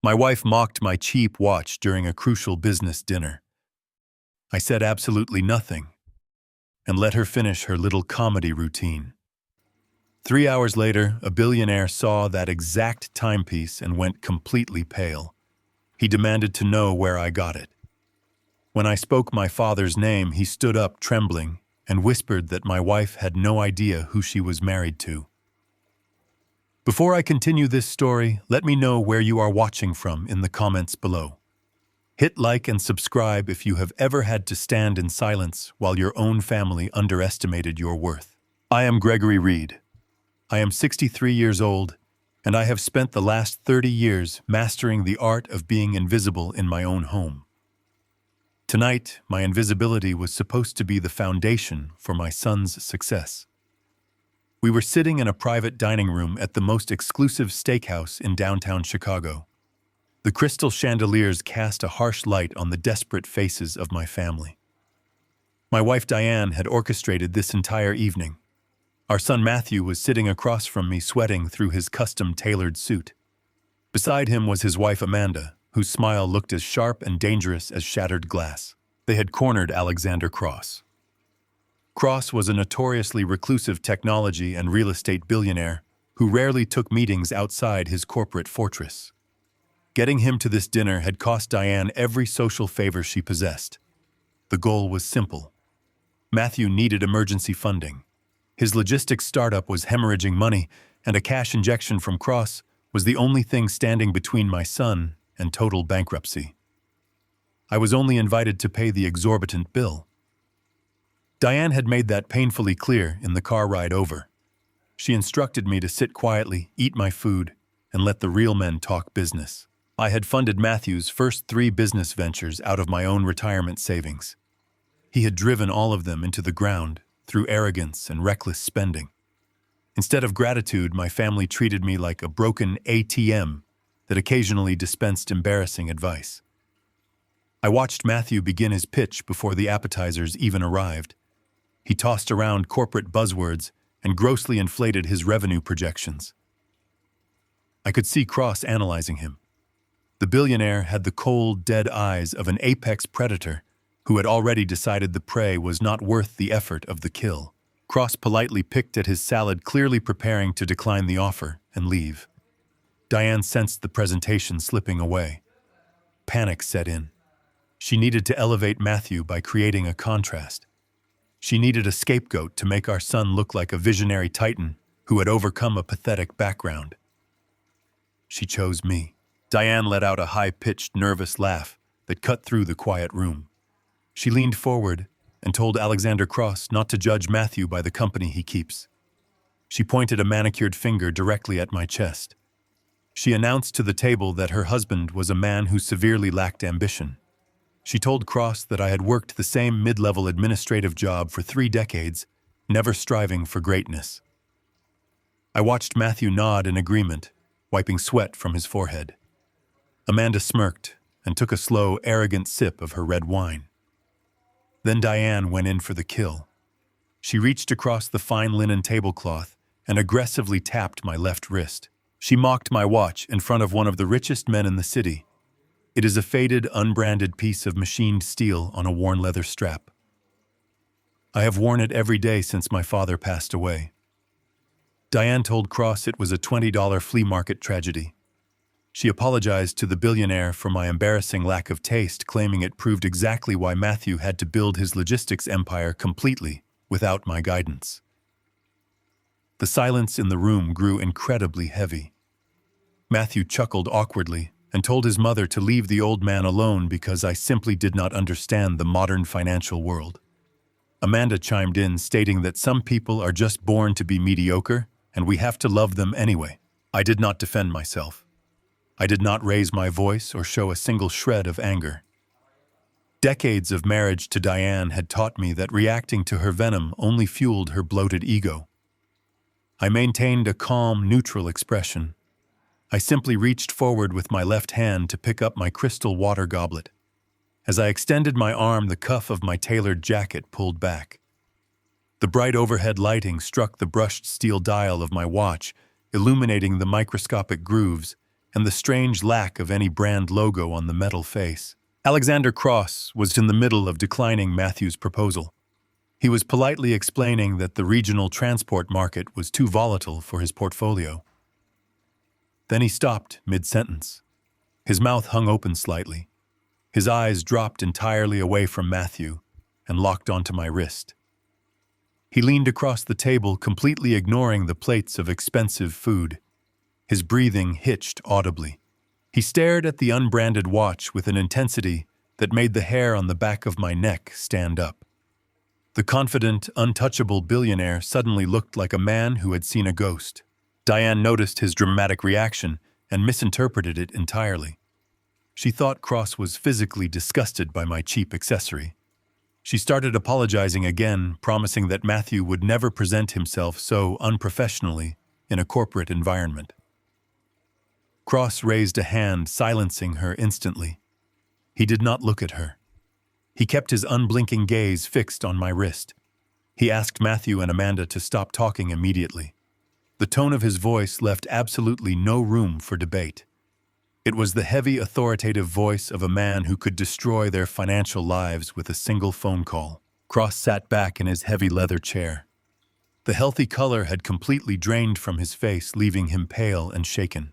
My wife mocked my cheap watch during a crucial business dinner. I said absolutely nothing and let her finish her little comedy routine. 3 hours later, a billionaire saw that exact timepiece and went completely pale. He demanded to know where I got it. When I spoke my father's name, he stood up trembling and whispered that my wife had no idea who she was married to. Before I continue this story, let me know where you are watching from in the comments below. Hit like and subscribe if you have ever had to stand in silence while your own family underestimated your worth. I am Gregory Reed. I am 63 years old, and I have spent the last 30 years mastering the art of being invisible in my own home. Tonight, my invisibility was supposed to be the foundation for my son's success. We were sitting in a private dining room at the most exclusive steakhouse in downtown Chicago. The crystal chandeliers cast a harsh light on the desperate faces of my family. My wife Diane had orchestrated this entire evening. Our son Matthew was sitting across from me, sweating through his custom-tailored suit. Beside him was his wife Amanda, whose smile looked as sharp and dangerous as shattered glass. They had cornered Alexander Cross. Cross was a notoriously reclusive technology and real estate billionaire who rarely took meetings outside his corporate fortress. Getting him to this dinner had cost Diane every social favor she possessed. The goal was simple. Matthew needed emergency funding. His logistics startup was hemorrhaging money, and a cash injection from Cross was the only thing standing between my son and total bankruptcy. I was only invited to pay the exorbitant bill. Diane had made that painfully clear in the car ride over. She instructed me to sit quietly, eat my food, and let the real men talk business. I had funded Matthew's first 3 business ventures out of my own retirement savings. He had driven all of them into the ground through arrogance and reckless spending. Instead of gratitude, my family treated me like a broken ATM that occasionally dispensed embarrassing advice. I watched Matthew begin his pitch before the appetizers even arrived. He tossed around corporate buzzwords and grossly inflated his revenue projections. I could see Cross analyzing him. The billionaire had the cold, dead eyes of an apex predator who had already decided the prey was not worth the effort of the kill. Cross politely picked at his salad, clearly preparing to decline the offer and leave. Diane sensed the presentation slipping away. Panic set in. She needed to elevate Matthew by creating a contrast. She needed a scapegoat to make our son look like a visionary titan who had overcome a pathetic background. She chose me. Diane let out a high-pitched, nervous laugh that cut through the quiet room. She leaned forward and told Alexander Cross not to judge Matthew by the company he keeps. She pointed a manicured finger directly at my chest. She announced to the table that her husband was a man who severely lacked ambition. She told Cross that I had worked the same mid-level administrative job for 3 decades, never striving for greatness. I watched Matthew nod in agreement, wiping sweat from his forehead. Amanda smirked and took a slow, arrogant sip of her red wine. Then Diane went in for the kill. She reached across the fine linen tablecloth and aggressively tapped my left wrist. She mocked my watch in front of one of the richest men in the city. It is a faded, unbranded piece of machined steel on a worn leather strap. I have worn it every day since my father passed away. Diane told Cross it was a $20 flea market tragedy. She apologized to the billionaire for my embarrassing lack of taste, claiming it proved exactly why Matthew had to build his logistics empire completely without my guidance. The silence in the room grew incredibly heavy. Matthew chuckled awkwardly and told his mother to leave the old man alone because I simply did not understand the modern financial world. Amanda chimed in, stating that some people are just born to be mediocre and we have to love them anyway. I did not defend myself. I did not raise my voice or show a single shred of anger. Decades of marriage to Diane had taught me that reacting to her venom only fueled her bloated ego. I maintained a calm, neutral expression. I simply reached forward with my left hand to pick up my crystal water goblet. As I extended my arm, the cuff of my tailored jacket pulled back. The bright overhead lighting struck the brushed steel dial of my watch, illuminating the microscopic grooves and the strange lack of any brand logo on the metal face. Alexander Cross was in the middle of declining Matthew's proposal. He was politely explaining that the regional transport market was too volatile for his portfolio. Then he stopped mid-sentence. His mouth hung open slightly. His eyes dropped entirely away from Matthew and locked onto my wrist. He leaned across the table, completely ignoring the plates of expensive food. His breathing hitched audibly. He stared at the unbranded watch with an intensity that made the hair on the back of my neck stand up. The confident, untouchable billionaire suddenly looked like a man who had seen a ghost. Diane noticed his dramatic reaction and misinterpreted it entirely. She thought Cross was physically disgusted by my cheap accessory. She started apologizing again, promising that Matthew would never present himself so unprofessionally in a corporate environment. Cross raised a hand, silencing her instantly. He did not look at her. He kept his unblinking gaze fixed on my wrist. He asked Matthew and Amanda to stop talking immediately. The tone of his voice left absolutely no room for debate. It was the heavy, authoritative voice of a man who could destroy their financial lives with a single phone call. Cross sat back in his heavy leather chair. The healthy color had completely drained from his face, leaving him pale and shaken.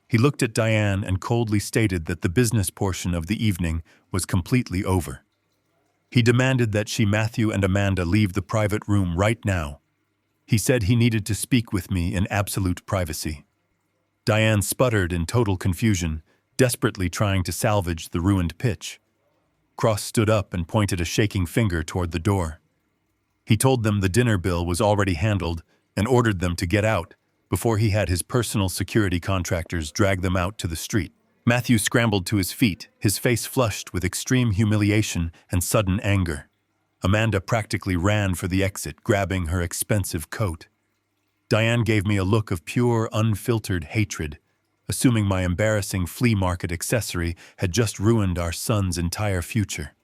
He looked at Diane and coldly stated that the business portion of the evening was completely over. He demanded that she, Matthew, and Amanda leave the private room right now. He said he needed to speak with me in absolute privacy. Diane sputtered in total confusion, desperately trying to salvage the ruined pitch. Cross stood up and pointed a shaking finger toward the door. He told them the dinner bill was already handled and ordered them to get out before he had his personal security contractors drag them out to the street. Matthew scrambled to his feet, his face flushed with extreme humiliation and sudden anger. Amanda practically ran for the exit, grabbing her expensive coat. Diane gave me a look of pure, unfiltered hatred, assuming my embarrassing flea market accessory had just ruined our son's entire future.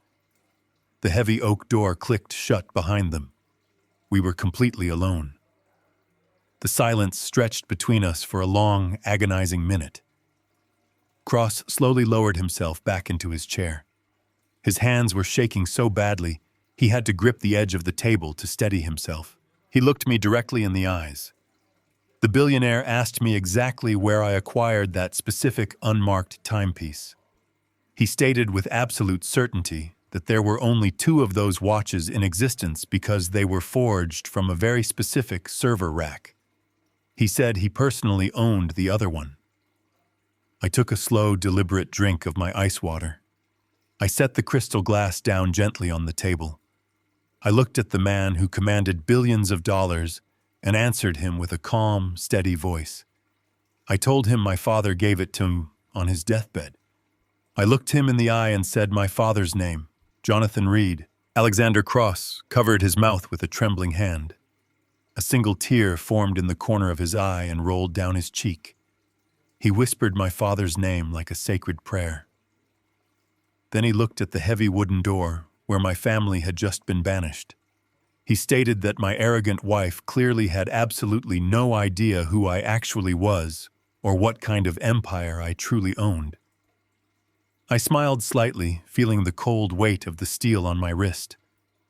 The heavy oak door clicked shut behind them. We were completely alone. The silence stretched between us for a long, agonizing minute. Cross slowly lowered himself back into his chair. His hands were shaking so badly, he had to grip the edge of the table to steady himself. He looked me directly in the eyes. The billionaire asked me exactly where I acquired that specific unmarked timepiece. He stated with absolute certainty that there were only 2 of those watches in existence because they were forged from a very specific server rack. He said he personally owned the other one. I took a slow, deliberate drink of my ice water. I set the crystal glass down gently on the table. I looked at the man who commanded billions of dollars and answered him with a calm, steady voice. I told him my father gave it to him on his deathbed. I looked him in the eye and said my father's name, Jonathan Reed. Alexander Cross covered his mouth with a trembling hand. A single tear formed in the corner of his eye and rolled down his cheek. He whispered my father's name like a sacred prayer. Then he looked at the heavy wooden door where my family had just been banished. He stated that my arrogant wife clearly had absolutely no idea who I actually was or what kind of empire I truly owned. I smiled slightly, feeling the cold weight of the steel on my wrist.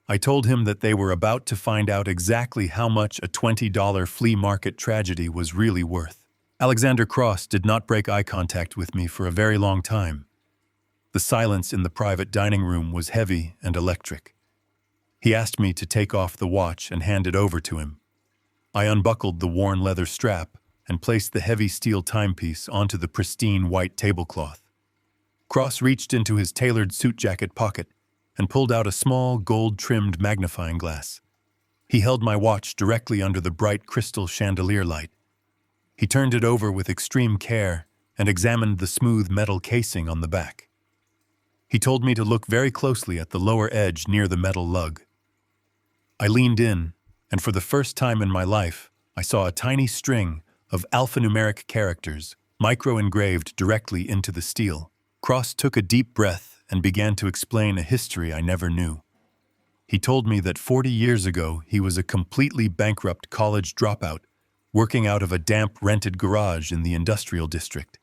I told him that they were about to find out exactly how much a $20 flea market tragedy was really worth. Alexander Cross did not break eye contact with me for a very long time. The silence in the private dining room was heavy and electric. He asked me to take off the watch and hand it over to him. I unbuckled the worn leather strap and placed the heavy steel timepiece onto the pristine white tablecloth. Cross reached into his tailored suit jacket pocket and pulled out a small, gold-trimmed magnifying glass. He held my watch directly under the bright crystal chandelier light. He turned it over with extreme care and examined the smooth metal casing on the back. He told me to look very closely at the lower edge near the metal lug. I leaned in, and for the first time in my life, I saw a tiny string of alphanumeric characters, micro-engraved directly into the steel. Cross took a deep breath and began to explain a history I never knew. He told me that 40 years ago he was a completely bankrupt college dropout, working out of a damp rented garage in the industrial district.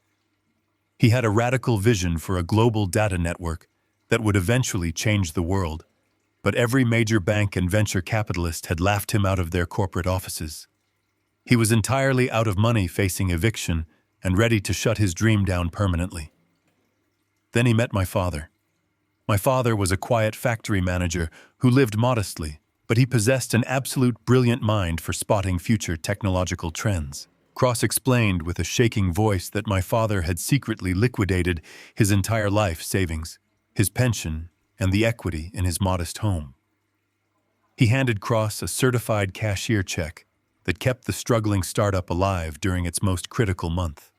He had a radical vision for a global data network that would eventually change the world, but every major bank and venture capitalist had laughed him out of their corporate offices. He was entirely out of money, facing eviction, and ready to shut his dream down permanently. Then he met my father. My father was a quiet factory manager who lived modestly, but he possessed an absolute brilliant mind for spotting future technological trends. Cross explained with a shaking voice that my father had secretly liquidated his entire life savings, his pension, and the equity in his modest home. He handed Cross a certified cashier check that kept the struggling startup alive during its most critical month.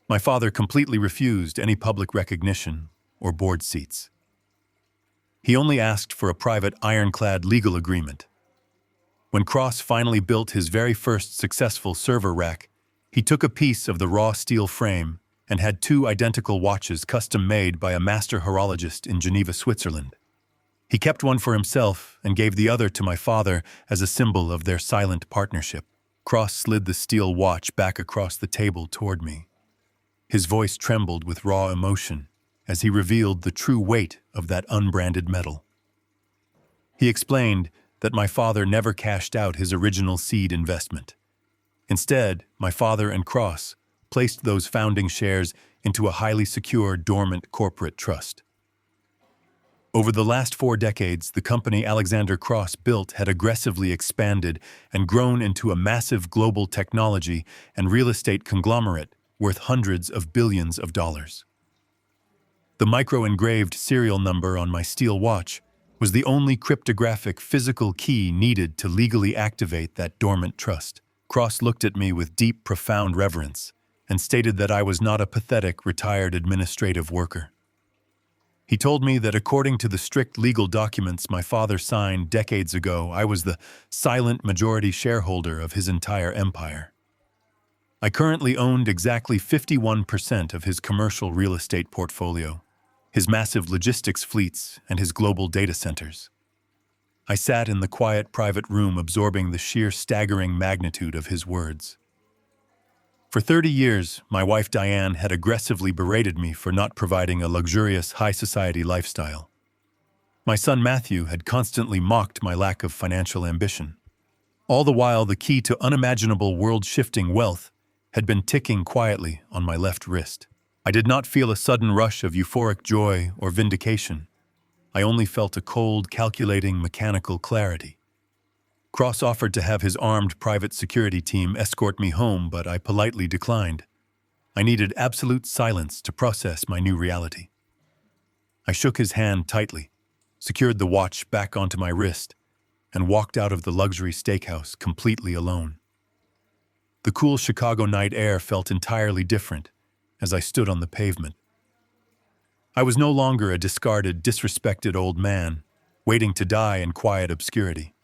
My father completely refused any public recognition or board seats. He only asked for a private ironclad legal agreement. When Cross finally built his very first successful server rack, he took a piece of the raw steel frame and had 2 identical watches custom-made by a master horologist in Geneva, Switzerland. He kept one for himself and gave the other to my father as a symbol of their silent partnership. Cross slid the steel watch back across the table toward me. His voice trembled with raw emotion as he revealed the true weight of that unbranded metal. He explained that my father never cashed out his original seed investment. Instead, my father and Cross placed those founding shares into a highly secure, dormant corporate trust. Over the last 4 decades, the company Alexander Cross built had aggressively expanded and grown into a massive global technology and real estate conglomerate worth hundreds of billions of dollars. The micro-engraved serial number on my steel watch was the only cryptographic physical key needed to legally activate that dormant trust. Cross looked at me with deep, profound reverence and stated that I was not a pathetic, retired administrative worker. He told me that according to the strict legal documents my father signed decades ago, I was the silent majority shareholder of his entire empire. I currently owned exactly 51% of his commercial real estate portfolio, his massive logistics fleets, and his global data centers. I sat in the quiet private room absorbing the sheer staggering magnitude of his words. For 30 years, my wife Diane had aggressively berated me for not providing a luxurious high society lifestyle. My son Matthew had constantly mocked my lack of financial ambition. All the while, the key to unimaginable world-shifting wealth had been ticking quietly on my left wrist. I did not feel a sudden rush of euphoric joy or vindication. I only felt a cold, calculating, mechanical clarity. Cross offered to have his armed private security team escort me home, but I politely declined. I needed absolute silence to process my new reality. I shook his hand tightly, secured the watch back onto my wrist, and walked out of the luxury steakhouse completely alone. The cool Chicago night air felt entirely different as I stood on the pavement. I was no longer a discarded, disrespected old man, waiting to die in quiet obscurity.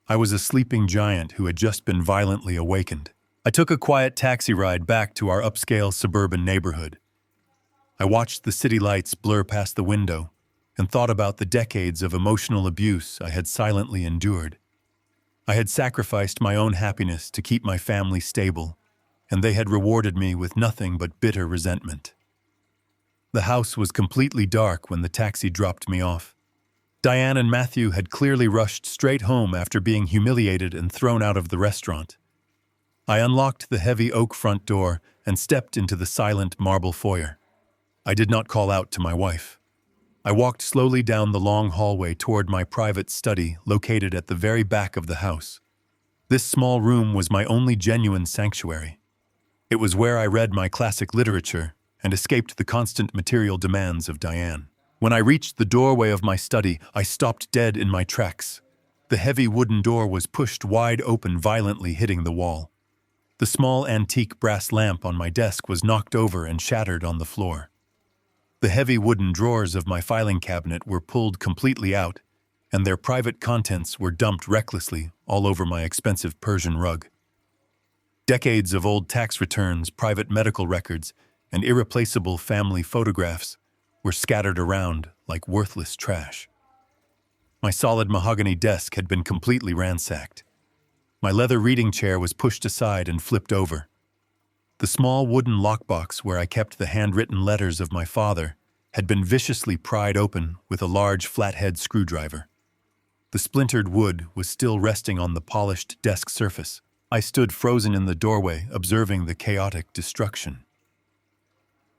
I was a sleeping giant who had just been violently awakened. I took a quiet taxi ride back to our upscale suburban neighborhood. I watched the city lights blur past the window and thought about the decades of emotional abuse I had silently endured. I had sacrificed my own happiness to keep my family stable, and they had rewarded me with nothing but bitter resentment. The house was completely dark when the taxi dropped me off. Diane and Matthew had clearly rushed straight home after being humiliated and thrown out of the restaurant. I unlocked the heavy oak front door and stepped into the silent marble foyer. I did not call out to my wife. I walked slowly down the long hallway toward my private study located at the very back of the house. This small room was my only genuine sanctuary. It was where I read my classic literature and escaped the constant material demands of Diane. When I reached the doorway of my study, I stopped dead in my tracks. The heavy wooden door was pushed wide open, violently hitting the wall. The small antique brass lamp on my desk was knocked over and shattered on the floor. The heavy wooden drawers of my filing cabinet were pulled completely out, and their private contents were dumped recklessly all over my expensive Persian rug. Decades of old tax returns, private medical records, and irreplaceable family photographs were scattered around like worthless trash. My solid mahogany desk had been completely ransacked. My leather reading chair was pushed aside and flipped over. The small wooden lockbox where I kept the handwritten letters of my father had been viciously pried open with a large flathead screwdriver. The splintered wood was still resting on the polished desk surface. I stood frozen in the doorway, observing the chaotic destruction.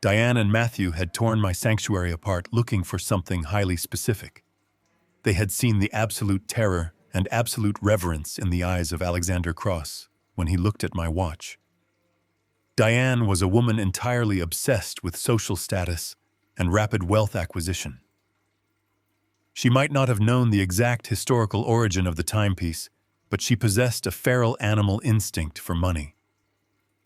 Diane and Matthew had torn my sanctuary apart looking for something highly specific. They had seen the absolute terror and absolute reverence in the eyes of Alexander Cross when he looked at my watch. Diane was a woman entirely obsessed with social status and rapid wealth acquisition. She might not have known the exact historical origin of the timepiece, but she possessed a feral animal instinct for money.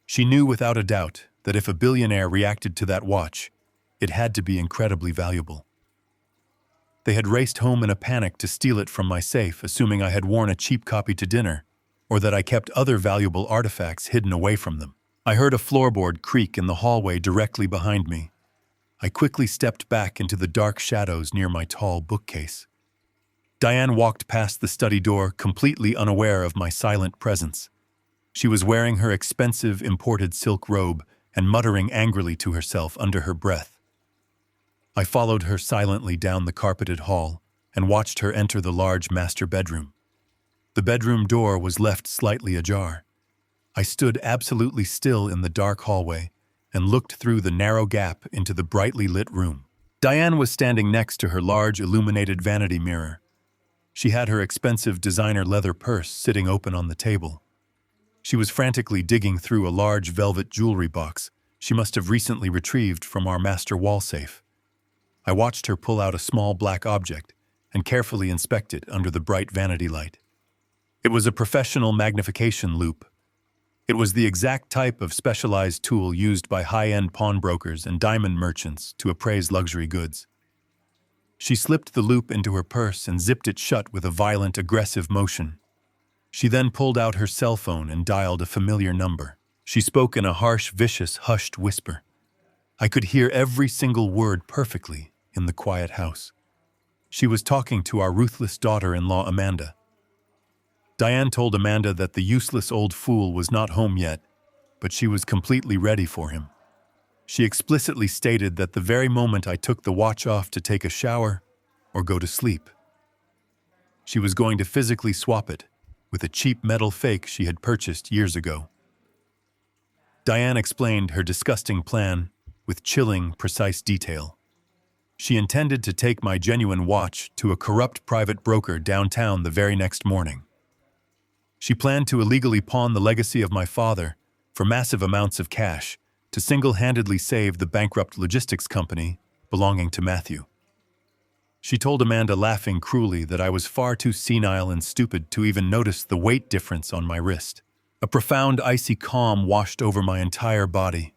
She knew without a doubt that if a billionaire reacted to that watch, it had to be incredibly valuable. They had raced home in a panic to steal it from my safe, assuming I had worn a cheap copy to dinner, or that I kept other valuable artifacts hidden away from them. I heard a floorboard creak in the hallway directly behind me. I quickly stepped back into the dark shadows near my tall bookcase. Diane walked past the study door, completely unaware of my silent presence. She was wearing her expensive imported silk robe and muttering angrily to herself under her breath. I followed her silently down the carpeted hall and watched her enter the large master bedroom. The bedroom door was left slightly ajar. I stood absolutely still in the dark hallway and looked through the narrow gap into the brightly lit room. Diane was standing next to her large illuminated vanity mirror. She had her expensive designer leather purse sitting open on the table. She was frantically digging through a large velvet jewelry box she must have recently retrieved from our master wall safe. I watched her pull out a small black object and carefully inspect it under the bright vanity light. It was a professional magnification loupe. It was the exact type of specialized tool used by high-end pawnbrokers and diamond merchants to appraise luxury goods. She slipped the loupe into her purse and zipped it shut with a violent, aggressive motion. She then pulled out her cell phone and dialed a familiar number. She spoke in a harsh, vicious, hushed whisper. I could hear every single word perfectly in the quiet house. She was talking to our ruthless daughter-in-law, Amanda. Diane told Amanda that the useless old fool was not home yet, but she was completely ready for him. She explicitly stated that the very moment I took the watch off to take a shower or go to sleep, she was going to physically swap it with a cheap metal fake she had purchased years ago. Diane explained her disgusting plan with chilling, precise detail. She intended to take my genuine watch to a corrupt private broker downtown the very next morning. She planned to illegally pawn the legacy of my father for massive amounts of cash to single-handedly save the bankrupt logistics company belonging to Matthew. She told Amanda, laughing cruelly, that I was far too senile and stupid to even notice the weight difference on my wrist. A profound, icy calm washed over my entire body.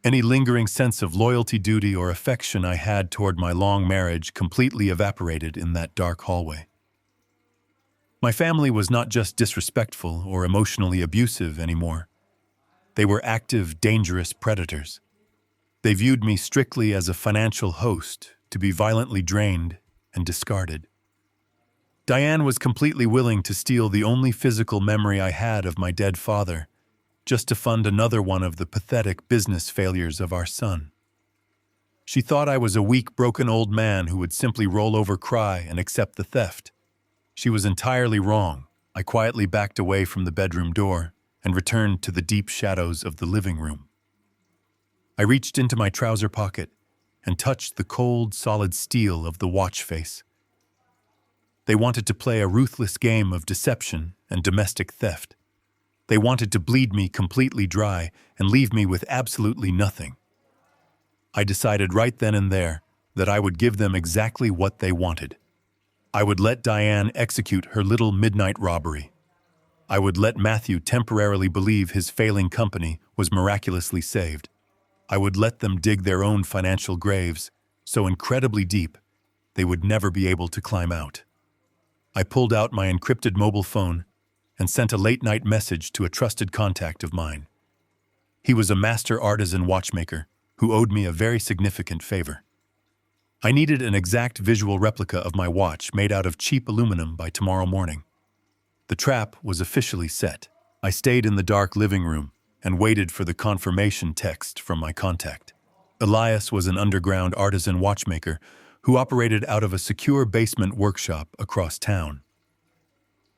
Any lingering sense of loyalty, duty, or affection I had toward my long marriage completely evaporated in that dark hallway. My family was not just disrespectful or emotionally abusive anymore. They were active, dangerous predators. They viewed me strictly as a financial host to be violently drained and discarded. Diane was completely willing to steal the only physical memory I had of my dead father, just to fund another one of the pathetic business failures of our son. She thought I was a weak, broken old man who would simply roll over, cry, and accept the theft. She was entirely wrong. I quietly backed away from the bedroom door and returned to the deep shadows of the living room. I reached into my trouser pocket and touched the cold, solid steel of the watch face. They wanted to play a ruthless game of deception and domestic theft. They wanted to bleed me completely dry and leave me with absolutely nothing. I decided right then and there that I would give them exactly what they wanted. I would let Diane execute her little midnight robbery. I would let Matthew temporarily believe his failing company was miraculously saved. I would let them dig their own financial graves, so incredibly deep they would never be able to climb out. I pulled out my encrypted mobile phone and sent a late-night message to a trusted contact of mine. He was a master artisan watchmaker who owed me a very significant favor. I needed an exact visual replica of my watch made out of cheap aluminum by tomorrow morning. The trap was officially set. I stayed in the dark living room, and waited for the confirmation text from my contact. Elias was an underground artisan watchmaker who operated out of a secure basement workshop across town.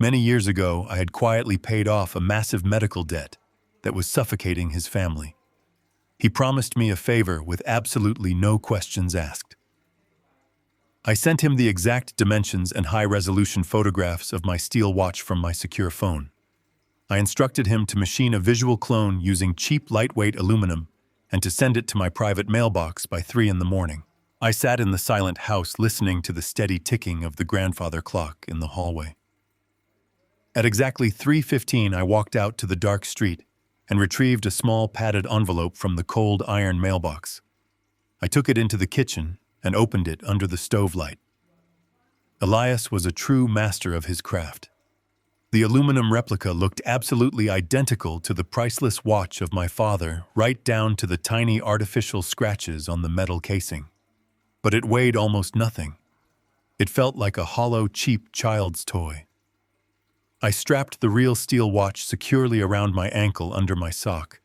Many years ago, I had quietly paid off a massive medical debt that was suffocating his family. He promised me a favor with absolutely no questions asked. I sent him the exact dimensions and high-resolution photographs of my steel watch from my secure phone. I instructed him to machine a visual clone using cheap, lightweight aluminum and to send it to my private mailbox by 3 a.m. I sat in the silent house listening to the steady ticking of the grandfather clock in the hallway. At exactly 3:15, I walked out to the dark street and retrieved a small padded envelope from the cold iron mailbox. I took it into the kitchen and opened it under the stove light. Elias was a true master of his craft. The aluminum replica looked absolutely identical to the priceless watch of my father, right down to the tiny artificial scratches on the metal casing. But it weighed almost nothing. It felt like a hollow, cheap child's toy. I strapped the real steel watch securely around my ankle under my sock.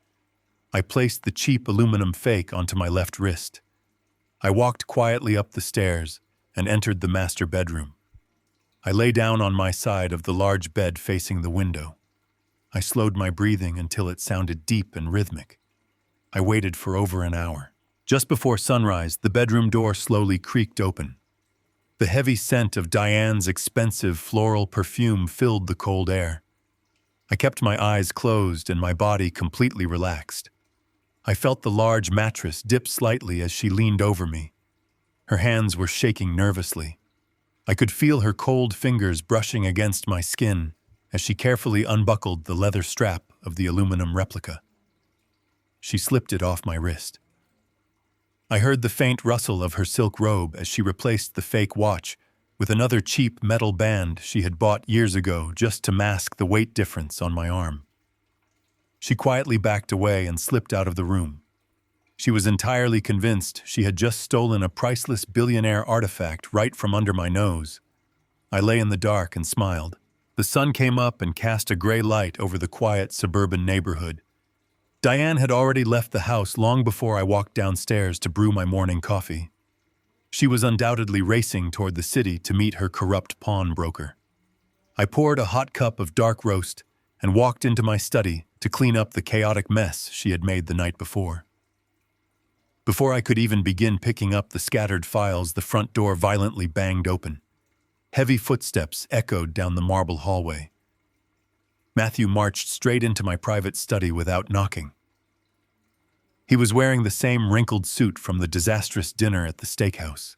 I placed the cheap aluminum fake onto my left wrist. I walked quietly up the stairs and entered the master bedroom. I lay down on my side of the large bed facing the window. I slowed my breathing until it sounded deep and rhythmic. I waited for over an hour. Just before sunrise, the bedroom door slowly creaked open. The heavy scent of Diane's expensive floral perfume filled the cold air. I kept my eyes closed and my body completely relaxed. I felt the large mattress dip slightly as she leaned over me. Her hands were shaking nervously. I could feel her cold fingers brushing against my skin as she carefully unbuckled the leather strap of the aluminum replica. She slipped it off my wrist. I heard the faint rustle of her silk robe as she replaced the fake watch with another cheap metal band she had bought years ago just to mask the weight difference on my arm. She quietly backed away and slipped out of the room. She was entirely convinced she had just stolen a priceless billionaire artifact right from under my nose. I lay in the dark and smiled. The sun came up and cast a gray light over the quiet suburban neighborhood. Diane had already left the house long before I walked downstairs to brew my morning coffee. She was undoubtedly racing toward the city to meet her corrupt pawnbroker. I poured a hot cup of dark roast and walked into my study to clean up the chaotic mess she had made the night before. Before I could even begin picking up the scattered files, the front door violently banged open. Heavy footsteps echoed down the marble hallway. Matthew marched straight into my private study without knocking. He was wearing the same wrinkled suit from the disastrous dinner at the steakhouse.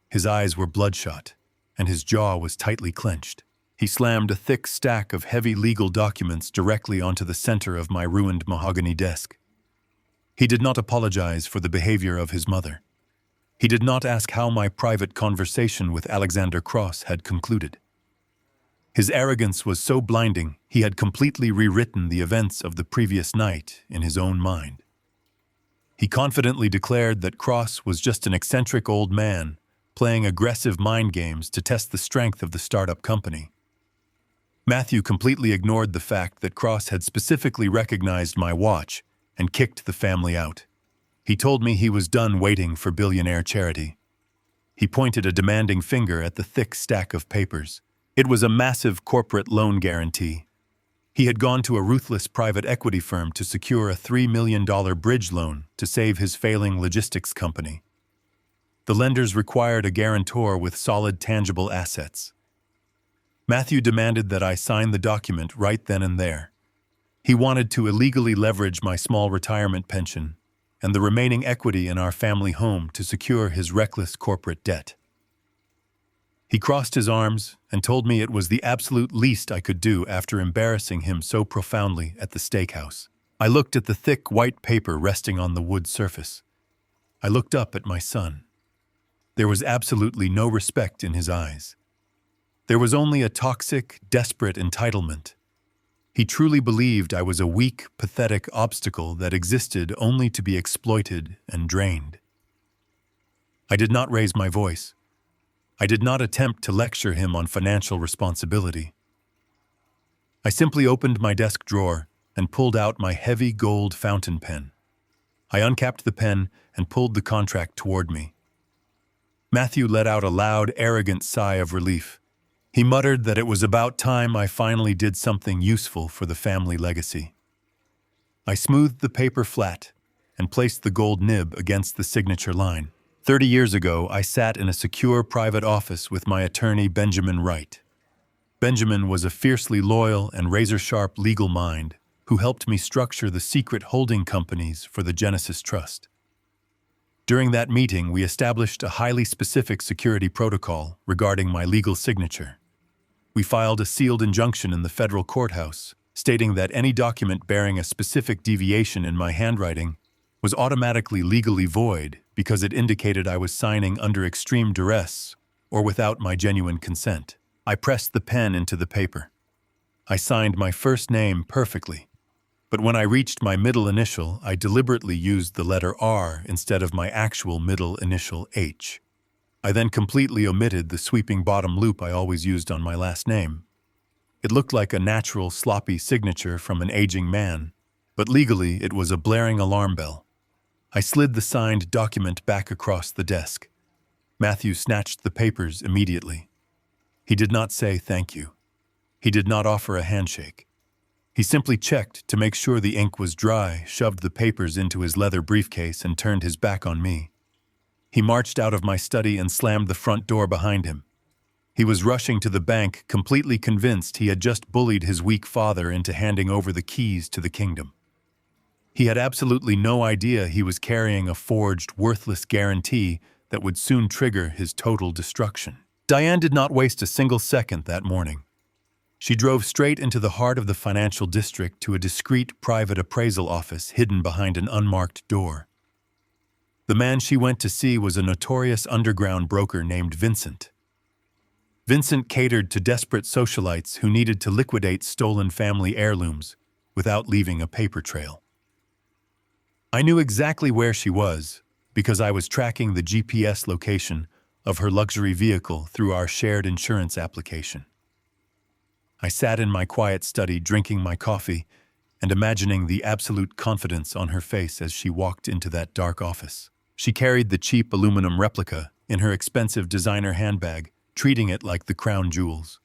His eyes were bloodshot, and his jaw was tightly clenched. He slammed a thick stack of heavy legal documents directly onto the center of my ruined mahogany desk. He did not apologize for the behavior of his mother. He did not ask how my private conversation with Alexander Cross had concluded. His arrogance was so blinding, he had completely rewritten the events of the previous night in his own mind. He confidently declared that Cross was just an eccentric old man playing aggressive mind games to test the strength of the startup company. Matthew completely ignored the fact that Cross had specifically recognized my watch and kicked the family out. He told me he was done waiting for Billionaire charity. He pointed a demanding finger at the thick stack of papers. It was a massive corporate loan guarantee. He had gone to a ruthless private equity firm to secure a $3 million bridge loan to save his failing logistics company. The lenders required a guarantor with solid tangible assets. Matthew demanded that I sign the document right then and there. He wanted to illegally leverage my small retirement pension and the remaining equity in our family home to secure his reckless corporate debt. He crossed his arms and told me it was the absolute least I could do after embarrassing him so profoundly at the steakhouse. I looked at the thick white paper resting on the wood surface. I looked up at my son. There was absolutely no respect in his eyes. There was only a toxic, desperate entitlement. He truly believed I was a weak, pathetic obstacle that existed only to be exploited and drained. I did not raise my voice. I did not attempt to lecture him on financial responsibility. I simply opened my desk drawer and pulled out my heavy gold fountain pen. I uncapped the pen and pulled the contract toward me. Matthew let out a loud, arrogant sigh of relief. He muttered that it was about time I finally did something useful for the family legacy. I smoothed the paper flat and placed the gold nib against the signature line. 30 years ago, I sat in a secure private office with my attorney, Benjamin Wright. Benjamin was a fiercely loyal and razor-sharp legal mind who helped me structure the secret holding companies for the Genesis Trust. During that meeting, we established a highly specific security protocol regarding my legal signature. We filed a sealed injunction in the federal courthouse, stating that any document bearing a specific deviation in my handwriting was automatically legally void because it indicated I was signing under extreme duress or without my genuine consent. I pressed the pen into the paper. I signed my first name perfectly, but when I reached my middle initial, I deliberately used the letter R instead of my actual middle initial H. I then completely omitted the sweeping bottom loop I always used on my last name. It looked like a natural, sloppy signature from an aging man, but legally it was a blaring alarm bell. I slid the signed document back across the desk. Matthew snatched the papers immediately. He did not say thank you. He did not offer a handshake. He simply checked to make sure the ink was dry, shoved the papers into his leather briefcase, and turned his back on me. He marched out of my study and slammed the front door behind him. He was rushing to the bank, completely convinced he had just bullied his weak father into handing over the keys to the kingdom. He had absolutely no idea he was carrying a forged, worthless guarantee that would soon trigger his total destruction. Diane did not waste a single second that morning. She drove straight into the heart of the financial district to a discreet private appraisal office hidden behind an unmarked door. The man she went to see was a notorious underground broker named Vincent. Vincent catered to desperate socialites who needed to liquidate stolen family heirlooms without leaving a paper trail. I knew exactly where she was because I was tracking the GPS location of her luxury vehicle through our shared insurance application. I sat in my quiet study drinking my coffee and imagining the absolute confidence on her face as she walked into that dark office. She carried the cheap aluminum replica in her expensive designer handbag, treating it like the crown jewels.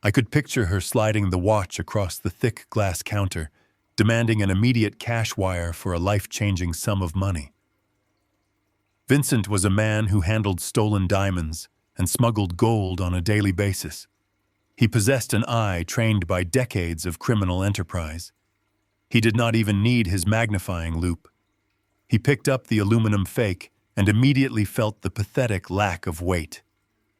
I could picture her sliding the watch across the thick glass counter, demanding an immediate cash wire for a life-changing sum of money. Vincent was a man who handled stolen diamonds and smuggled gold on a daily basis. He possessed an eye trained by decades of criminal enterprise. He did not even need his magnifying loupe. He picked up the aluminum fake and immediately felt the pathetic lack of weight.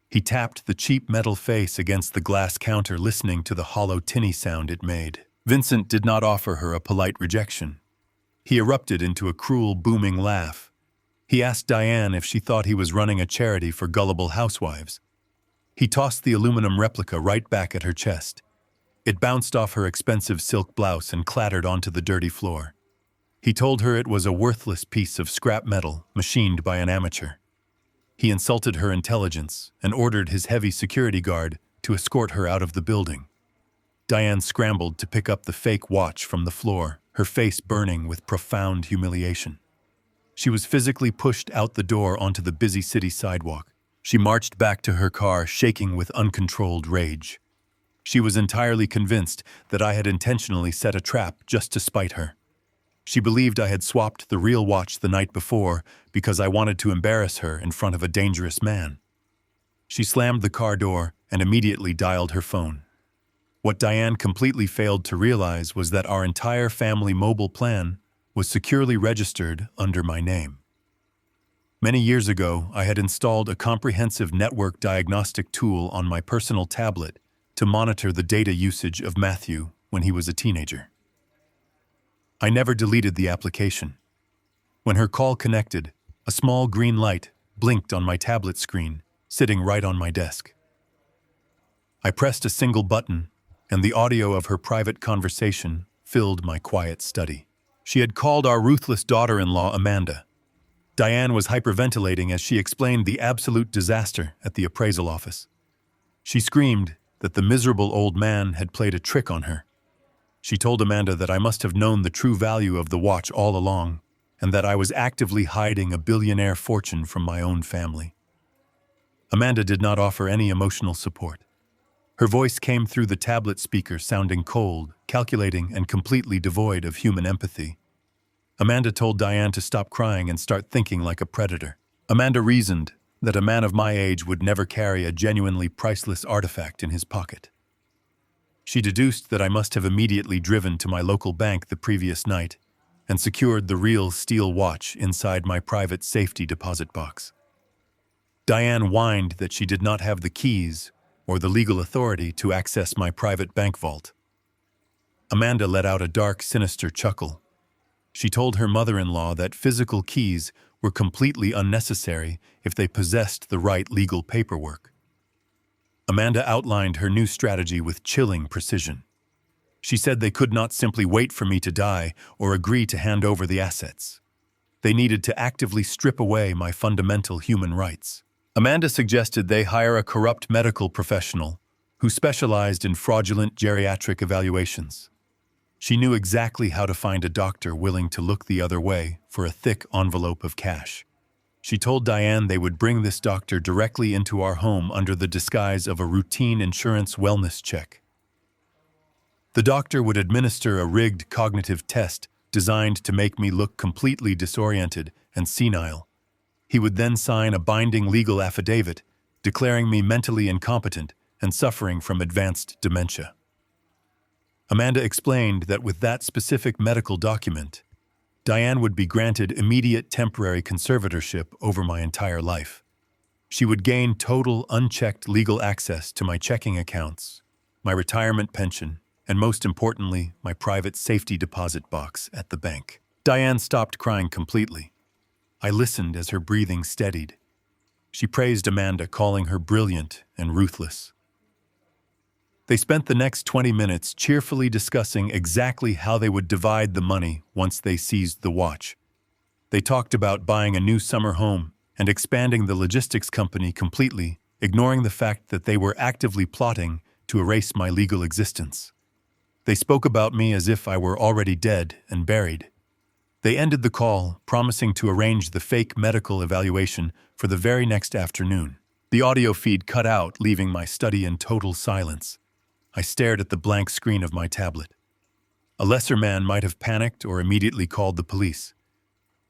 He tapped the cheap metal face against the glass counter, listening to the hollow tinny sound it made. Vincent did not offer her a polite rejection. He erupted into a cruel, booming laugh. He asked Diane if she thought he was running a charity for gullible housewives. He tossed the aluminum replica right back at her chest. It bounced off her expensive silk blouse and clattered onto the dirty floor. He told her it was a worthless piece of scrap metal machined by an amateur. He insulted her intelligence and ordered his heavy security guard to escort her out of the building. Diane scrambled to pick up the fake watch from the floor, her face burning with profound humiliation. She was physically pushed out the door onto the busy city sidewalk. She marched back to her car, shaking with uncontrolled rage. She was entirely convinced that I had intentionally set a trap just to spite her. She believed I had swapped the real watch the night before because I wanted to embarrass her in front of a dangerous man. She slammed the car door and immediately dialed her phone. What Diane completely failed to realize was that our entire family mobile plan was securely registered under my name. Many years ago, I had installed a comprehensive network diagnostic tool on my personal tablet to monitor the data usage of Matthew when he was a teenager. I never deleted the application. When her call connected, a small green light blinked on my tablet screen, sitting right on my desk. I pressed a single button, and the audio of her private conversation filled my quiet study. She had called our ruthless daughter-in-law Amanda. Diane was hyperventilating as she explained the absolute disaster at the appraisal office. She screamed that the miserable old man had played a trick on her. She told Amanda that I must have known the true value of the watch all along, and that I was actively hiding a billionaire fortune from my own family. Amanda did not offer any emotional support. Her voice came through the tablet speaker sounding cold, calculating, and completely devoid of human empathy. Amanda told Diane to stop crying and start thinking like a predator. Amanda reasoned that a man of my age would never carry a genuinely priceless artifact in his pocket. She deduced that I must have immediately driven to my local bank the previous night and secured the real steel watch inside my private safety deposit box. Diane whined that she did not have the keys or the legal authority to access my private bank vault. Amanda let out a dark, sinister chuckle. She told her mother-in-law that physical keys were completely unnecessary if they possessed the right legal paperwork. Amanda outlined her new strategy with chilling precision. She said they could not simply wait for me to die or agree to hand over the assets. They needed to actively strip away my fundamental human rights. Amanda suggested they hire a corrupt medical professional who specialized in fraudulent geriatric evaluations. She knew exactly how to find a doctor willing to look the other way for a thick envelope of cash. She told Diane they would bring this doctor directly into our home under the disguise of a routine insurance wellness check. The doctor would administer a rigged cognitive test designed to make me look completely disoriented and senile. He would then sign a binding legal affidavit declaring me mentally incompetent and suffering from advanced dementia. Amanda explained that with that specific medical document, Diane would be granted immediate temporary conservatorship over my entire life. She would gain total unchecked legal access to my checking accounts, my retirement pension, and most importantly, my private safety deposit box at the bank. Diane stopped crying completely. I listened as her breathing steadied. She praised Amanda, calling her brilliant and ruthless. They spent the next 20 minutes cheerfully discussing exactly how they would divide the money once they seized the watch. They talked about buying a new summer home and expanding the logistics company completely, ignoring the fact that they were actively plotting to erase my legal existence. They spoke about me as if I were already dead and buried. They ended the call, promising to arrange the fake medical evaluation for the very next afternoon. The audio feed cut out, leaving my study in total silence. I stared at the blank screen of my tablet. A lesser man might have panicked or immediately called the police.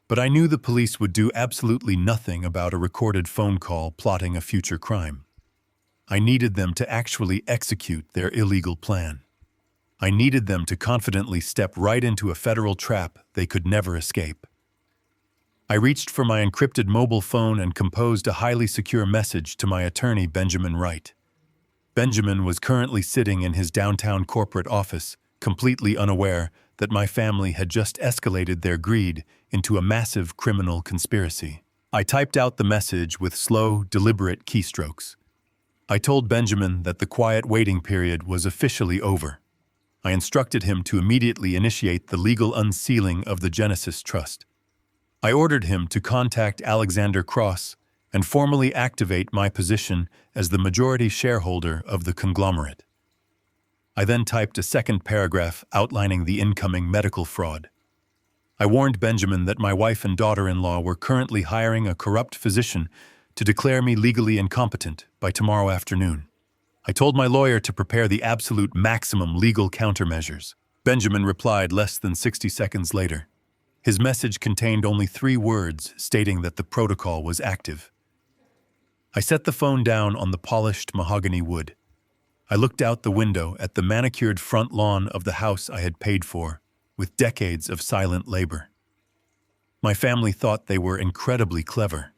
But I knew the police would do absolutely nothing about a recorded phone call plotting a future crime. I needed them to actually execute their illegal plan. I needed them to confidently step right into a federal trap they could never escape. I reached for my encrypted mobile phone and composed a highly secure message to my attorney, Benjamin Wright. Benjamin was currently sitting in his downtown corporate office, completely unaware that my family had just escalated their greed into a massive criminal conspiracy. I typed out the message with slow, deliberate keystrokes. I told Benjamin that the quiet waiting period was officially over. I instructed him to immediately initiate the legal unsealing of the Genesis Trust. I ordered him to contact Alexander Cross and formally activate my position as the majority shareholder of the conglomerate. I then typed a second paragraph outlining the incoming medical fraud. I warned Benjamin that my wife and daughter-in-law were currently hiring a corrupt physician to declare me legally incompetent by tomorrow afternoon. I told my lawyer to prepare the absolute maximum legal countermeasures. Benjamin replied less than 60 seconds later. His message contained only 3 words stating that the protocol was active. I set the phone down on the polished mahogany wood. I looked out the window at the manicured front lawn of the house I had paid for, with decades of silent labor. My family thought they were incredibly clever.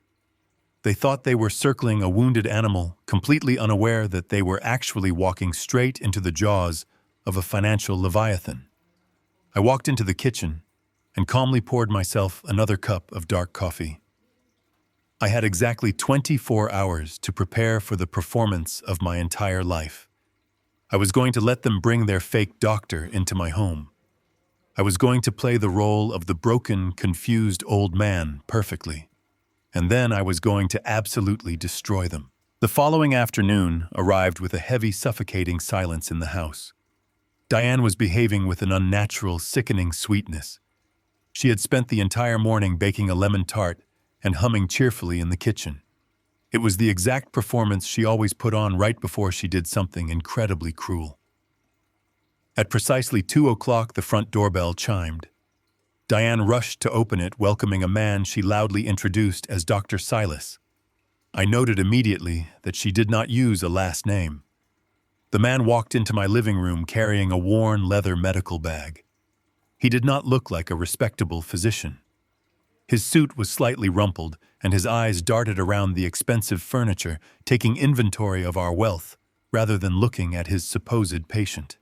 They thought they were circling a wounded animal, completely unaware that they were actually walking straight into the jaws of a financial leviathan. I walked into the kitchen and calmly poured myself another cup of dark coffee. I had exactly 24 hours to prepare for the performance of my entire life. I was going to let them bring their fake doctor into my home. I was going to play the role of the broken, confused old man perfectly. And then I was going to absolutely destroy them. The following afternoon arrived with a heavy, suffocating silence in the house. Diane was behaving with an unnatural, sickening sweetness. She had spent the entire morning baking a lemon tart and humming cheerfully in the kitchen. It was the exact performance she always put on right before she did something incredibly cruel. At precisely 2 o'clock, the front doorbell chimed. Diane rushed to open it, welcoming a man she loudly introduced as Dr. Silas. I noted immediately that she did not use a last name. The man walked into my living room carrying a worn leather medical bag. He did not look like a respectable physician. His suit was slightly rumpled, and his eyes darted around the expensive furniture, taking inventory of our wealth, rather than looking at his supposed patient.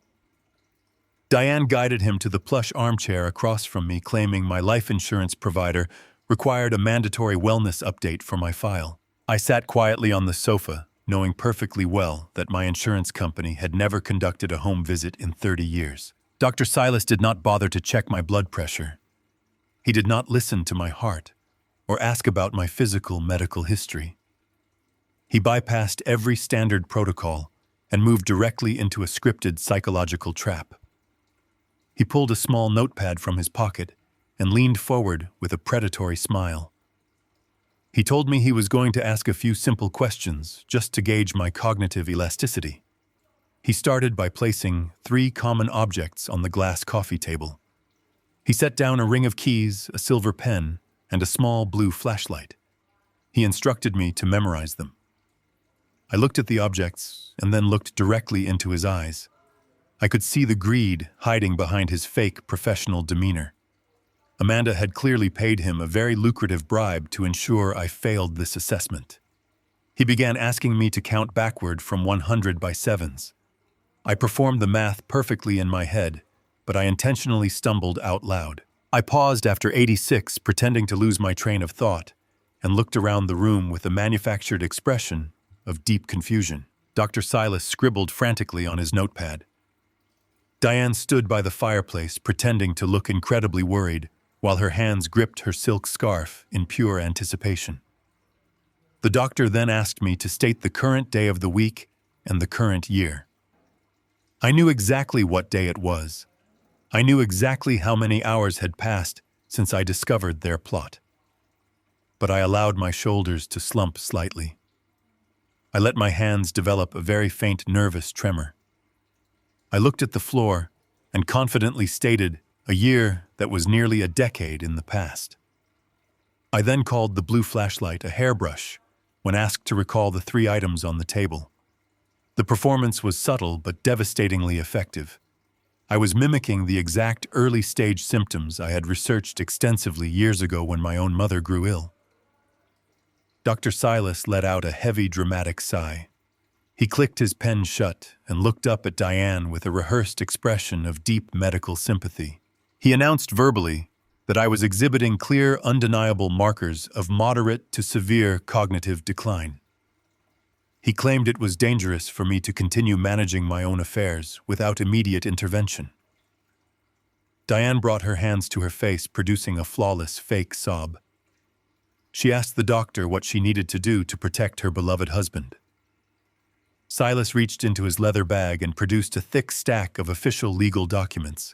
Diane guided him to the plush armchair across from me, claiming my life insurance provider required a mandatory wellness update for my file. I sat quietly on the sofa, knowing perfectly well that my insurance company had never conducted a home visit in 30 years. Dr. Silas did not bother to check my blood pressure. He did not listen to my heart or ask about my physical medical history. He bypassed every standard protocol and moved directly into a scripted psychological trap. He pulled a small notepad from his pocket and leaned forward with a predatory smile. He told me he was going to ask a few simple questions just to gauge my cognitive elasticity. He started by placing 3 common objects on the glass coffee table. He set down a ring of keys, a silver pen, and a small blue flashlight. He instructed me to memorize them. I looked at the objects and then looked directly into his eyes. I could see the greed hiding behind his fake professional demeanor. Amanda had clearly paid him a very lucrative bribe to ensure I failed this assessment. He began asking me to count backward from 100 by sevens. I performed the math perfectly in my head, but I intentionally stumbled out loud. I paused after 86, pretending to lose my train of thought, and looked around the room with a manufactured expression of deep confusion. Dr. Silas scribbled frantically on his notepad. Diane stood by the fireplace, pretending to look incredibly worried, while her hands gripped her silk scarf in pure anticipation. The doctor then asked me to state the current day of the week and the current year. I knew exactly what day it was. I knew exactly how many hours had passed since I discovered their plot. But I allowed my shoulders to slump slightly. I let my hands develop a very faint nervous tremor. I looked at the floor and confidently stated a year that was nearly a decade in the past. I then called the blue flashlight a hairbrush when asked to recall the 3 items on the table. The performance was subtle but devastatingly effective. I was mimicking the exact early-stage symptoms I had researched extensively years ago when my own mother grew ill. Dr. Silas let out a heavy, dramatic sigh. He clicked his pen shut and looked up at Diane with a rehearsed expression of deep medical sympathy. He announced verbally that I was exhibiting clear, undeniable markers of moderate to severe cognitive decline. He claimed it was dangerous for me to continue managing my own affairs without immediate intervention. Diane brought her hands to her face, producing a flawless fake sob. She asked the doctor what she needed to do to protect her beloved husband. Silas reached into his leather bag and produced a thick stack of official legal documents.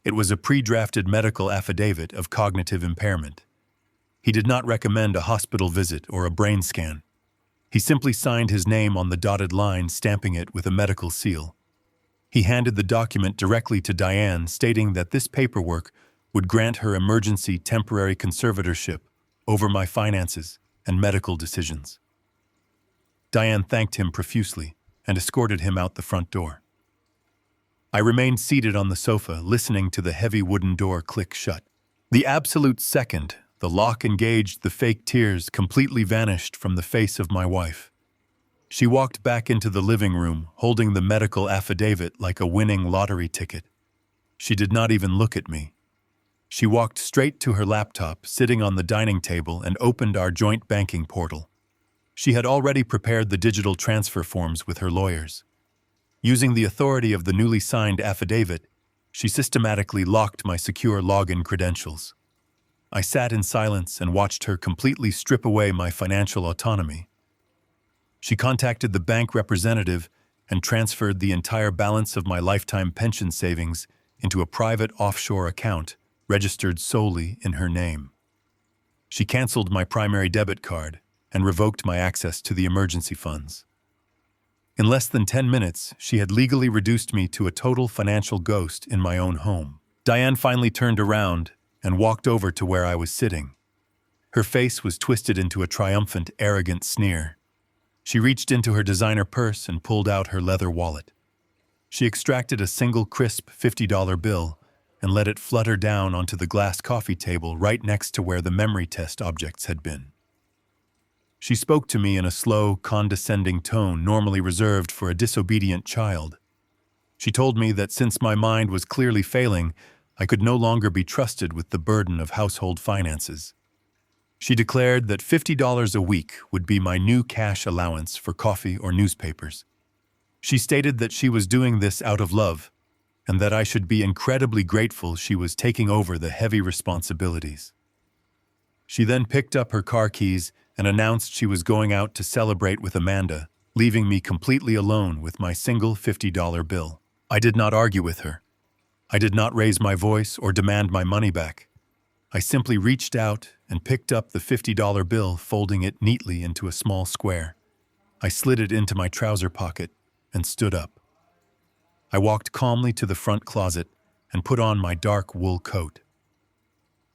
It was a pre-drafted medical affidavit of cognitive impairment. He did not recommend a hospital visit or a brain scan. He simply signed his name on the dotted line, stamping it with a medical seal. He handed the document directly to Diane, stating that this paperwork would grant her emergency temporary conservatorship over my finances and medical decisions. Diane thanked him profusely and escorted him out the front door. I remained seated on the sofa, listening to the heavy wooden door click shut. The absolute second the lock engaged, the fake tears completely vanished from the face of my wife. She walked back into the living room, holding the medical affidavit like a winning lottery ticket. She did not even look at me. She walked straight to her laptop, sitting on the dining table, and opened our joint banking portal. She had already prepared the digital transfer forms with her lawyers. Using the authority of the newly signed affidavit, she systematically locked my secure login credentials. I sat in silence and watched her completely strip away my financial autonomy. She contacted the bank representative and transferred the entire balance of my lifetime pension savings into a private offshore account registered solely in her name. She canceled my primary debit card and revoked my access to the emergency funds. In less than 10 minutes, she had legally reduced me to a total financial ghost in my own home. Diane finally turned around and walked over to where I was sitting. Her face was twisted into a triumphant, arrogant sneer. She reached into her designer purse and pulled out her leather wallet. She extracted a single crisp $50 bill and let it flutter down onto the glass coffee table right next to where the memory test objects had been. She spoke to me in a slow, condescending tone normally reserved for a disobedient child. She told me that since my mind was clearly failing, I could no longer be trusted with the burden of household finances. She declared that $50 a week would be my new cash allowance for coffee or newspapers. She stated that she was doing this out of love, and that I should be incredibly grateful she was taking over the heavy responsibilities. She then picked up her car keys and announced she was going out to celebrate with Amanda, leaving me completely alone with my single $50 bill. I did not argue with her. I did not raise my voice or demand my money back. I simply reached out and picked up the $50 bill, folding it neatly into a small square. I slid it into my trouser pocket and stood up. I walked calmly to the front closet and put on my dark wool coat.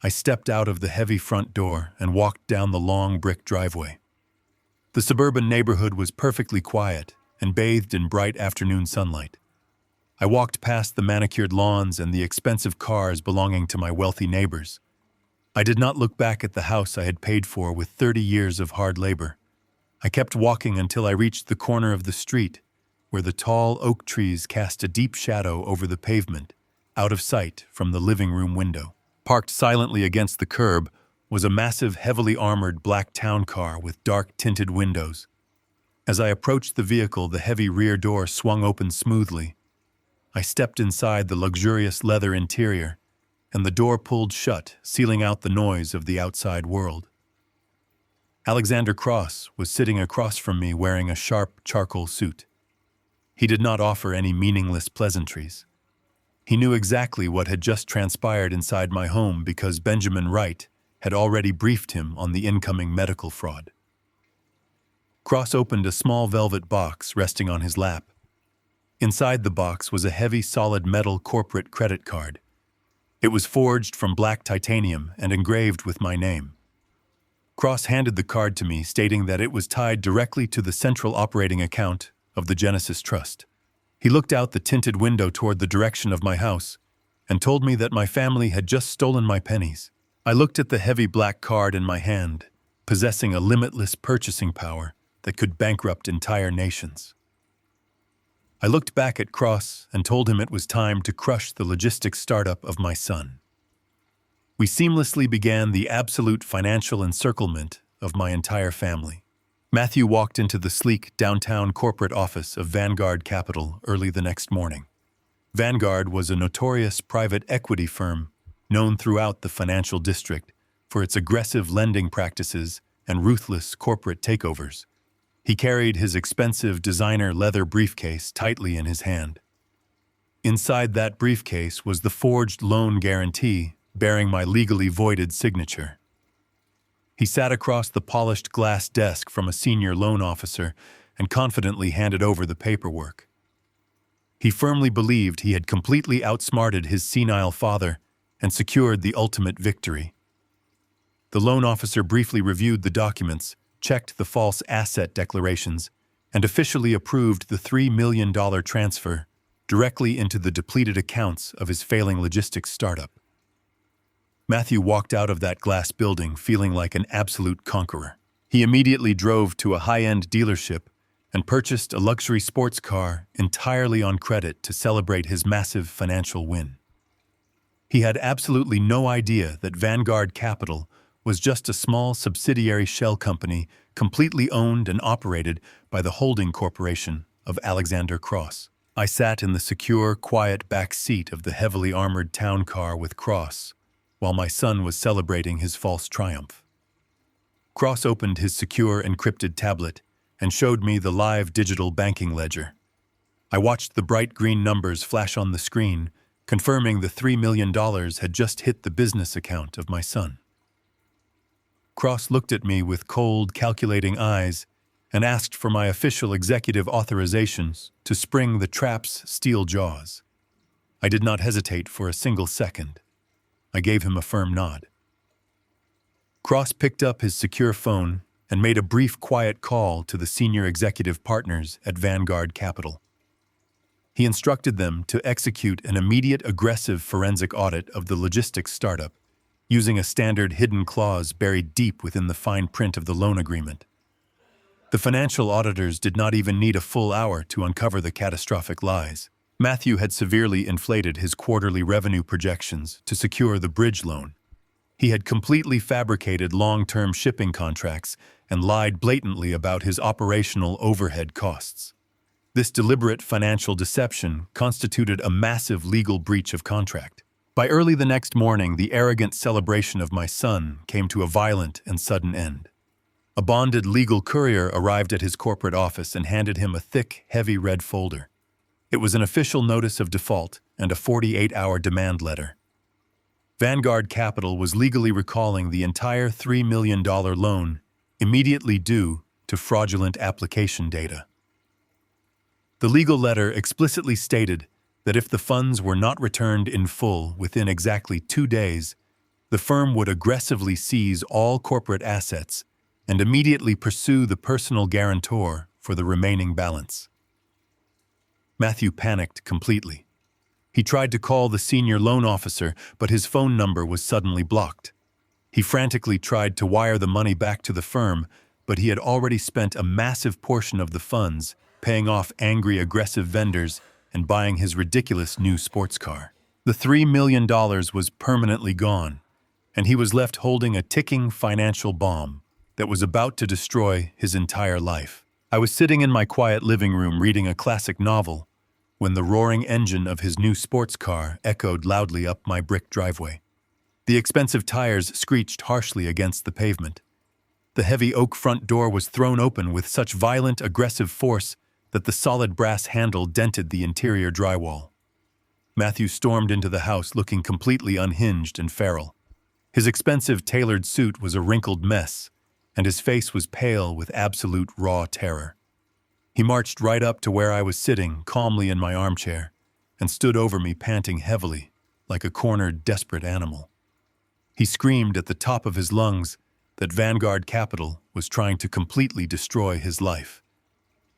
I stepped out of the heavy front door and walked down the long brick driveway. The suburban neighborhood was perfectly quiet and bathed in bright afternoon sunlight. I walked past the manicured lawns and the expensive cars belonging to my wealthy neighbors. I did not look back at the house I had paid for with 30 years of hard labor. I kept walking until I reached the corner of the street, where the tall oak trees cast a deep shadow over the pavement, out of sight from the living room window. Parked silently against the curb was a massive, heavily armored black town car with dark tinted windows. As I approached the vehicle, the heavy rear door swung open smoothly. I stepped inside the luxurious leather interior, and the door pulled shut, sealing out the noise of the outside world. Alexander Cross was sitting across from me wearing a sharp charcoal suit. He did not offer any meaningless pleasantries. He knew exactly what had just transpired inside my home because Benjamin Wright had already briefed him on the incoming medical fraud. Cross opened a small velvet box resting on his lap. Inside the box was a heavy, solid metal corporate credit card. It was forged from black titanium and engraved with my name. Cross handed the card to me, stating that it was tied directly to the central operating account of the Genesis Trust. He looked out the tinted window toward the direction of my house and told me that my family had just stolen my pennies. I looked at the heavy black card in my hand, possessing a limitless purchasing power that could bankrupt entire nations. I looked back at Cross and told him it was time to crush the logistics startup of my son. We seamlessly began the absolute financial encirclement of my entire family. Matthew walked into the sleek downtown corporate office of Vanguard Capital early the next morning. Vanguard was a notorious private equity firm known throughout the financial district for its aggressive lending practices and ruthless corporate takeovers. He carried his expensive designer leather briefcase tightly in his hand. Inside that briefcase was the forged loan guarantee bearing my legally voided signature. He sat across the polished glass desk from a senior loan officer and confidently handed over the paperwork. He firmly believed he had completely outsmarted his senile father and secured the ultimate victory. The loan officer briefly reviewed the documents, checked the false asset declarations, and officially approved the $3 million transfer directly into the depleted accounts of his failing logistics startup. Matthew walked out of that glass building feeling like an absolute conqueror. He immediately drove to a high-end dealership and purchased a luxury sports car entirely on credit to celebrate his massive financial win. He had absolutely no idea that Vanguard Capital was just a small subsidiary shell company completely owned and operated by the holding corporation of Alexander Cross. I sat in the secure, quiet back seat of the heavily armored town car with Cross, while my son was celebrating his false triumph. Cross opened his secure, encrypted tablet and showed me the live digital banking ledger. I watched the bright green numbers flash on the screen, confirming the $3 million had just hit the business account of my son. Cross looked at me with cold, calculating eyes and asked for my official executive authorizations to spring the trap's steel jaws. I did not hesitate for a single second. I gave him a firm nod. Cross picked up his secure phone and made a brief, quiet call to the senior executive partners at Vanguard Capital. He instructed them to execute an immediate aggressive forensic audit of the logistics startup, using a standard hidden clause buried deep within the fine print of the loan agreement. The financial auditors did not even need a full hour to uncover the catastrophic lies. Matthew had severely inflated his quarterly revenue projections to secure the bridge loan. He had completely fabricated long-term shipping contracts and lied blatantly about his operational overhead costs. This deliberate financial deception constituted a massive legal breach of contract. By early the next morning, the arrogant celebration of my son came to a violent and sudden end. A bonded legal courier arrived at his corporate office and handed him a thick, heavy red folder. It was an official notice of default and a 48-hour demand letter. Vanguard Capital was legally recalling the entire $3 million loan, immediately due to fraudulent application data. The legal letter explicitly stated that if the funds were not returned in full within exactly 2 days, the firm would aggressively seize all corporate assets and immediately pursue the personal guarantor for the remaining balance. Matthew panicked completely. He tried to call the senior loan officer, but his phone number was suddenly blocked. He frantically tried to wire the money back to the firm, but he had already spent a massive portion of the funds paying off angry, aggressive vendors and buying his ridiculous new sports car. The $3 million was permanently gone, and he was left holding a ticking financial bomb that was about to destroy his entire life. I was sitting in my quiet living room reading a classic novel when the roaring engine of his new sports car echoed loudly up my brick driveway. The expensive tires screeched harshly against the pavement. The heavy oak front door was thrown open with such violent, aggressive force that the solid brass handle dented the interior drywall. Matthew stormed into the house looking completely unhinged and feral. His expensive tailored suit was a wrinkled mess, and his face was pale with absolute raw terror. He marched right up to where I was sitting calmly in my armchair and stood over me panting heavily, like a cornered, desperate animal. He screamed at the top of his lungs that Vanguard Capital was trying to completely destroy his life.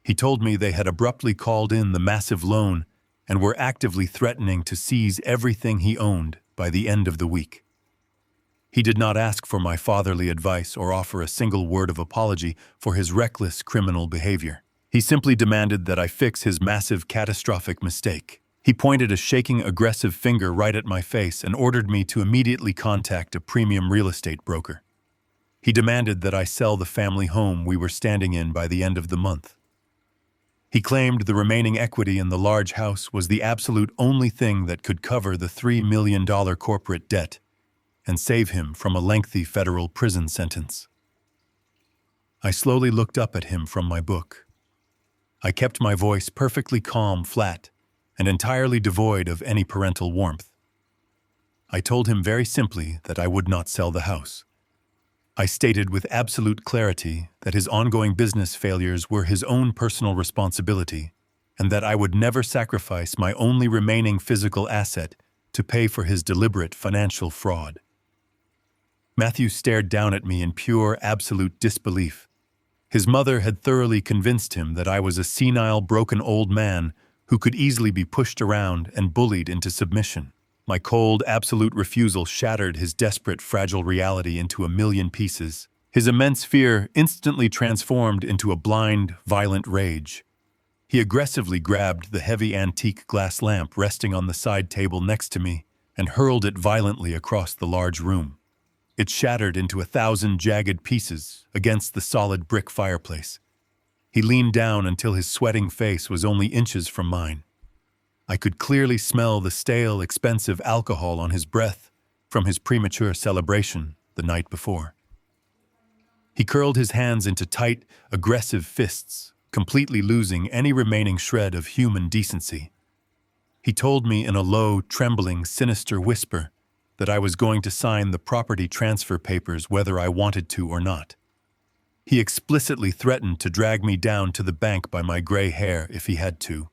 He told me they had abruptly called in the massive loan and were actively threatening to seize everything he owned by the end of the week. He did not ask for my fatherly advice or offer a single word of apology for his reckless criminal behavior. He simply demanded that I fix his massive, catastrophic mistake. He pointed a shaking, aggressive finger right at my face and ordered me to immediately contact a premium real estate broker. He demanded that I sell the family home we were standing in by the end of the month. He claimed the remaining equity in the large house was the absolute only thing that could cover the $3 million corporate debt and save him from a lengthy federal prison sentence. I slowly looked up at him from my book. I kept my voice perfectly calm, flat, and entirely devoid of any parental warmth. I told him very simply that I would not sell the house. I stated with absolute clarity that his ongoing business failures were his own personal responsibility, and that I would never sacrifice my only remaining physical asset to pay for his deliberate financial fraud. Matthew stared down at me in pure, absolute disbelief. His mother had thoroughly convinced him that I was a senile, broken old man who could easily be pushed around and bullied into submission. My cold, absolute refusal shattered his desperate, fragile reality into a million pieces. His immense fear instantly transformed into a blind, violent rage. He aggressively grabbed the heavy antique glass lamp resting on the side table next to me and hurled it violently across the large room. It shattered into 1,000 jagged pieces against the solid brick fireplace. He leaned down until his sweating face was only inches from mine. I could clearly smell the stale, expensive alcohol on his breath from his premature celebration the night before. He curled his hands into tight, aggressive fists, completely losing any remaining shred of human decency. He told me in a low, trembling, sinister whisper that I was going to sign the property transfer papers whether I wanted to or not. He explicitly threatened to drag me down to the bank by my gray hair if he had to.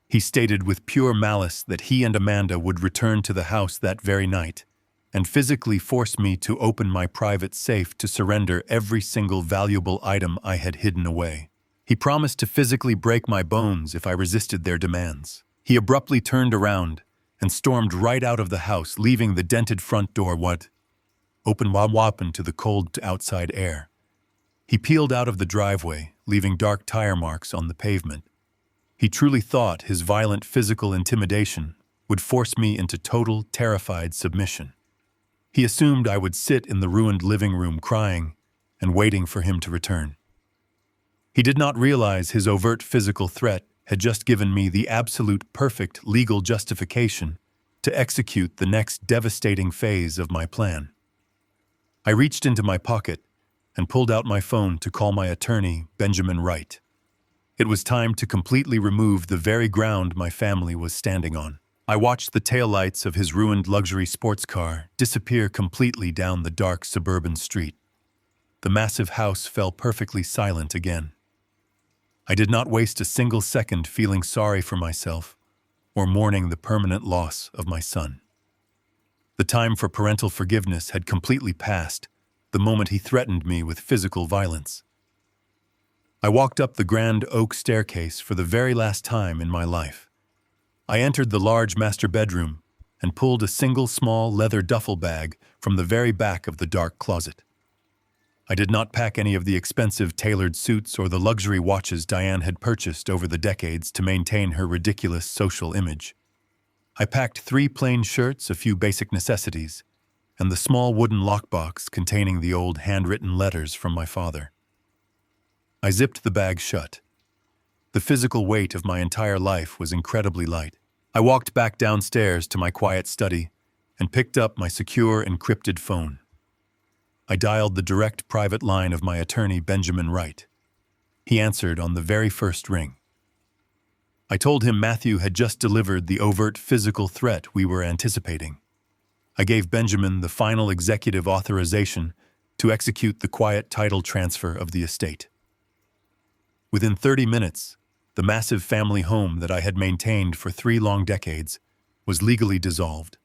He stated with pure malice that he and Amanda would return to the house that very night and physically force me to open my private safe to surrender every single valuable item I had hidden away. He promised to physically break my bones if I resisted their demands. He abruptly turned around and stormed right out of the house, leaving the dented front door open to the cold outside air. He peeled out of the driveway, leaving dark tire marks on the pavement. He truly thought his violent physical intimidation would force me into total, terrified submission. He assumed I would sit in the ruined living room crying and waiting for him to return. He did not realize his overt physical threat had just given me the absolute perfect legal justification to execute the next devastating phase of my plan. I reached into my pocket and pulled out my phone to call my attorney, Benjamin Wright. It was time to completely remove the very ground my family was standing on. I watched the taillights of his ruined luxury sports car disappear completely down the dark suburban street. The massive house fell perfectly silent again. I did not waste a single second feeling sorry for myself or mourning the permanent loss of my son. The time for parental forgiveness had completely passed the moment he threatened me with physical violence. I walked up the grand oak staircase for the very last time in my life. I entered the large master bedroom and pulled a single small leather duffel bag from the very back of the dark closet. I did not pack any of the expensive tailored suits or the luxury watches Diane had purchased over the decades to maintain her ridiculous social image. I packed 3 plain shirts, a few basic necessities, and the small wooden lockbox containing the old handwritten letters from my father. I zipped the bag shut. The physical weight of my entire life was incredibly light. I walked back downstairs to my quiet study and picked up my secure encrypted phone. I dialed the direct private line of my attorney, Benjamin Wright. He answered on the very first ring. I told him Matthew had just delivered the overt physical threat we were anticipating. I gave Benjamin the final executive authorization to execute the quiet title transfer of the estate. Within 30 minutes, the massive family home that I had maintained for 3 long decades was legally dissolved.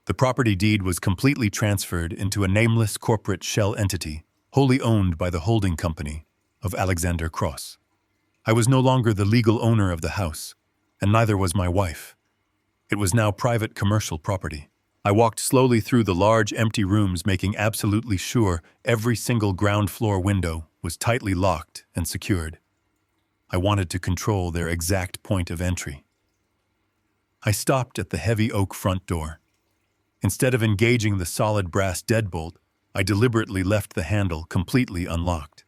The property deed was completely transferred into a nameless corporate shell entity, wholly owned by the holding company of Alexander Cross. I was no longer the legal owner of the house, and neither was my wife. It was now private commercial property. I walked slowly through the large empty rooms, making absolutely sure every single ground floor window was tightly locked and secured. I wanted to control their exact point of entry. I stopped at the heavy oak front door. Instead of engaging the solid brass deadbolt, I deliberately left the handle completely unlocked.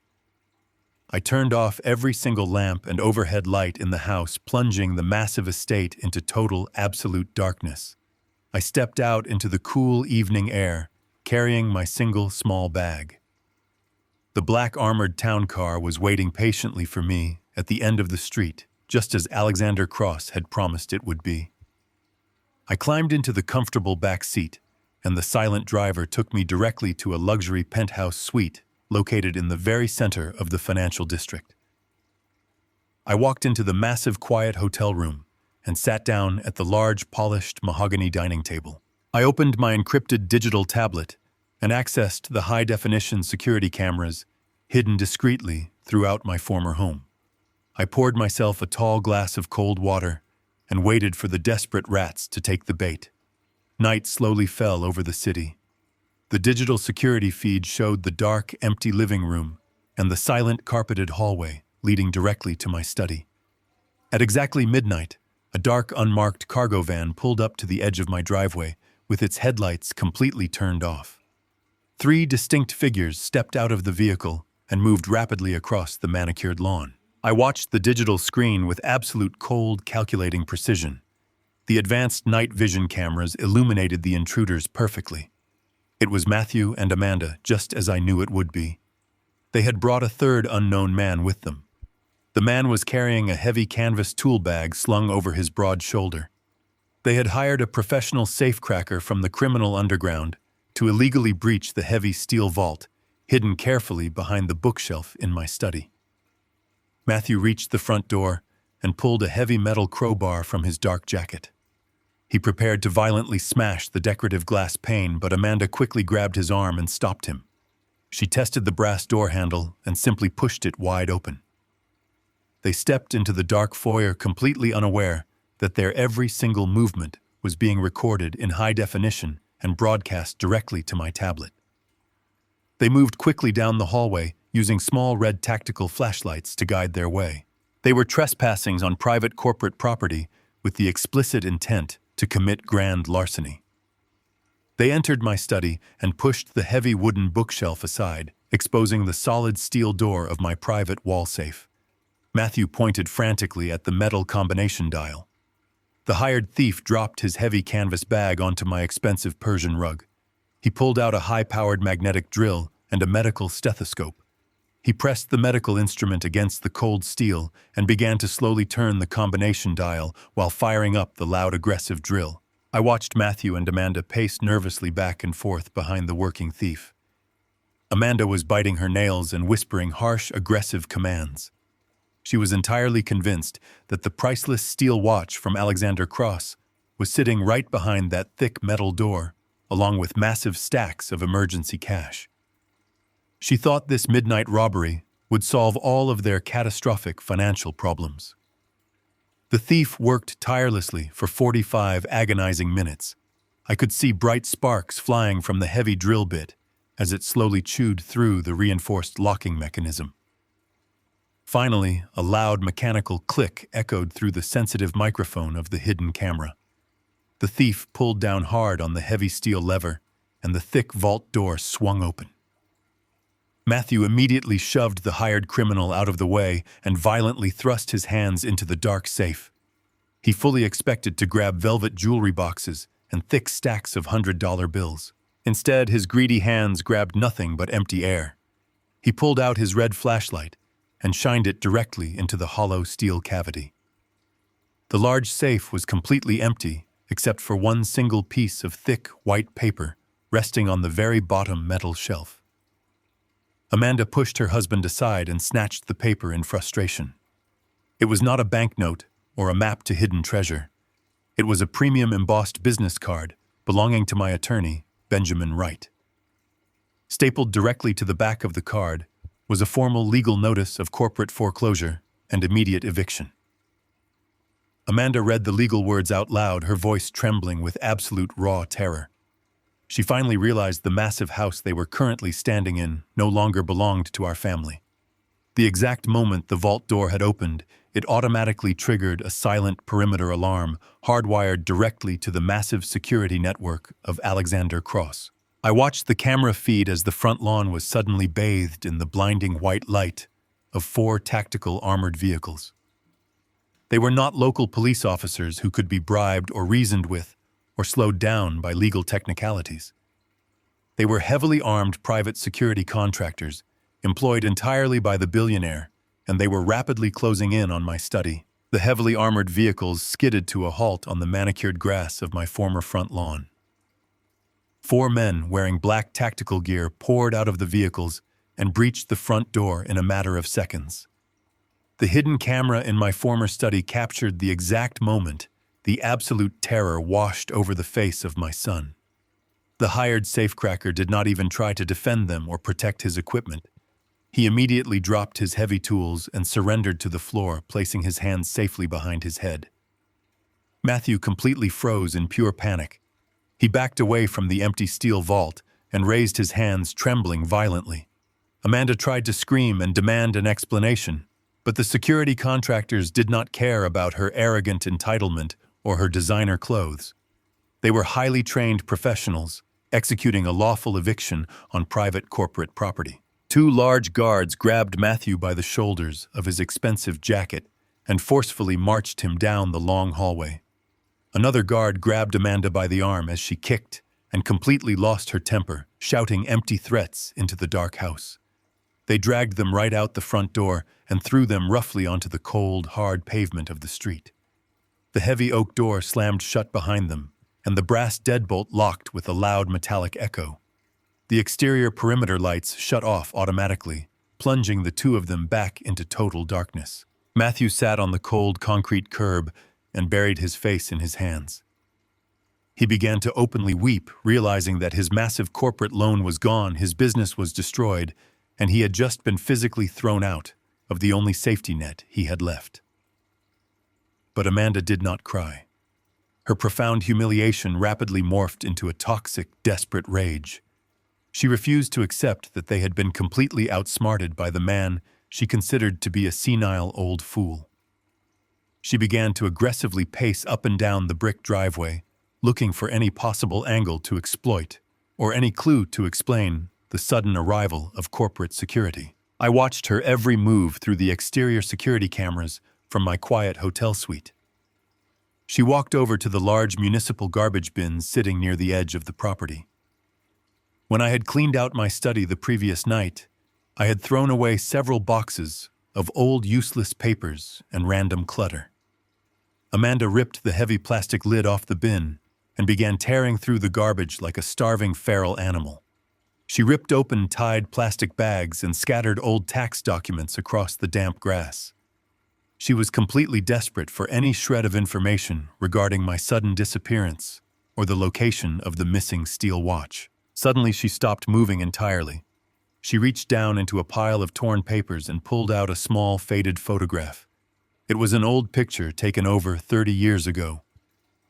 I turned off every single lamp and overhead light in the house, plunging the massive estate into total, absolute darkness. I stepped out into the cool evening air, carrying my single small bag. The black armored town car was waiting patiently for me at the end of the street, just as Alexander Cross had promised it would be. I climbed into the comfortable back seat, and the silent driver took me directly to a luxury penthouse suite located in the very center of the financial district. I walked into the massive quiet hotel room and sat down at the large polished mahogany dining table. I opened my encrypted digital tablet and accessed the high-definition security cameras hidden discreetly throughout my former home. I poured myself a tall glass of cold water and waited for the desperate rats to take the bait. Night slowly fell over the city. The digital security feed showed the dark, empty living room and the silent, carpeted hallway leading directly to my study. At exactly midnight, a dark, unmarked cargo van pulled up to the edge of my driveway with its headlights completely turned off. 3 distinct figures stepped out of the vehicle and moved rapidly across the manicured lawn. I watched the digital screen with absolute cold, calculating precision. The advanced night vision cameras illuminated the intruders perfectly. It was Matthew and Amanda, just as I knew it would be. They had brought a third unknown man with them. The man was carrying a heavy canvas tool bag slung over his broad shoulder. They had hired a professional safecracker from the criminal underground to illegally breach the heavy steel vault, hidden carefully behind the bookshelf in my study. Matthew reached the front door and pulled a heavy metal crowbar from his dark jacket. He prepared to violently smash the decorative glass pane, but Amanda quickly grabbed his arm and stopped him. She tested the brass door handle and simply pushed it wide open. They stepped into the dark foyer completely unaware that their every single movement was being recorded in high definition and broadcast directly to my tablet. They moved quickly down the hallway, using small red tactical flashlights to guide their way. They were trespassing on private corporate property with the explicit intent to commit grand larceny. They entered my study and pushed the heavy wooden bookshelf aside, exposing the solid steel door of my private wall safe. Matthew pointed frantically at the metal combination dial. The hired thief dropped his heavy canvas bag onto my expensive Persian rug. He pulled out a high-powered magnetic drill and a medical stethoscope. He pressed the medical instrument against the cold steel and began to slowly turn the combination dial while firing up the loud, aggressive drill. I watched Matthew and Amanda pace nervously back and forth behind the working thief. Amanda was biting her nails and whispering harsh, aggressive commands. She was entirely convinced that the priceless steel watch from Alexander Cross was sitting right behind that thick metal door, along with massive stacks of emergency cash. She thought this midnight robbery would solve all of their catastrophic financial problems. The thief worked tirelessly for 45 agonizing minutes. I could see bright sparks flying from the heavy drill bit as it slowly chewed through the reinforced locking mechanism. Finally, a loud mechanical click echoed through the sensitive microphone of the hidden camera. The thief pulled down hard on the heavy steel lever, and the thick vault door swung open. Matthew immediately shoved the hired criminal out of the way and violently thrust his hands into the dark safe. He fully expected to grab velvet jewelry boxes and thick stacks of $100 bills. Instead, his greedy hands grabbed nothing but empty air. He pulled out his red flashlight and shined it directly into the hollow steel cavity. The large safe was completely empty, except for one single piece of thick white paper resting on the very bottom metal shelf. Amanda pushed her husband aside and snatched the paper in frustration. It was not a banknote or a map to hidden treasure. It was a premium embossed business card belonging to my attorney, Benjamin Wright. Stapled directly to the back of the card was a formal legal notice of corporate foreclosure and immediate eviction. Amanda read the legal words out loud, her voice trembling with absolute raw terror. She finally realized the massive house they were currently standing in no longer belonged to our family. The exact moment the vault door had opened, it automatically triggered a silent perimeter alarm hardwired directly to the massive security network of Alexander Cross. I watched the camera feed as the front lawn was suddenly bathed in the blinding white light of 4 tactical armored vehicles. They were not local police officers who could be bribed or reasoned with or slowed down by legal technicalities. They were heavily armed private security contractors employed entirely by the Billionaire, and they were rapidly closing in on my study. The heavily armored vehicles skidded to a halt on the manicured grass of my former front lawn. 4 men wearing black tactical gear poured out of the vehicles and breached the front door in a matter of seconds. The hidden camera in my former study captured the exact moment the absolute terror washed over the face of my son. The hired safecracker did not even try to defend them or protect his equipment. He immediately dropped his heavy tools and surrendered to the floor, placing his hands safely behind his head. Matthew completely froze in pure panic. He backed away from the empty steel vault and raised his hands, trembling violently. Amanda tried to scream and demand an explanation, but the security contractors did not care about her arrogant entitlement or her designer clothes. They were highly trained professionals, executing a lawful eviction on private corporate property. 2 large guards grabbed Matthew by the shoulders of his expensive jacket and forcefully marched him down the long hallway. Another guard grabbed Amanda by the arm as she kicked and completely lost her temper, shouting empty threats into the dark house. They dragged them right out the front door and threw them roughly onto the cold, hard pavement of the street. The heavy oak door slammed shut behind them, and the brass deadbolt locked with a loud metallic echo. The exterior perimeter lights shut off automatically, plunging the two of them back into total darkness. Matthew sat on the cold concrete curb and buried his face in his hands. He began to openly weep, realizing that his massive corporate loan was gone, his business was destroyed, and he had just been physically thrown out of the only safety net he had left. But Amanda did not cry. Her profound humiliation rapidly morphed into a toxic, desperate rage. She refused to accept that they had been completely outsmarted by the man she considered to be a senile old fool. She began to aggressively pace up and down the brick driveway, looking for any possible angle to exploit or any clue to explain the sudden arrival of corporate security. I watched her every move through the exterior security cameras from my quiet hotel suite. She walked over to the large municipal garbage bins sitting near the edge of the property. When I had cleaned out my study the previous night, I had thrown away several boxes of old useless papers and random clutter. Amanda ripped the heavy plastic lid off the bin and began tearing through the garbage like a starving feral animal. She ripped open tied plastic bags and scattered old tax documents across the damp grass. She was completely desperate for any shred of information regarding my sudden disappearance or the location of the missing steel watch. Suddenly, she stopped moving entirely. She reached down into a pile of torn papers and pulled out a small, faded photograph. It was an old picture taken over 30 years ago.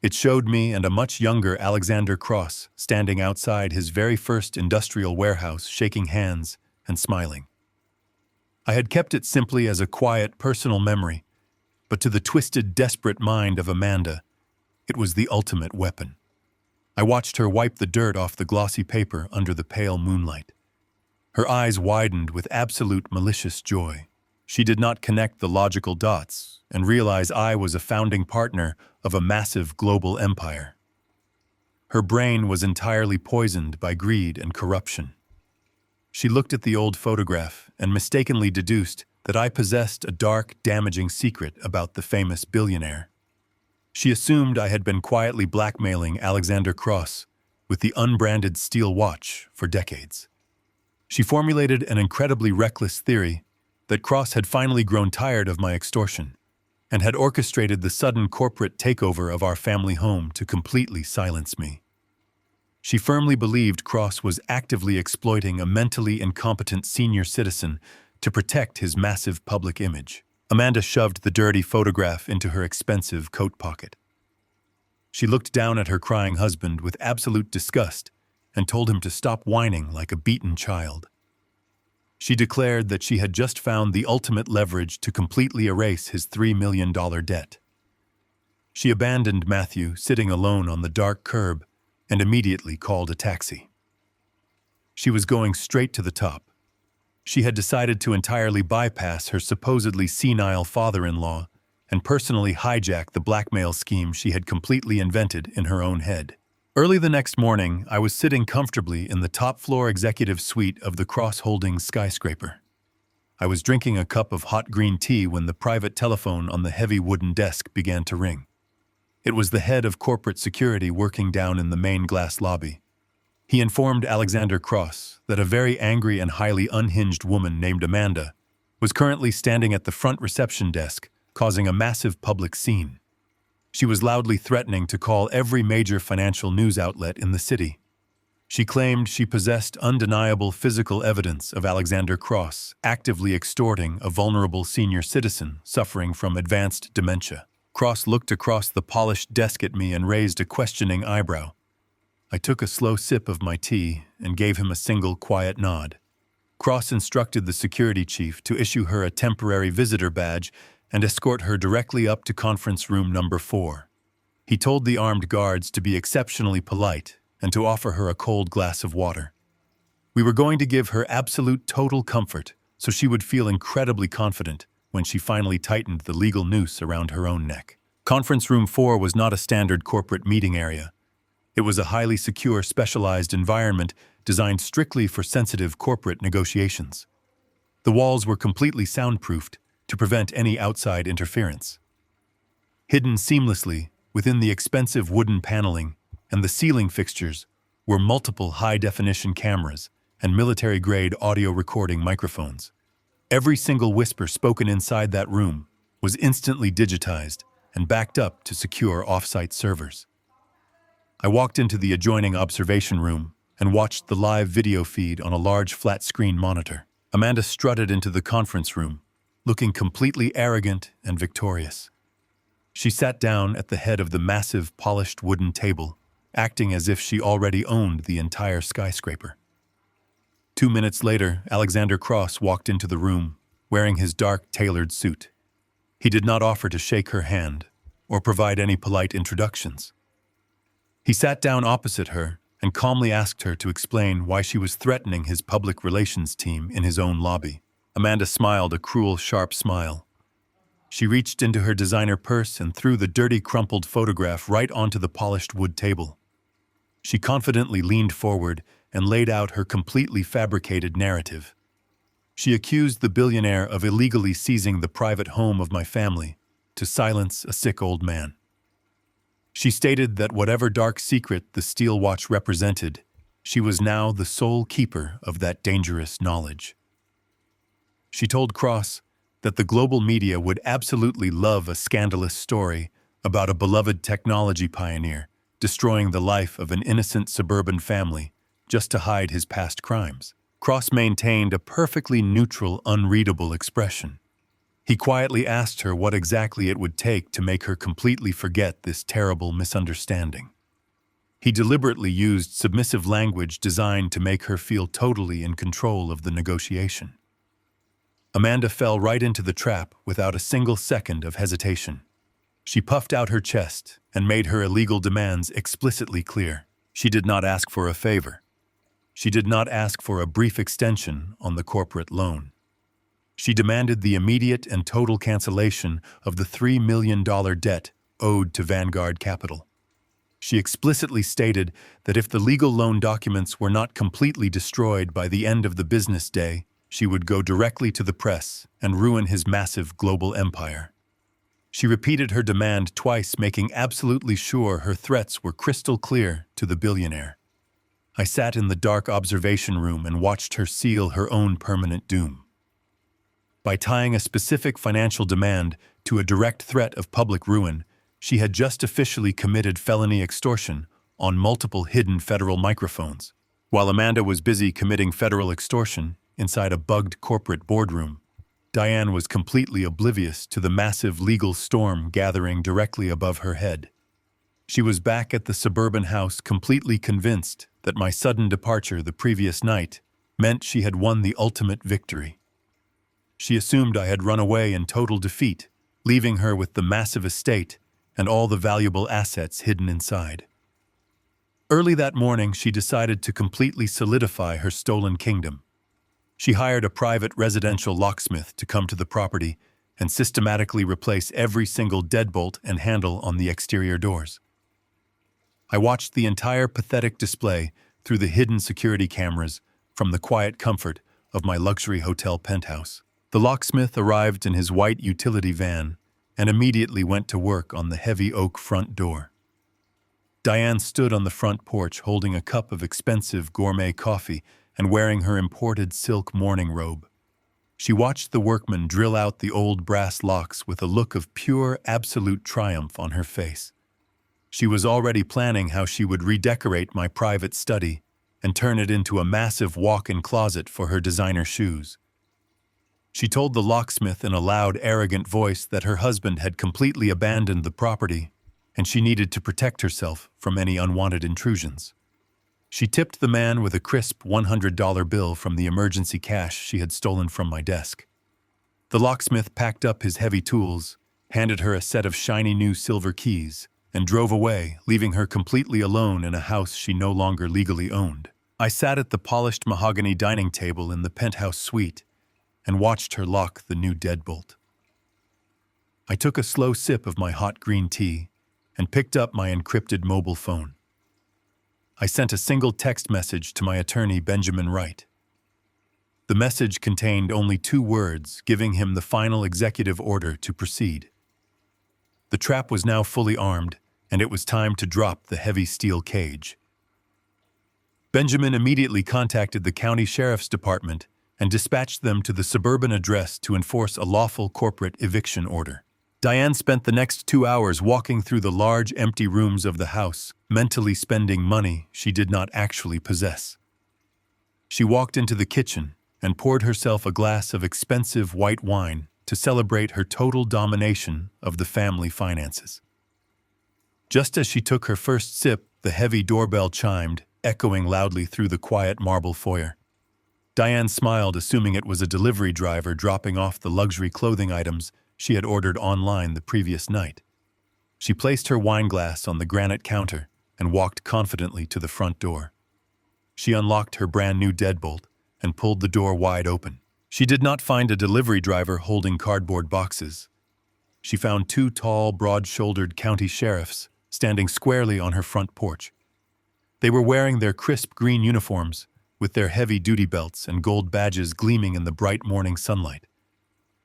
It showed me and a much younger Alexander Cross standing outside his very first industrial warehouse, shaking hands and smiling. I had kept it simply as a quiet, personal memory, but to the twisted, desperate mind of Amanda, it was the ultimate weapon. I watched her wipe the dirt off the glossy paper under the pale moonlight. Her eyes widened with absolute malicious joy. She did not connect the logical dots and realize I was a founding partner of a massive global empire. Her brain was entirely poisoned by greed and corruption. She looked at the old photograph and mistakenly deduced that I possessed a dark, damaging secret about the famous billionaire. She assumed I had been quietly blackmailing Alexander Cross with the unbranded steel watch for decades. She formulated an incredibly reckless theory that Cross had finally grown tired of my extortion and had orchestrated the sudden corporate takeover of our family home to completely silence me. She firmly believed Cross was actively exploiting a mentally incompetent senior citizen to protect his massive public image. Amanda shoved the dirty photograph into her expensive coat pocket. She looked down at her crying husband with absolute disgust and told him to stop whining like a beaten child. She declared that she had just found the ultimate leverage to completely erase his $3 million debt. She abandoned Matthew sitting alone on the dark curb and immediately called a taxi. She was going straight to the top. She had decided to entirely bypass her supposedly senile father-in-law and personally hijack the blackmail scheme she had completely invented in her own head. Early the next morning, I was sitting comfortably in the top-floor executive suite of the Cross Holdings skyscraper. I was drinking a cup of hot green tea when the private telephone on the heavy wooden desk began to ring. It was the head of corporate security working down in the main glass lobby. He informed Alexander Cross that a very angry and highly unhinged woman named Amanda was currently standing at the front reception desk, causing a massive public scene. She was loudly threatening to call every major financial news outlet in the city. She claimed she possessed undeniable physical evidence of Alexander Cross actively extorting a vulnerable senior citizen suffering from advanced dementia. Cross looked across the polished desk at me and raised a questioning eyebrow. I took a slow sip of my tea and gave him a single quiet nod. Cross instructed the security chief to issue her a temporary visitor badge and escort her directly up to conference room number 4. He told the armed guards to be exceptionally polite and to offer her a cold glass of water. We were going to give her absolute total comfort so she would feel incredibly confident when she finally tightened the legal noose around her own neck. Conference room 4 was not a standard corporate meeting area. It was a highly secure, specialized environment designed strictly for sensitive corporate negotiations. The walls were completely soundproofed to prevent any outside interference. Hidden seamlessly within the expensive wooden paneling and the ceiling fixtures were multiple high-definition cameras and military-grade audio recording microphones. Every single whisper spoken inside that room was instantly digitized and backed up to secure off-site servers. I walked into the adjoining observation room and watched the live video feed on a large flat-screen monitor. Amanda strutted into the conference room, looking completely arrogant and victorious. She sat down at the head of the massive, polished wooden table, acting as if she already owned the entire skyscraper. 2 minutes later, Alexander Cross walked into the room, wearing his dark, tailored suit. He did not offer to shake her hand or provide any polite introductions. He sat down opposite her and calmly asked her to explain why she was threatening his public relations team in his own lobby. Amanda smiled a cruel, sharp smile. She reached into her designer purse and threw the dirty, crumpled photograph right onto the polished wood table. She confidently leaned forward and laid out her completely fabricated narrative. She accused the billionaire of illegally seizing the private home of my family to silence a sick old man. She stated that whatever dark secret the steel watch represented, she was now the sole keeper of that dangerous knowledge. She told Cross that the global media would absolutely love a scandalous story about a beloved technology pioneer destroying the life of an innocent suburban family just to hide his past crimes. Cross maintained a perfectly neutral, unreadable expression. He quietly asked her what exactly it would take to make her completely forget this terrible misunderstanding. He deliberately used submissive language designed to make her feel totally in control of the negotiation. Amanda fell right into the trap without a single second of hesitation. She puffed out her chest and made her illegal demands explicitly clear. She did not ask for a favor. She did not ask for a brief extension on the corporate loan. She demanded the immediate and total cancellation of the $3 million debt owed to Vanguard Capital. She explicitly stated that if the legal loan documents were not completely destroyed by the end of the business day, she would go directly to the press and ruin his massive global empire. She repeated her demand twice, making absolutely sure her threats were crystal clear to the billionaire. I sat in the dark observation room and watched her seal her own permanent doom. By tying a specific financial demand to a direct threat of public ruin, she had just officially committed felony extortion on multiple hidden federal microphones. While Amanda was busy committing federal extortion inside a bugged corporate boardroom, Diane was completely oblivious to the massive legal storm gathering directly above her head. She was back at the suburban house, completely convinced that my sudden departure the previous night meant she had won the ultimate victory. She assumed I had run away in total defeat, leaving her with the massive estate and all the valuable assets hidden inside. Early that morning, she decided to completely solidify her stolen kingdom. She hired a private residential locksmith to come to the property and systematically replace every single deadbolt and handle on the exterior doors. I watched the entire pathetic display through the hidden security cameras from the quiet comfort of my luxury hotel penthouse. The locksmith arrived in his white utility van and immediately went to work on the heavy oak front door. Diane stood on the front porch holding a cup of expensive gourmet coffee and wearing her imported silk morning robe. She watched the workman drill out the old brass locks with a look of pure, absolute triumph on her face. She was already planning how she would redecorate my private study and turn it into a massive walk-in closet for her designer shoes. She told the locksmith in a loud, arrogant voice that her husband had completely abandoned the property and she needed to protect herself from any unwanted intrusions. She tipped the man with a crisp $100 bill from the emergency cash she had stolen from my desk. The locksmith packed up his heavy tools, handed her a set of shiny new silver keys, and drove away, leaving her completely alone in a house she no longer legally owned. I sat at the polished mahogany dining table in the penthouse suite and watched her lock the new deadbolt. I took a slow sip of my hot green tea and picked up my encrypted mobile phone. I sent a single text message to my attorney, Benjamin Wright. The message contained only 2 words, giving him the final executive order to proceed. The trap was now fully armed, and it was time to drop the heavy steel cage. Benjamin immediately contacted the county sheriff's department and dispatched them to the suburban address to enforce a lawful corporate eviction order. Diane spent the next 2 hours walking through the large empty rooms of the house, mentally spending money she did not actually possess. She walked into the kitchen and poured herself a glass of expensive white wine to celebrate her total domination of the family finances. Just as she took her first sip, the heavy doorbell chimed, echoing loudly through the quiet marble foyer. Diane smiled, assuming it was a delivery driver dropping off the luxury clothing items she had ordered online the previous night. She placed her wine glass on the granite counter and walked confidently to the front door. She unlocked her brand new deadbolt and pulled the door wide open. She did not find a delivery driver holding cardboard boxes. She found 2 tall, broad-shouldered county sheriffs standing squarely on her front porch. They were wearing their crisp green uniforms, with their heavy duty belts and gold badges gleaming in the bright morning sunlight.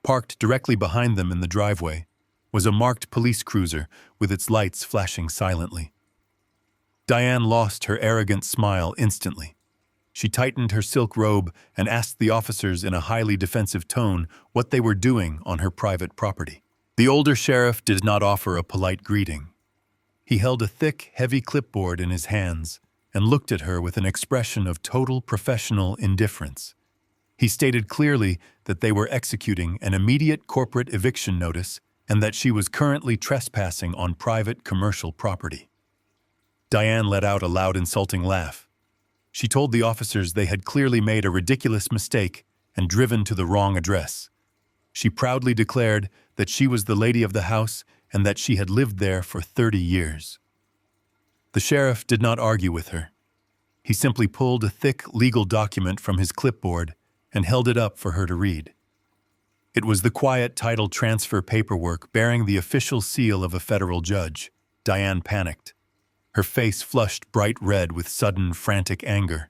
Parked directly behind them in the driveway was a marked police cruiser with its lights flashing silently. Diane lost her arrogant smile instantly. She tightened her silk robe and asked the officers in a highly defensive tone what they were doing on her private property. The older sheriff did not offer a polite greeting. He held a thick, heavy clipboard in his hands and looked at her with an expression of total professional indifference. He stated clearly that they were executing an immediate corporate eviction notice and that she was currently trespassing on private commercial property. Diane let out a loud, insulting laugh. She told the officers they had clearly made a ridiculous mistake and driven to the wrong address. She proudly declared that she was the lady of the house and that she had lived there for 30 years. The sheriff did not argue with her. He simply pulled a thick legal document from his clipboard and held it up for her to read. It was the quiet title transfer paperwork bearing the official seal of a federal judge. Diane panicked. Her face flushed bright red with sudden, frantic anger.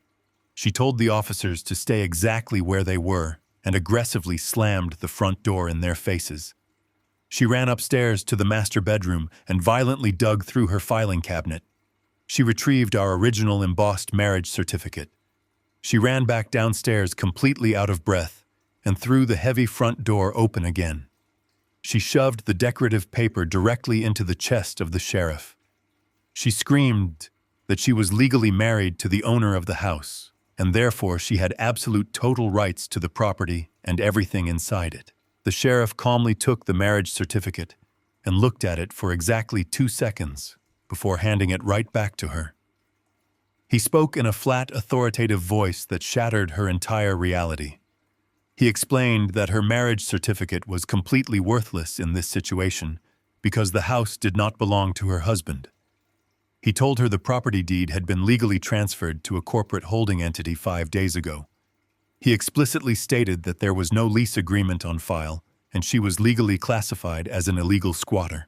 She told the officers to stay exactly where they were and aggressively slammed the front door in their faces. She ran upstairs to the master bedroom and violently dug through her filing cabinet. She retrieved our original embossed marriage certificate. She ran back downstairs completely out of breath and threw the heavy front door open again. She shoved the decorative paper directly into the chest of the sheriff. She screamed that she was legally married to the owner of the house, and therefore she had absolute total rights to the property and everything inside it. The sheriff calmly took the marriage certificate and looked at it for exactly 2 seconds before handing it right back to her. He spoke in a flat, authoritative voice that shattered her entire reality. He explained that her marriage certificate was completely worthless in this situation because the house did not belong to her husband. He told her the property deed had been legally transferred to a corporate holding entity 5 days ago. He explicitly stated that there was no lease agreement on file, and she was legally classified as an illegal squatter.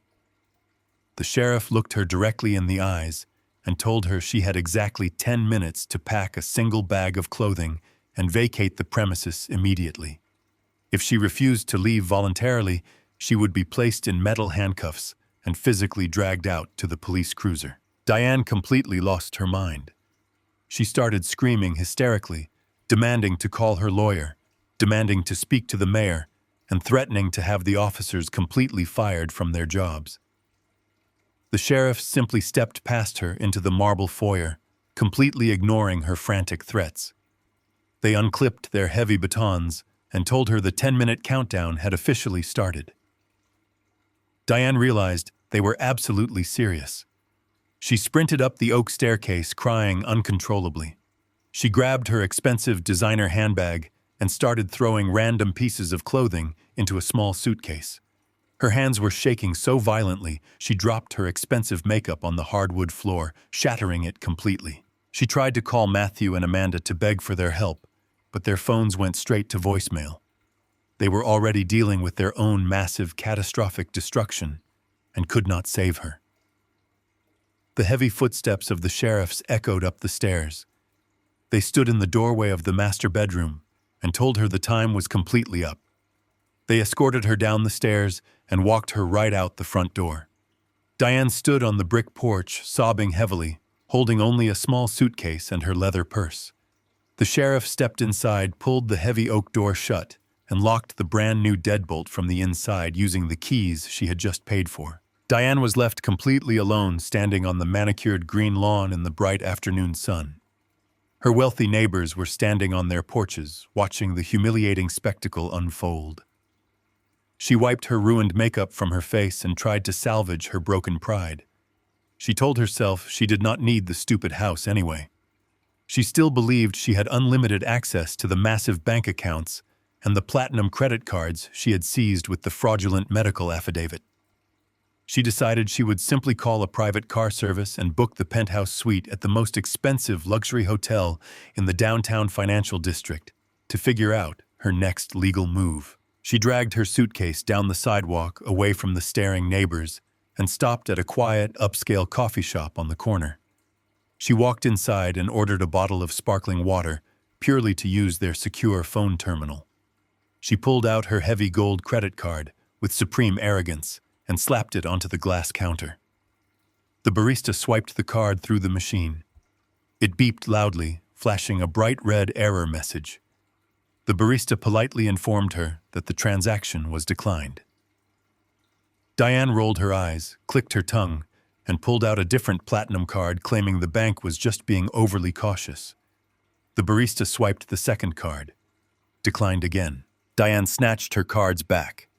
The sheriff looked her directly in the eyes and told her she had exactly 10 minutes to pack a single bag of clothing and vacate the premises immediately. If she refused to leave voluntarily, she would be placed in metal handcuffs and physically dragged out to the police cruiser. Diane completely lost her mind. She started screaming hysterically, demanding to call her lawyer, demanding to speak to the mayor, and threatening to have the officers completely fired from their jobs. The sheriff simply stepped past her into the marble foyer, completely ignoring her frantic threats. They unclipped their heavy batons and told her the 10-minute countdown had officially started. Diane realized they were absolutely serious. She sprinted up the oak staircase, crying uncontrollably. She grabbed her expensive designer handbag and started throwing random pieces of clothing into a small suitcase. Her hands were shaking so violently, she dropped her expensive makeup on the hardwood floor, shattering it completely. She tried to call Matthew and Amanda to beg for their help, but their phones went straight to voicemail. They were already dealing with their own massive, catastrophic destruction and could not save her. The heavy footsteps of the sheriffs echoed up the stairs. They stood in the doorway of the master bedroom and told her the time was completely up. They escorted her down the stairs and walked her right out the front door. Diane stood on the brick porch, sobbing heavily, holding only a small suitcase and her leather purse. The sheriff stepped inside, pulled the heavy oak door shut, and locked the brand-new deadbolt from the inside using the keys she had just paid for. Diane was left completely alone, standing on the manicured green lawn in the bright afternoon sun. Her wealthy neighbors were standing on their porches, watching the humiliating spectacle unfold. She wiped her ruined makeup from her face and tried to salvage her broken pride. She told herself she did not need the stupid house anyway. She still believed she had unlimited access to the massive bank accounts and the platinum credit cards she had seized with the fraudulent medical affidavit. She decided she would simply call a private car service and book the penthouse suite at the most expensive luxury hotel in the downtown financial district to figure out her next legal move. She dragged her suitcase down the sidewalk away from the staring neighbors and stopped at a quiet, upscale coffee shop on the corner. She walked inside and ordered a bottle of sparkling water, purely to use their secure phone terminal. She pulled out her heavy gold credit card with supreme arrogance and slapped it onto the glass counter. The barista swiped the card through the machine. It beeped loudly, flashing a bright red error message. The barista politely informed her that the transaction was declined. Diane rolled her eyes, clicked her tongue, and pulled out a different platinum card, claiming the bank was just being overly cautious. The barista swiped the second card. Declined again. Diane snatched her cards back,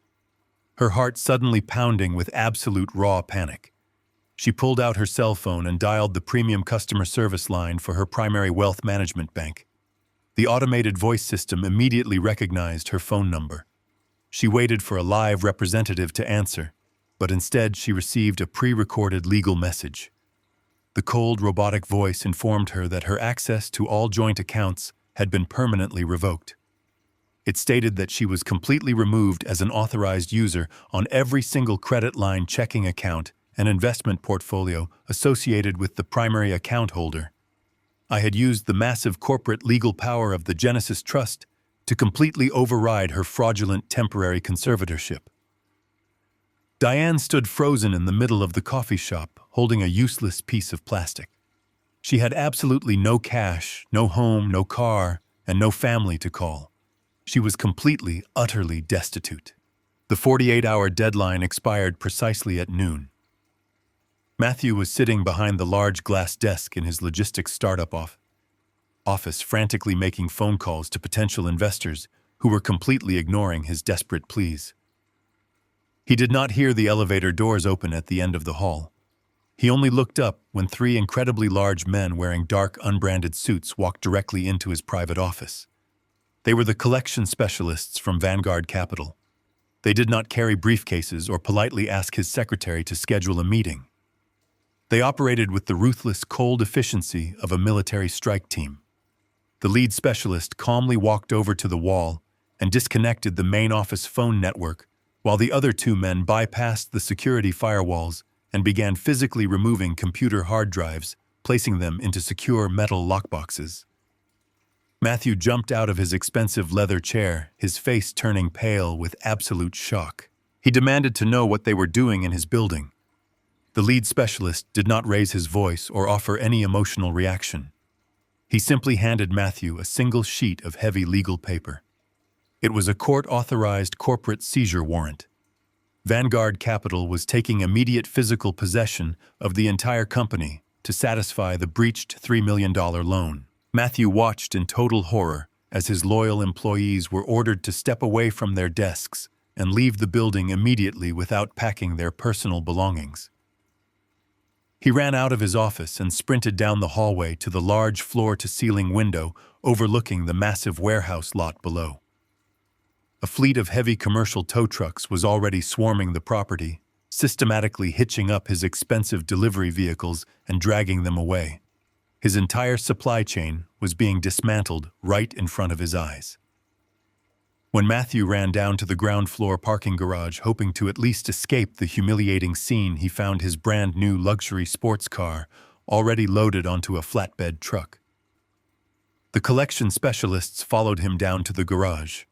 her heart suddenly pounding with absolute raw panic. She pulled out her cell phone and dialed the premium customer service line for her primary wealth management bank. The automated voice system immediately recognized her phone number. She waited for a live representative to answer, but instead she received a pre-recorded legal message. The cold, robotic voice informed her that her access to all joint accounts had been permanently revoked. It stated that she was completely removed as an authorized user on every single credit line, checking account, and investment portfolio associated with the primary account holder. I had used the massive corporate legal power of the Genesis Trust to completely override her fraudulent temporary conservatorship. Diane stood frozen in the middle of the coffee shop, holding a useless piece of plastic. She had absolutely no cash, no home, no car, and no family to call. She was completely, utterly destitute. The 48-hour deadline expired precisely at noon. Matthew was sitting behind the large glass desk in his logistics startup office, frantically making phone calls to potential investors who were completely ignoring his desperate pleas. He did not hear the elevator doors open at the end of the hall. He only looked up when three incredibly large men wearing dark, unbranded suits walked directly into his private office. They were the collection specialists from Vanguard Capital. They did not carry briefcases or politely ask his secretary to schedule a meeting. They operated with the ruthless, cold efficiency of a military strike team. The lead specialist calmly walked over to the wall and disconnected the main office phone network, while the other two men bypassed the security firewalls and began physically removing computer hard drives, placing them into secure metal lockboxes. Matthew jumped out of his expensive leather chair, his face turning pale with absolute shock. He demanded to know what they were doing in his building. The lead specialist did not raise his voice or offer any emotional reaction. He simply handed Matthew a single sheet of heavy legal paper. It was a court-authorized corporate seizure warrant. Vanguard Capital was taking immediate physical possession of the entire company to satisfy the breached $3 million loan. Matthew watched in total horror as his loyal employees were ordered to step away from their desks and leave the building immediately without packing their personal belongings. He ran out of his office and sprinted down the hallway to the large floor-to-ceiling window overlooking the massive warehouse lot below. A fleet of heavy commercial tow trucks was already swarming the property, systematically hitching up his expensive delivery vehicles and dragging them away. His entire supply chain was being dismantled right in front of his eyes. When Matthew ran down to the ground floor parking garage, hoping to at least escape the humiliating scene, he found his brand new luxury sports car already loaded onto a flatbed truck. The collection specialists followed him down to the garage.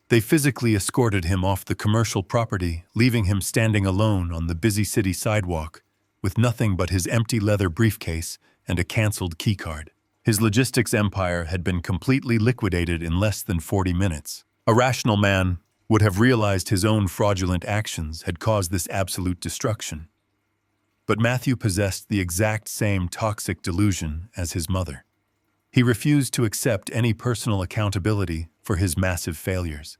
They physically escorted him off the commercial property, leaving him standing alone on the busy city sidewalk, with nothing but his empty leather briefcase and a canceled keycard. His logistics empire had been completely liquidated in less than 40 minutes. A rational man would have realized his own fraudulent actions had caused this absolute destruction. But Matthew possessed the exact same toxic delusion as his mother. He refused to accept any personal accountability for his massive failures.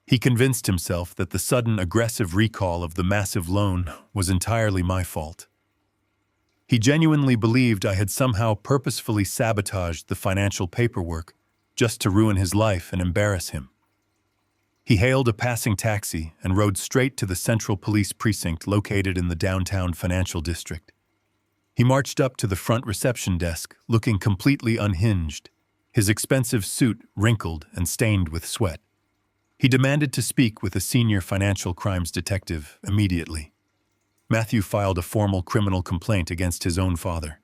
He convinced himself that the sudden aggressive recall of the massive loan was entirely my fault. He genuinely believed I had somehow purposefully sabotaged the financial paperwork just to ruin his life and embarrass him. He hailed a passing taxi and rode straight to the Central Police Precinct located in the downtown financial district. He marched up to the front reception desk, looking completely unhinged, his expensive suit wrinkled and stained with sweat. He demanded to speak with a senior financial crimes detective immediately. Matthew filed a formal criminal complaint against his own father.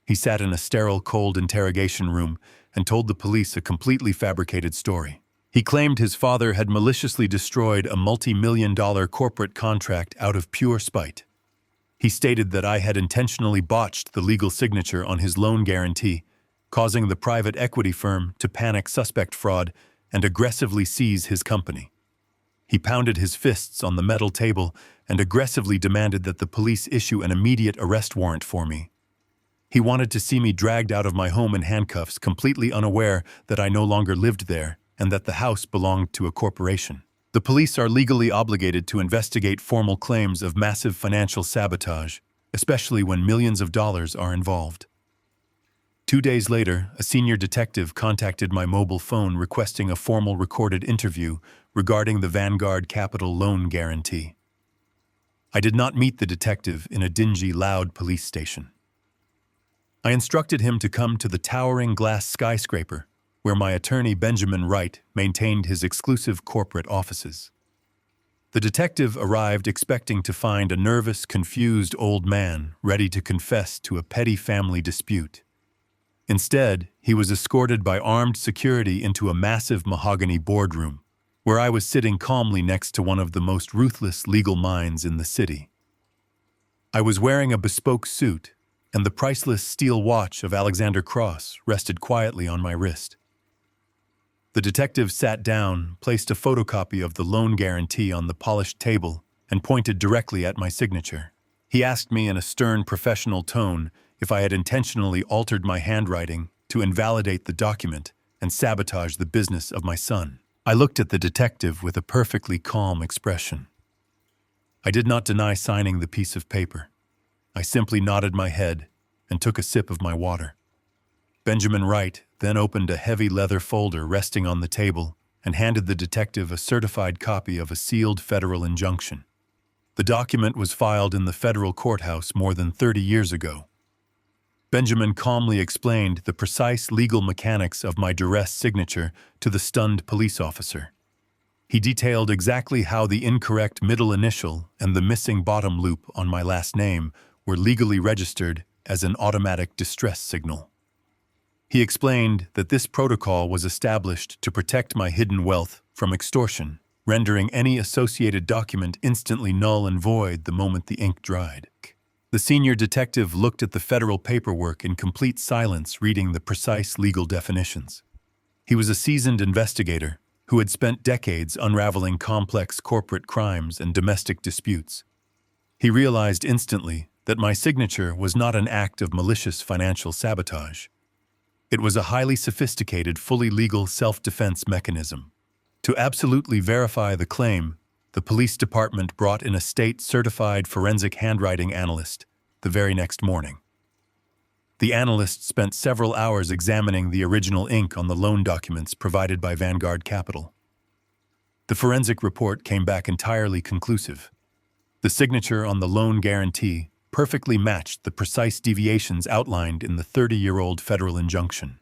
He sat in a sterile, cold interrogation room and told the police a completely fabricated story. He claimed his father had maliciously destroyed a multi-million-dollar corporate contract out of pure spite. He stated that I had intentionally botched the legal signature on his loan guarantee, causing the private equity firm to panic suspect fraud and aggressively seize his company. He pounded his fists on the metal table and aggressively demanded that the police issue an immediate arrest warrant for me. He wanted to see me dragged out of my home in handcuffs, completely unaware that I no longer lived there and that the house belonged to a corporation. The police are legally obligated to investigate formal claims of massive financial sabotage, especially when millions of dollars are involved. 2 days later, a senior detective contacted my mobile phone requesting a formal recorded interview regarding the Vanguard Capital loan guarantee. I did not meet the detective in a dingy, loud police station. I instructed him to come to the towering glass skyscraper where my attorney Benjamin Wright maintained his exclusive corporate offices. The detective arrived expecting to find a nervous, confused old man ready to confess to a petty family dispute. Instead, he was escorted by armed security into a massive mahogany boardroom, where I was sitting calmly next to one of the most ruthless legal minds in the city. I was wearing a bespoke suit, and the priceless steel watch of Alexander Cross rested quietly on my wrist. The detective sat down, placed a photocopy of the loan guarantee on the polished table, and pointed directly at my signature. He asked me in a stern, professional tone if I had intentionally altered my handwriting to invalidate the document and sabotage the business of my son. I looked at the detective with a perfectly calm expression. I did not deny signing the piece of paper. I simply nodded my head and took a sip of my water. Benjamin Wright then opened a heavy leather folder resting on the table and handed the detective a certified copy of a sealed federal injunction. The document was filed in the federal courthouse more than 30 years ago. Benjamin calmly explained the precise legal mechanics of my duress signature to the stunned police officer. He detailed exactly how the incorrect middle initial and the missing bottom loop on my last name were legally registered as an automatic distress signal. He explained that this protocol was established to protect my hidden wealth from extortion, rendering any associated document instantly null and void the moment the ink dried. The senior detective looked at the federal paperwork in complete silence, reading the precise legal definitions. He was a seasoned investigator who had spent decades unraveling complex corporate crimes and domestic disputes. He realized instantly that my signature was not an act of malicious financial sabotage. It was a highly sophisticated, fully legal self-defense mechanism. To absolutely verify the claim, the police department brought in a state-certified forensic handwriting analyst the very next morning. The analyst spent several hours examining the original ink on the loan documents provided by Vanguard Capital. The forensic report came back entirely conclusive. The signature on the loan guarantee perfectly matched the precise deviations outlined in the 30-year-old federal injunction.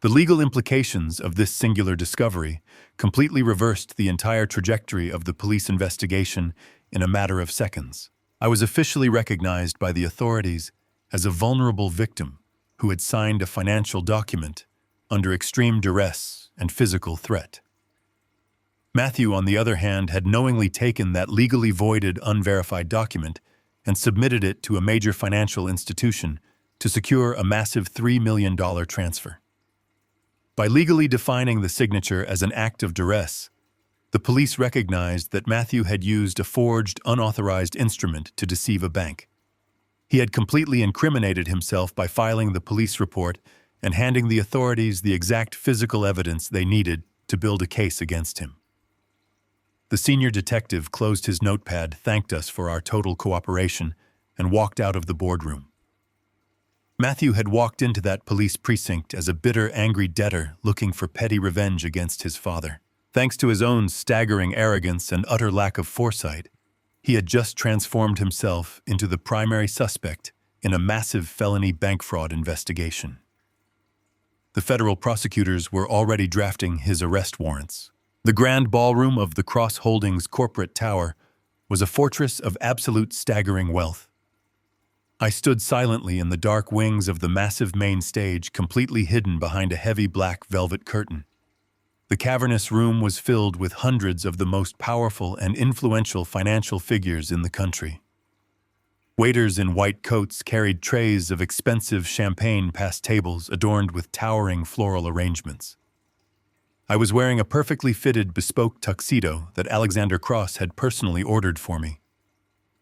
The legal implications of this singular discovery completely reversed the entire trajectory of the police investigation in a matter of seconds. I was officially recognized by the authorities as a vulnerable victim who had signed a financial document under extreme duress and physical threat. Matthew, on the other hand, had knowingly taken that legally voided, unverified document and submitted it to a major financial institution to secure a massive $3 million transfer. By legally defining the signature as an act of duress, the police recognized that Matthew had used a forged, unauthorized instrument to deceive a bank. He had completely incriminated himself by filing the police report and handing the authorities the exact physical evidence they needed to build a case against him. The senior detective closed his notepad, thanked us for our total cooperation, and walked out of the boardroom. Matthew had walked into that police precinct as a bitter, angry debtor looking for petty revenge against his father. Thanks to his own staggering arrogance and utter lack of foresight, he had just transformed himself into the primary suspect in a massive felony bank fraud investigation. The federal prosecutors were already drafting his arrest warrants. The grand ballroom of the Cross Holdings corporate tower was a fortress of absolute staggering wealth. I stood silently in the dark wings of the massive main stage, completely hidden behind a heavy black velvet curtain. The cavernous room was filled with hundreds of the most powerful and influential financial figures in the country. Waiters in white coats carried trays of expensive champagne past tables adorned with towering floral arrangements. I was wearing a perfectly fitted bespoke tuxedo that Alexander Cross had personally ordered for me.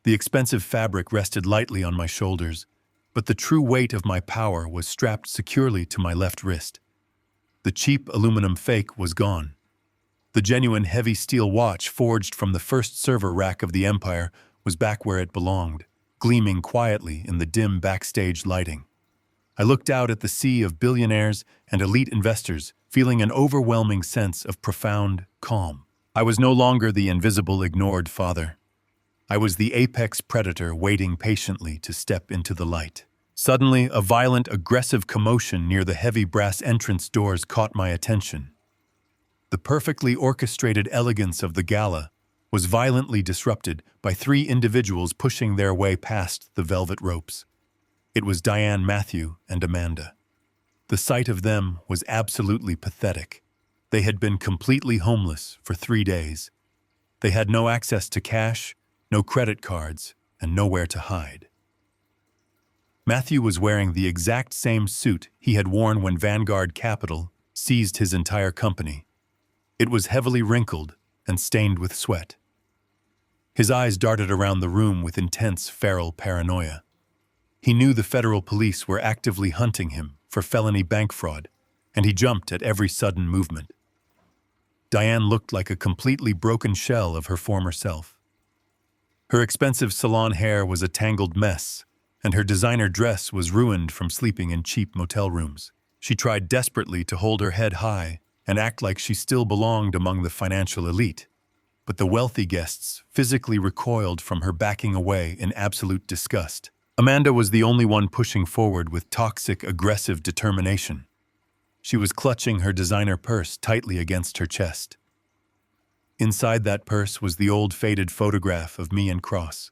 The expensive fabric rested lightly on my shoulders, but the true weight of my power was strapped securely to my left wrist. The cheap aluminum fake was gone. The genuine heavy steel watch forged from the first server rack of the empire was back where it belonged, gleaming quietly in the dim backstage lighting. I looked out at the sea of billionaires and elite investors, feeling an overwhelming sense of profound calm. I was no longer the invisible, ignored father. I was the apex predator waiting patiently to step into the light. Suddenly, a violent, aggressive commotion near the heavy brass entrance doors caught my attention. The perfectly orchestrated elegance of the gala was violently disrupted by three individuals pushing their way past the velvet ropes. It was Diane, Matthew, and Amanda. The sight of them was absolutely pathetic. They had been completely homeless for 3 days. They had no access to cash, no credit cards, and nowhere to hide. Matthew was wearing the exact same suit he had worn when Vanguard Capital seized his entire company. It was heavily wrinkled and stained with sweat. His eyes darted around the room with intense feral paranoia. He knew the federal police were actively hunting him for felony bank fraud, and he jumped at every sudden movement. Diane looked like a completely broken shell of her former self. Her expensive salon hair was a tangled mess, and her designer dress was ruined from sleeping in cheap motel rooms. She tried desperately to hold her head high and act like she still belonged among the financial elite, but the wealthy guests physically recoiled from her, backing away in absolute disgust. Amanda was the only one pushing forward with toxic, aggressive determination. She was clutching her designer purse tightly against her chest. Inside that purse was the old faded photograph of me and Cross.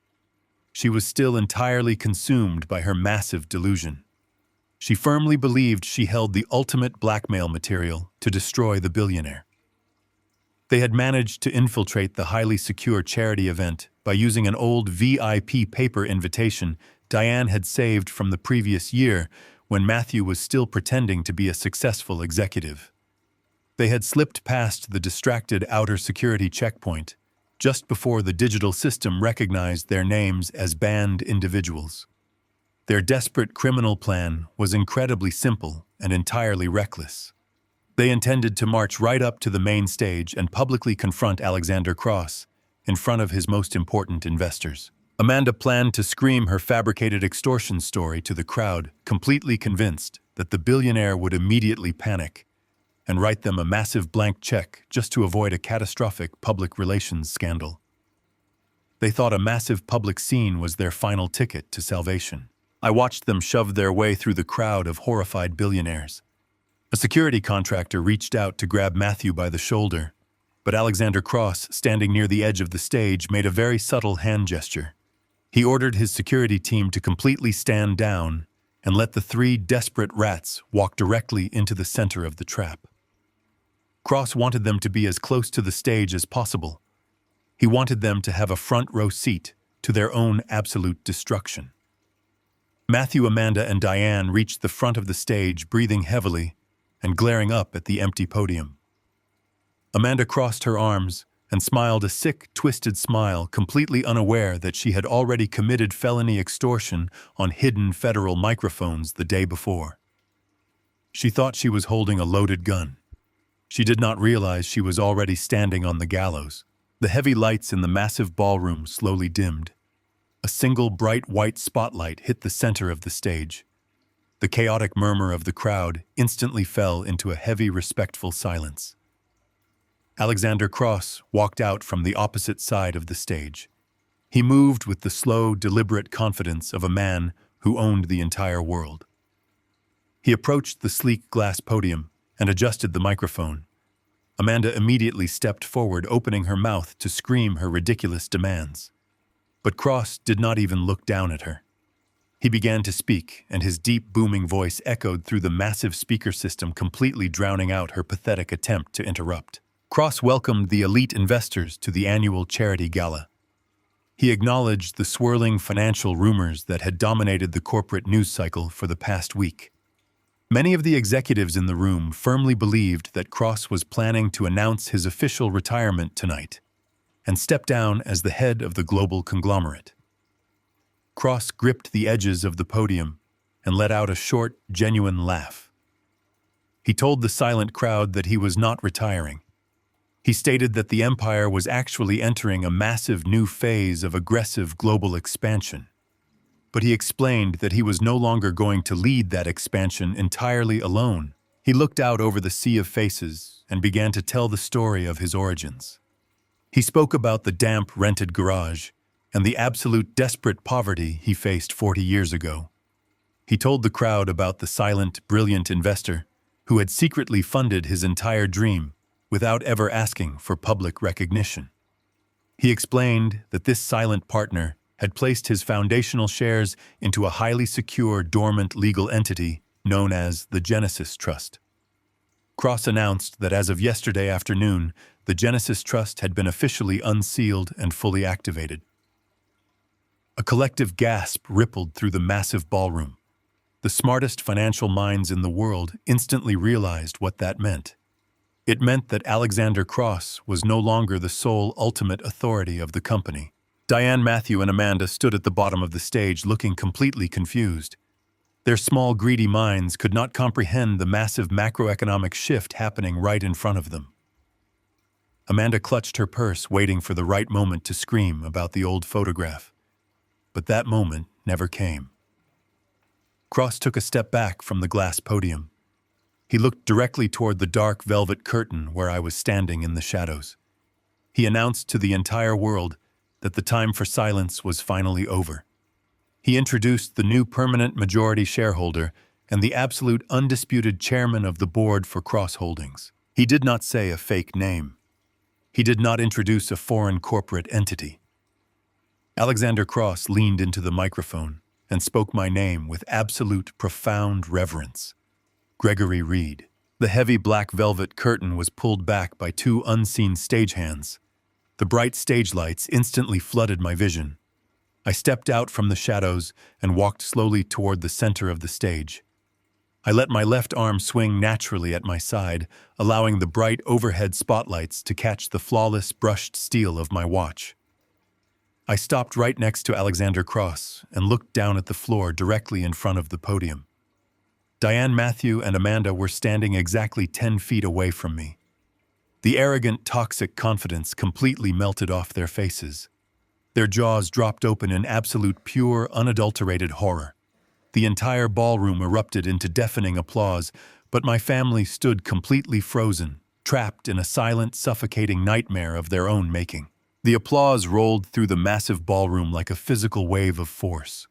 She was still entirely consumed by her massive delusion. She firmly believed she held the ultimate blackmail material to destroy the billionaire. They had managed to infiltrate the highly secure charity event by using an old VIP paper invitation Diane had saved from the previous year when Matthew was still pretending to be a successful executive. They had slipped past the distracted outer security checkpoint just before the digital system recognized their names as banned individuals. Their desperate criminal plan was incredibly simple and entirely reckless. They intended to march right up to the main stage and publicly confront Alexander Cross in front of his most important investors. Amanda planned to scream her fabricated extortion story to the crowd, completely convinced that the billionaire would immediately panic and write them a massive blank check just to avoid a catastrophic public relations scandal. They thought a massive public scene was their final ticket to salvation. I watched them shove their way through the crowd of horrified billionaires. A security contractor reached out to grab Matthew by the shoulder, but Alexander Cross, standing near the edge of the stage, made a very subtle hand gesture. He ordered his security team to completely stand down and let the three desperate rats walk directly into the center of the trap. Cross wanted them to be as close to the stage as possible. He wanted them to have a front row seat to their own absolute destruction. Matthew, Amanda, and Diane reached the front of the stage, breathing heavily and glaring up at the empty podium. Amanda crossed her arms and smiled a sick, twisted smile, completely unaware that she had already committed felony extortion on hidden federal microphones the day before. She thought she was holding a loaded gun. She did not realize she was already standing on the gallows. The heavy lights in the massive ballroom slowly dimmed. A single bright white spotlight hit the center of the stage. The chaotic murmur of the crowd instantly fell into a heavy, respectful silence. Alexander Cross walked out from the opposite side of the stage. He moved with the slow, deliberate confidence of a man who owned the entire world. He approached the sleek glass podium and adjusted the microphone. Amanda immediately stepped forward, opening her mouth to scream her ridiculous demands. But Cross did not even look down at her. He began to speak, and his deep, booming voice echoed through the massive speaker system, completely drowning out her pathetic attempt to interrupt. Cross welcomed the elite investors to the annual charity gala. He acknowledged the swirling financial rumors that had dominated the corporate news cycle for the past week. Many of the executives in the room firmly believed that Cross was planning to announce his official retirement tonight and step down as the head of the global conglomerate. Cross gripped the edges of the podium and let out a short, genuine laugh. He told the silent crowd that he was not retiring. He stated that the empire was actually entering a massive new phase of aggressive global expansion. But he explained that he was no longer going to lead that expansion entirely alone. He looked out over the sea of faces and began to tell the story of his origins. He spoke about the damp, rented garage and the absolute desperate poverty he faced 40 years ago. He told the crowd about the silent, brilliant investor who had secretly funded his entire dream without ever asking for public recognition. He explained that this silent partner had placed his foundational shares into a highly secure, dormant legal entity known as the Genesis Trust. Cross announced that as of yesterday afternoon, the Genesis Trust had been officially unsealed and fully activated. A collective gasp rippled through the massive ballroom. The smartest financial minds in the world instantly realized what that meant. It meant that Alexander Cross was no longer the sole ultimate authority of the company. Diane, Matthew, and Amanda stood at the bottom of the stage looking completely confused. Their small, greedy minds could not comprehend the massive macroeconomic shift happening right in front of them. Amanda clutched her purse, waiting for the right moment to scream about the old photograph. But that moment never came. Cross took a step back from the glass podium. He looked directly toward the dark velvet curtain where I was standing in the shadows. He announced to the entire world that the time for silence was finally over. He introduced the new permanent majority shareholder and the absolute undisputed chairman of the board for Cross Holdings. He did not say a fake name. He did not introduce a foreign corporate entity. Alexander Cross leaned into the microphone and spoke my name with absolute, profound reverence. Gregory Reed. The heavy black velvet curtain was pulled back by two unseen stagehands. The bright stage lights instantly flooded my vision. I stepped out from the shadows and walked slowly toward the center of the stage. I let my left arm swing naturally at my side, allowing the bright overhead spotlights to catch the flawless brushed steel of my watch. I stopped right next to Alexander Cross and looked down at the floor directly in front of the podium. Diane, Matthew, and Amanda were standing exactly 10 feet away from me. The arrogant, toxic confidence completely melted off their faces. Their jaws dropped open in absolute, pure, unadulterated horror. The entire ballroom erupted into deafening applause, but my family stood completely frozen, trapped in a silent, suffocating nightmare of their own making. The applause rolled through the massive ballroom like a physical wave of force.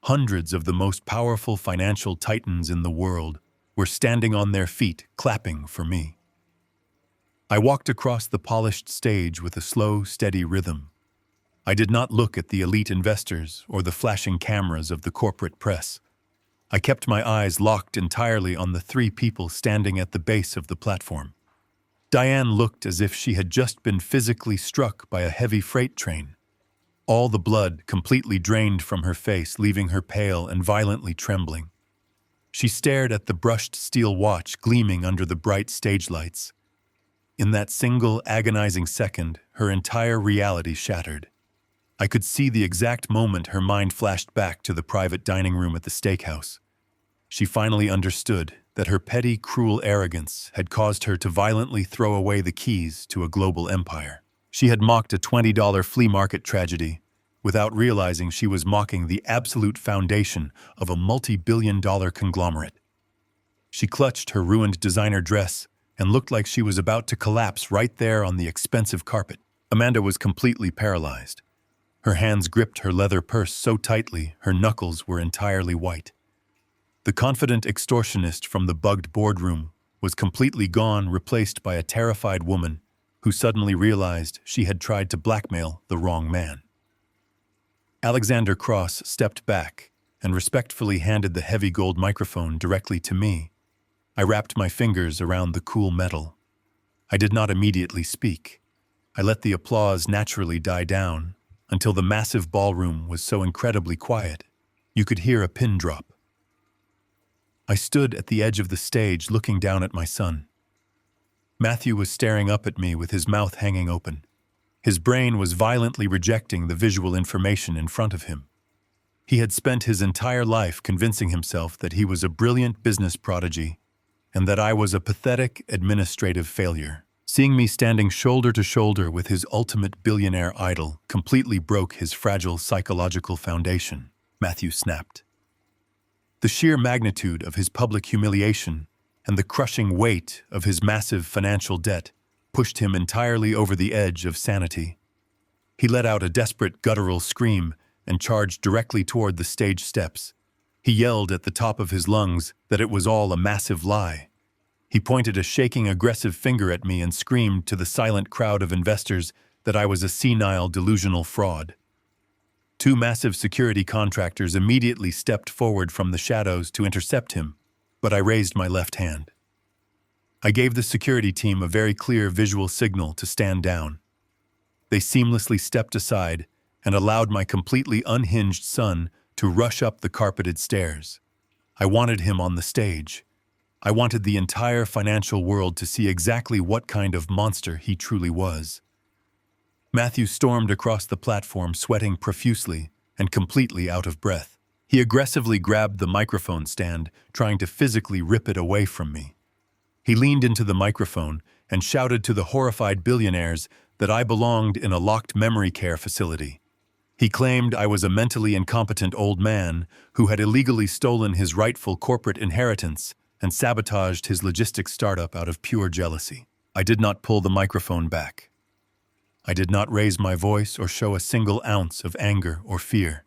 Hundreds of the most powerful financial titans in the world were standing on their feet, clapping for me. I walked across the polished stage with a slow, steady rhythm. I did not look at the elite investors or the flashing cameras of the corporate press. I kept my eyes locked entirely on the three people standing at the base of the platform. Diane looked as if she had just been physically struck by a heavy freight train. All the blood completely drained from her face, leaving her pale and violently trembling. She stared at the brushed steel watch gleaming under the bright stage lights. In that single agonizing second, her entire reality shattered. I could see the exact moment her mind flashed back to the private dining room at the steakhouse. She finally understood that her petty, cruel arrogance had caused her to violently throw away the keys to a global empire. She had mocked a $20 flea market tragedy without realizing she was mocking the absolute foundation of a multi-billion-dollar conglomerate. She clutched her ruined designer dress and looked like she was about to collapse right there on the expensive carpet. Amanda was completely paralyzed. Her hands gripped her leather purse so tightly her knuckles were entirely white. The confident extortionist from the bugged boardroom was completely gone, replaced by a terrified woman who suddenly realized she had tried to blackmail the wrong man. Alexander Cross stepped back and respectfully handed the heavy gold microphone directly to me. I wrapped my fingers around the cool metal. I did not immediately speak. I let the applause naturally die down until the massive ballroom was so incredibly quiet you could hear a pin drop. I stood at the edge of the stage looking down at my son. Matthew was staring up at me with his mouth hanging open. His brain was violently rejecting the visual information in front of him. He had spent his entire life convincing himself that he was a brilliant business prodigy and that I was a pathetic administrative failure. Seeing me standing shoulder to shoulder with his ultimate billionaire idol completely broke his fragile psychological foundation. Matthew snapped. The sheer magnitude of his public humiliation and the crushing weight of his massive financial debt pushed him entirely over the edge of sanity. He let out a desperate guttural scream and charged directly toward the stage steps. He yelled at the top of his lungs that it was all a massive lie. He pointed a shaking, aggressive finger at me and screamed to the silent crowd of investors that I was a senile, delusional fraud. Two massive security contractors immediately stepped forward from the shadows to intercept him, but I raised my left hand. I gave the security team a very clear visual signal to stand down. They seamlessly stepped aside and allowed my completely unhinged son to rush up the carpeted stairs. I wanted him on the stage. I wanted the entire financial world to see exactly what kind of monster he truly was. Matthew stormed across the platform, sweating profusely and completely out of breath. He aggressively grabbed the microphone stand, trying to physically rip it away from me. He leaned into the microphone and shouted to the horrified billionaires that I belonged in a locked memory care facility. He claimed I was a mentally incompetent old man who had illegally stolen his rightful corporate inheritance and sabotaged his logistics startup out of pure jealousy. I did not pull the microphone back. I did not raise my voice or show a single ounce of anger or fear.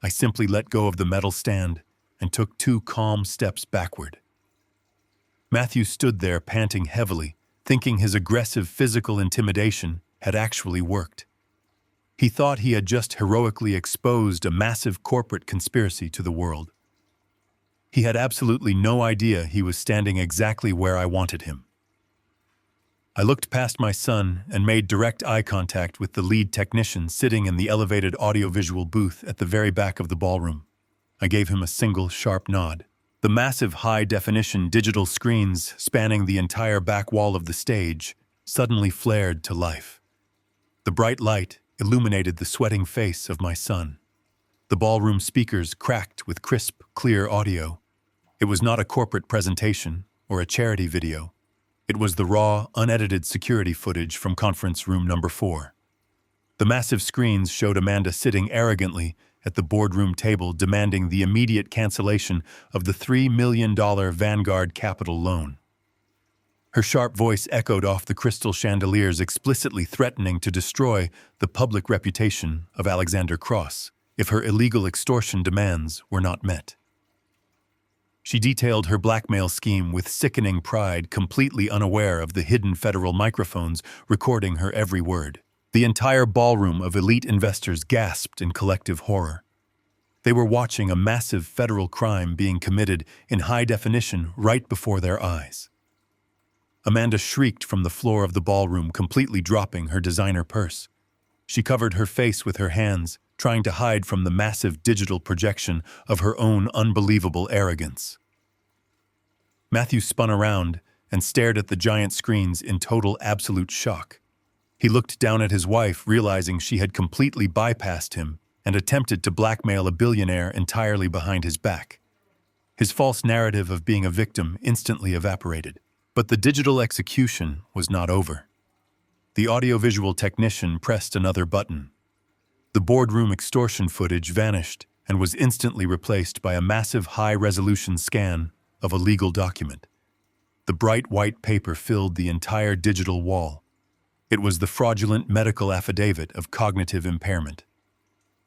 I simply let go of the metal stand and took 2 calm steps backward. Matthew stood there panting heavily, thinking his aggressive physical intimidation had actually worked. He thought he had just heroically exposed a massive corporate conspiracy to the world. He had absolutely no idea he was standing exactly where I wanted him. I looked past my son and made direct eye contact with the lead technician sitting in the elevated audiovisual booth at the very back of the ballroom. I gave him a single sharp nod. The massive high-definition digital screens spanning the entire back wall of the stage suddenly flared to life. The bright light illuminated the sweating face of my son. The ballroom speakers cracked with crisp, clear audio. It was not a corporate presentation or a charity video. It was the raw, unedited security footage from conference room number 4. The massive screens showed Amanda sitting arrogantly at the boardroom table demanding the immediate cancellation of the $3 million Vanguard Capital loan. Her sharp voice echoed off the crystal chandeliers, explicitly threatening to destroy the public reputation of Alexander Cross if her illegal extortion demands were not met. She detailed her blackmail scheme with sickening pride, completely unaware of the hidden federal microphones recording her every word. The entire ballroom of elite investors gasped in collective horror. They were watching a massive federal crime being committed in high definition right before their eyes. Amanda shrieked from the floor of the ballroom, completely dropping her designer purse. She covered her face with her hands, trying to hide from the massive digital projection of her own unbelievable arrogance. Matthew spun around and stared at the giant screens in total absolute shock. He looked down at his wife, realizing she had completely bypassed him and attempted to blackmail a billionaire entirely behind his back. His false narrative of being a victim instantly evaporated. But the digital execution was not over. The audiovisual technician pressed another button. The boardroom extortion footage vanished and was instantly replaced by a massive high-resolution scan of a legal document. The bright white paper filled the entire digital wall. It was the fraudulent medical affidavit of cognitive impairment.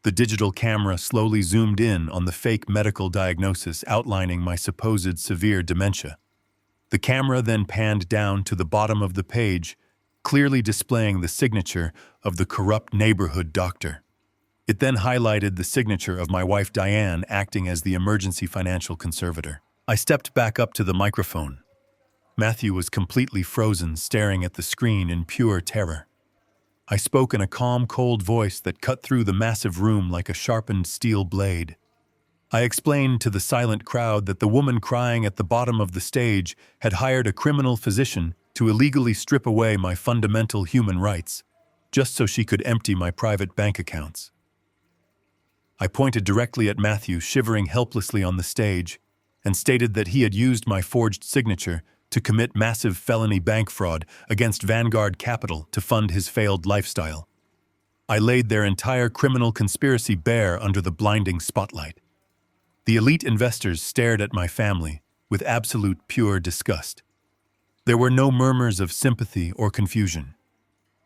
The digital camera slowly zoomed in on the fake medical diagnosis outlining my supposed severe dementia. The camera then panned down to the bottom of the page, clearly displaying the signature of the corrupt neighborhood doctor. It then highlighted the signature of my wife Diane, acting as the emergency financial conservator. I stepped back up to the microphone. Matthew was completely frozen, staring at the screen in pure terror. I spoke in a calm, cold voice that cut through the massive room like a sharpened steel blade. I explained to the silent crowd that the woman crying at the bottom of the stage had hired a criminal physician to illegally strip away my fundamental human rights, just so she could empty my private bank accounts. I pointed directly at Matthew, shivering helplessly on the stage, and stated that he had used my forged signature to commit massive felony bank fraud against Vanguard Capital to fund his failed lifestyle. I laid their entire criminal conspiracy bare under the blinding spotlight. The elite investors stared at my family with absolute pure disgust. There were no murmurs of sympathy or confusion.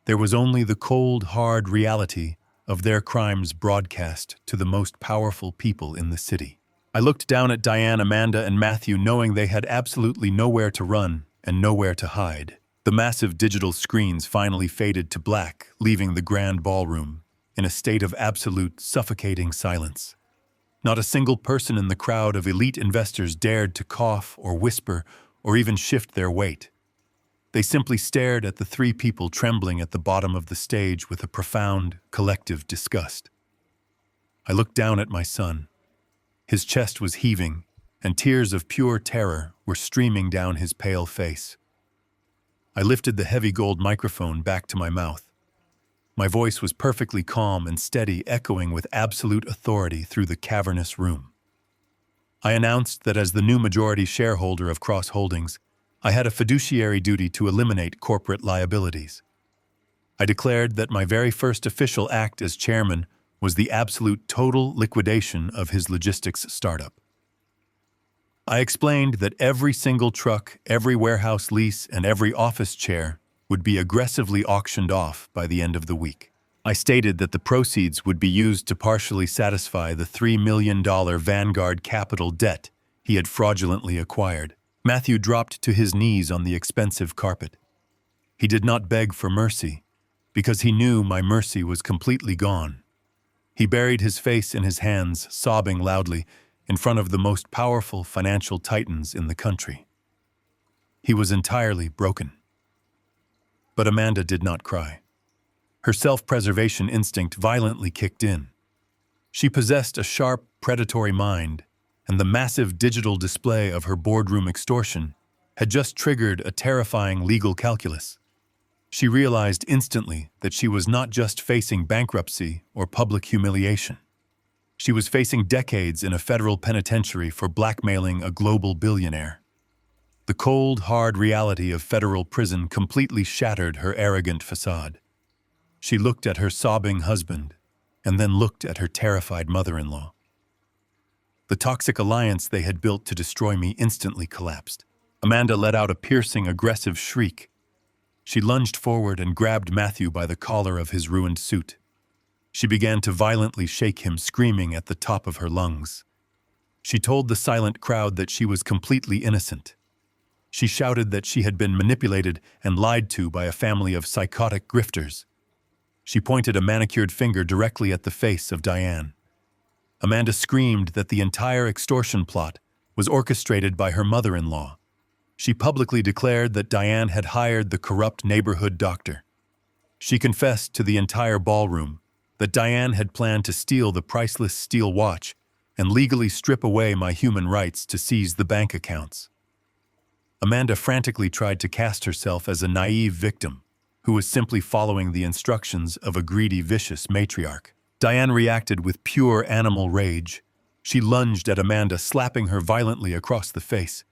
There was only the cold, hard reality of their crimes broadcast to the most powerful people in the city. I looked down at Diane, Amanda, and Matthew, knowing they had absolutely nowhere to run and nowhere to hide. The massive digital screens finally faded to black, leaving the grand ballroom in a state of absolute, suffocating silence. Not a single person in the crowd of elite investors dared to cough or whisper or even shift their weight. They simply stared at the three people trembling at the bottom of the stage with a profound, collective disgust. I looked down at my son. His chest was heaving, and tears of pure terror were streaming down his pale face. I lifted the heavy gold microphone back to my mouth. My voice was perfectly calm and steady, echoing with absolute authority through the cavernous room. I announced that as the new majority shareholder of Cross Holdings, I had a fiduciary duty to eliminate corporate liabilities. I declared that my very first official act as chairman was the absolute total liquidation of his logistics startup. I explained that every single truck, every warehouse lease, and every office chair would be aggressively auctioned off by the end of the week. I stated that the proceeds would be used to partially satisfy the $3 million Vanguard Capital debt he had fraudulently acquired. Matthew dropped to his knees on the expensive carpet. He did not beg for mercy, because he knew my mercy was completely gone. He buried his face in his hands, sobbing loudly, in front of the most powerful financial titans in the country. He was entirely broken. But Amanda did not cry. Her self-preservation instinct violently kicked in. She possessed a sharp, predatory mind, and the massive digital display of her boardroom extortion had just triggered a terrifying legal calculus. She realized instantly that she was not just facing bankruptcy or public humiliation. She was facing decades in a federal penitentiary for blackmailing a global billionaire. The cold, hard reality of federal prison completely shattered her arrogant facade. She looked at her sobbing husband, and then looked at her terrified mother-in-law. The toxic alliance they had built to destroy me instantly collapsed. Amanda let out a piercing, aggressive shriek. She lunged forward and grabbed Matthew by the collar of his ruined suit. She began to violently shake him, screaming at the top of her lungs. She told the silent crowd that she was completely innocent. She shouted that she had been manipulated and lied to by a family of psychotic grifters. She pointed a manicured finger directly at the face of Diane. Amanda screamed that the entire extortion plot was orchestrated by her mother-in-law. She publicly declared that Diane had hired the corrupt neighborhood doctor. She confessed to the entire ballroom that Diane had planned to steal the priceless steel watch and legally strip away my human rights to seize the bank accounts. Amanda frantically tried to cast herself as a naive victim who was simply following the instructions of a greedy, vicious matriarch. Diane reacted with pure animal rage. She lunged at Amanda, slapping her violently across the face.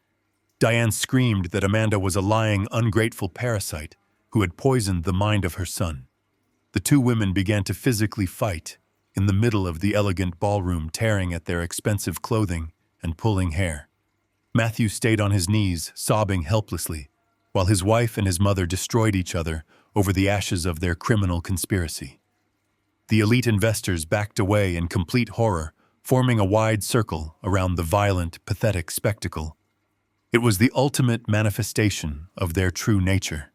Diane screamed that Amanda was a lying, ungrateful parasite who had poisoned the mind of her son. The two women began to physically fight in the middle of the elegant ballroom, tearing at their expensive clothing and pulling hair. Matthew stayed on his knees, sobbing helplessly, while his wife and his mother destroyed each other over the ashes of their criminal conspiracy. The elite investors backed away in complete horror, forming a wide circle around the violent, pathetic spectacle. It was the ultimate manifestation of their true nature.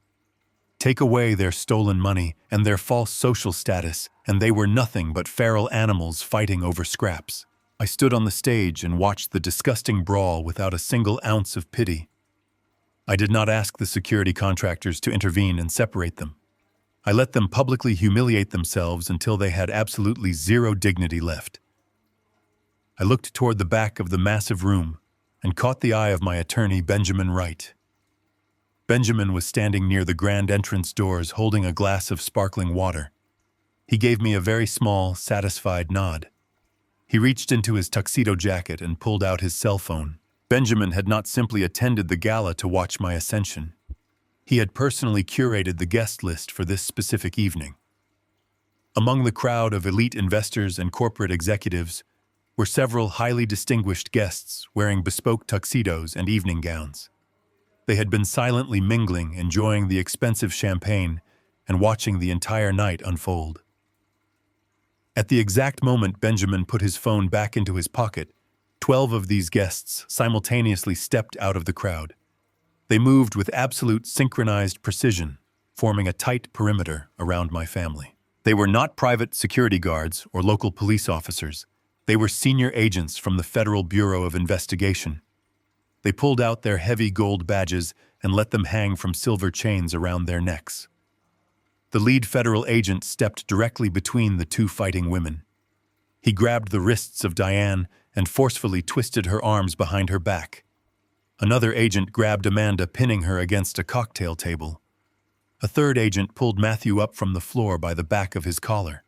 Take away their stolen money and their false social status, and they were nothing but feral animals fighting over scraps. I stood on the stage and watched the disgusting brawl without a single ounce of pity. I did not ask the security contractors to intervene and separate them. I let them publicly humiliate themselves until they had absolutely zero dignity left. I looked toward the back of the massive room and caught the eye of my attorney, Benjamin Wright. Benjamin was standing near the grand entrance doors holding a glass of sparkling water. He gave me a very small, satisfied nod. He reached into his tuxedo jacket and pulled out his cell phone. Benjamin had not simply attended the gala to watch my ascension. He had personally curated the guest list for this specific evening. Among the crowd of elite investors and corporate executives were several highly distinguished guests wearing bespoke tuxedos and evening gowns. They had been silently mingling, enjoying the expensive champagne and watching the entire night unfold. At the exact moment Benjamin put his phone back into his pocket, 12 of these guests simultaneously stepped out of the crowd. They moved with absolute synchronized precision, forming a tight perimeter around my family. They were not private security guards or local police officers. They were senior agents from the Federal Bureau of Investigation. They pulled out their heavy gold badges and let them hang from silver chains around their necks. The lead federal agent stepped directly between the two fighting women. He grabbed the wrists of Diane and forcefully twisted her arms behind her back. Another agent grabbed Amanda, pinning her against a cocktail table. A third agent pulled Matthew up from the floor by the back of his collar.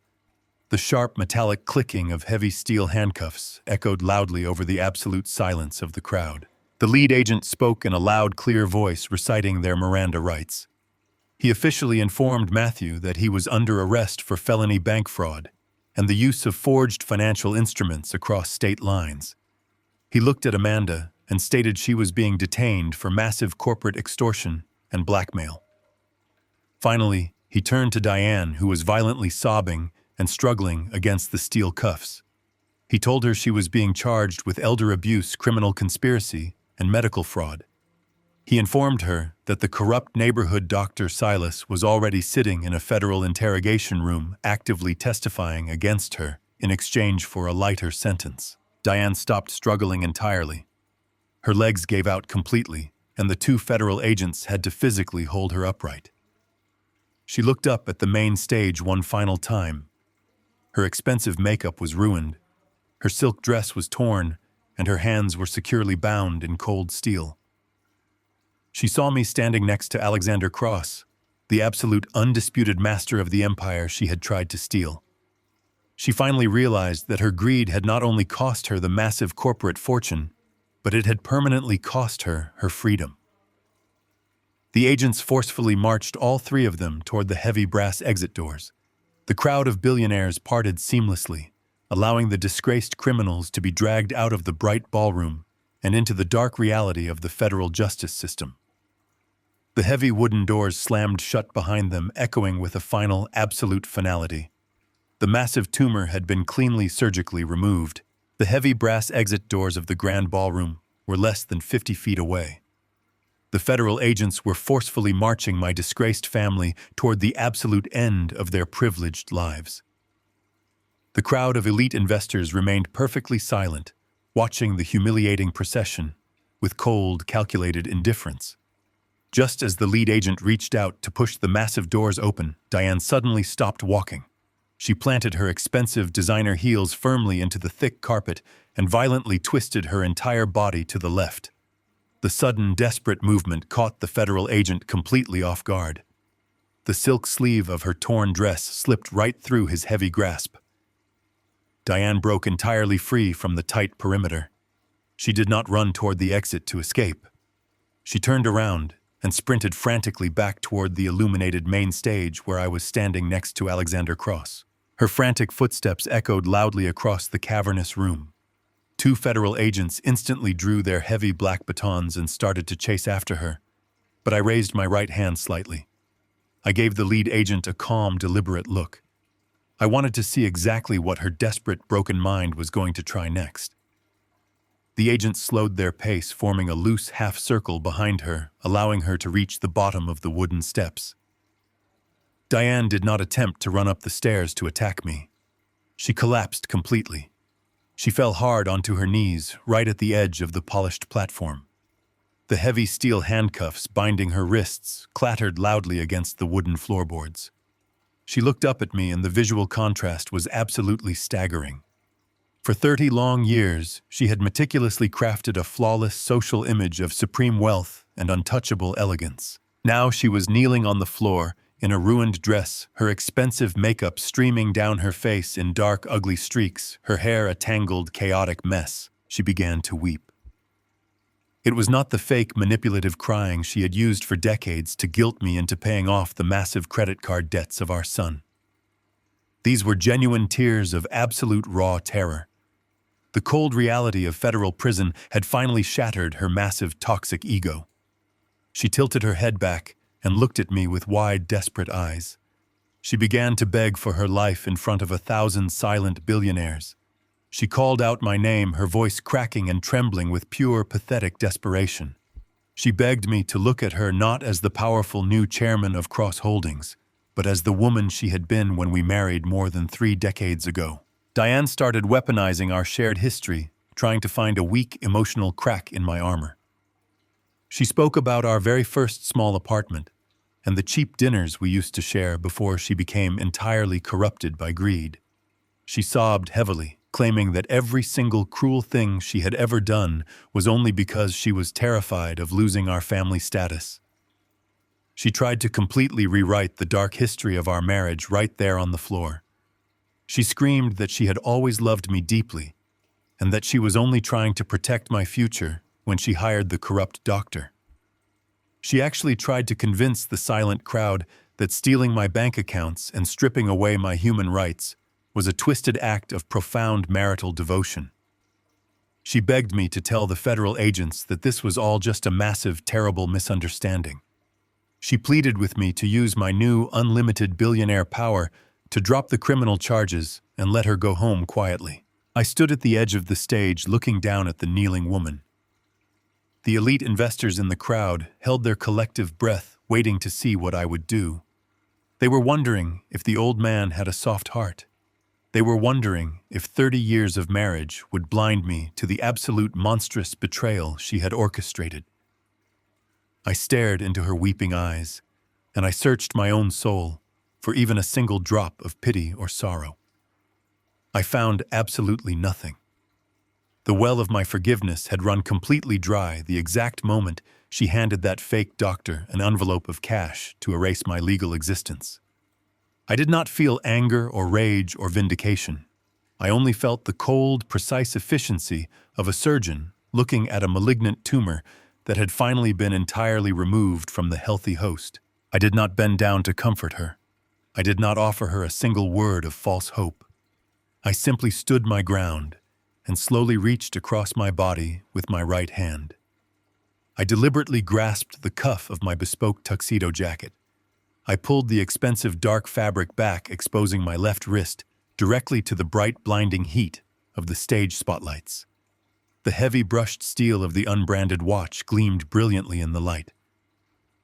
The sharp metallic clicking of heavy steel handcuffs echoed loudly over the absolute silence of the crowd. The lead agent spoke in a loud, clear voice, reciting their Miranda rights. He officially informed Matthew that he was under arrest for felony bank fraud and the use of forged financial instruments across state lines. He looked at Amanda and stated she was being detained for massive corporate extortion and blackmail. Finally, he turned to Diane, who was violently sobbing and struggling against the steel cuffs. He told her she was being charged with elder abuse, criminal conspiracy, and medical fraud. He informed her that the corrupt neighborhood Dr. Silas was already sitting in a federal interrogation room, actively testifying against her in exchange for a lighter sentence. Diane stopped struggling entirely. Her legs gave out completely, and the two federal agents had to physically hold her upright. She looked up at the main stage one final time. Her expensive makeup was ruined. Her silk dress was torn, and her hands were securely bound in cold steel. She saw me standing next to Alexander Cross, the absolute undisputed master of the empire she had tried to steal. She finally realized that her greed had not only cost her the massive corporate fortune, but it had permanently cost her her freedom. The agents forcefully marched all three of them toward the heavy brass exit doors. The crowd of billionaires parted seamlessly, allowing the disgraced criminals to be dragged out of the bright ballroom and into the dark reality of the federal justice system. The heavy wooden doors slammed shut behind them, echoing with a final, absolute finality. The massive tumor had been cleanly surgically removed. The heavy brass exit doors of the grand ballroom were less than 50 feet away. The federal agents were forcefully marching my disgraced family toward the absolute end of their privileged lives. The crowd of elite investors remained perfectly silent, watching the humiliating procession with cold, calculated indifference. Just as the lead agent reached out to push the massive doors open, Diane suddenly stopped walking. She planted her expensive designer heels firmly into the thick carpet and violently twisted her entire body to the left. The sudden, desperate movement caught the federal agent completely off guard. The silk sleeve of her torn dress slipped right through his heavy grasp. Diane broke entirely free from the tight perimeter. She did not run toward the exit to escape. She turned around and sprinted frantically back toward the illuminated main stage where I was standing next to Alexander Cross. Her frantic footsteps echoed loudly across the cavernous room. Two federal agents instantly drew their heavy black batons and started to chase after her, but I raised my right hand slightly. I gave the lead agent a calm, deliberate look. I wanted to see exactly what her desperate, broken mind was going to try next. The agents slowed their pace, forming a loose half-circle behind her, allowing her to reach the bottom of the wooden steps. Diane did not attempt to run up the stairs to attack me. She collapsed completely. She fell hard onto her knees, right at the edge of the polished platform. The heavy steel handcuffs binding her wrists clattered loudly against the wooden floorboards. She looked up at me, and the visual contrast was absolutely staggering. For 30 long years, she had meticulously crafted a flawless social image of supreme wealth and untouchable elegance. Now she was kneeling on the floor, in a ruined dress, her expensive makeup streaming down her face in dark, ugly streaks, her hair a tangled, chaotic mess. She began to weep. It was not the fake, manipulative crying she had used for decades to guilt me into paying off the massive credit card debts of our son. These were genuine tears of absolute raw terror. The cold reality of federal prison had finally shattered her massive, toxic ego. She tilted her head back and looked at me with wide, desperate eyes. She began to beg for her life in front of 1,000 silent billionaires. She called out my name, her voice cracking and trembling with pure, pathetic desperation. She begged me to look at her not as the powerful new chairman of Cross Holdings, but as the woman she had been when we married more than 3 decades ago. Diane started weaponizing our shared history, trying to find a weak, emotional crack in my armor. She spoke about our very first small apartment and the cheap dinners we used to share before she became entirely corrupted by greed. She sobbed heavily, claiming that every single cruel thing she had ever done was only because she was terrified of losing our family status. She tried to completely rewrite the dark history of our marriage right there on the floor. She screamed that she had always loved me deeply, and that she was only trying to protect my future when she hired the corrupt doctor. She actually tried to convince the silent crowd that stealing my bank accounts and stripping away my human rights was a twisted act of profound marital devotion. She begged me to tell the federal agents that this was all just a massive, terrible misunderstanding. She pleaded with me to use my new, unlimited billionaire power to drop the criminal charges and let her go home quietly. I stood at the edge of the stage looking down at the kneeling woman. The elite investors in the crowd held their collective breath, waiting to see what I would do. They were wondering if the old man had a soft heart. They were wondering if 30 years of marriage would blind me to the absolute monstrous betrayal she had orchestrated. I stared into her weeping eyes, and I searched my own soul for even a single drop of pity or sorrow. I found absolutely nothing. The well of my forgiveness had run completely dry the exact moment she handed that fake doctor an envelope of cash to erase my legal existence. I did not feel anger or rage or vindication. I only felt the cold, precise efficiency of a surgeon looking at a malignant tumor that had finally been entirely removed from the healthy host. I did not bend down to comfort her. I did not offer her a single word of false hope. I simply stood my ground and slowly reached across my body with my right hand. I deliberately grasped the cuff of my bespoke tuxedo jacket. I pulled the expensive dark fabric back, exposing my left wrist directly to the bright, blinding heat of the stage spotlights. The heavy brushed steel of the unbranded watch gleamed brilliantly in the light.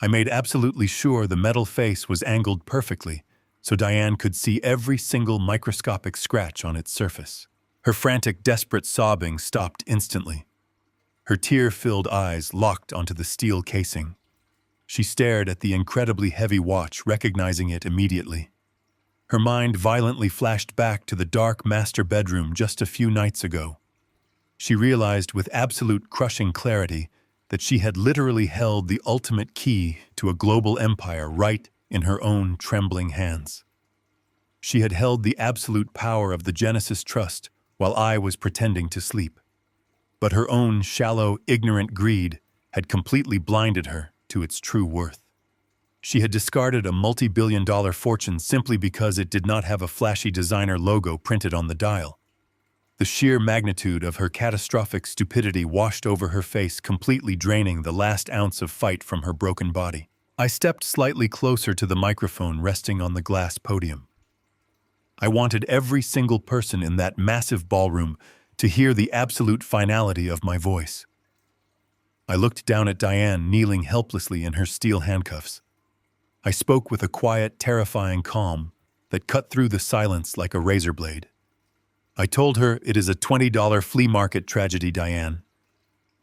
I made absolutely sure the metal face was angled perfectly so Diane could see every single microscopic scratch on its surface. Her frantic, desperate sobbing stopped instantly. Her tear-filled eyes locked onto the steel casing. She stared at the incredibly heavy watch, recognizing it immediately. Her mind violently flashed back to the dark master bedroom just a few nights ago. She realized with absolute crushing clarity that she had literally held the ultimate key to a global empire right in her own trembling hands. She had held the absolute power of the Genesis Trust while I was pretending to sleep. But her own shallow, ignorant greed had completely blinded her to its true worth. She had discarded a multi-billion-dollar fortune simply because it did not have a flashy designer logo printed on the dial. The sheer magnitude of her catastrophic stupidity washed over her face, completely draining the last ounce of fight from her broken body. I stepped slightly closer to the microphone resting on the glass podium. I wanted every single person in that massive ballroom to hear the absolute finality of my voice. I looked down at Diane kneeling helplessly in her steel handcuffs. I spoke with a quiet, terrifying calm that cut through the silence like a razor blade. I told her, "It is a $20 flea market tragedy, Diane,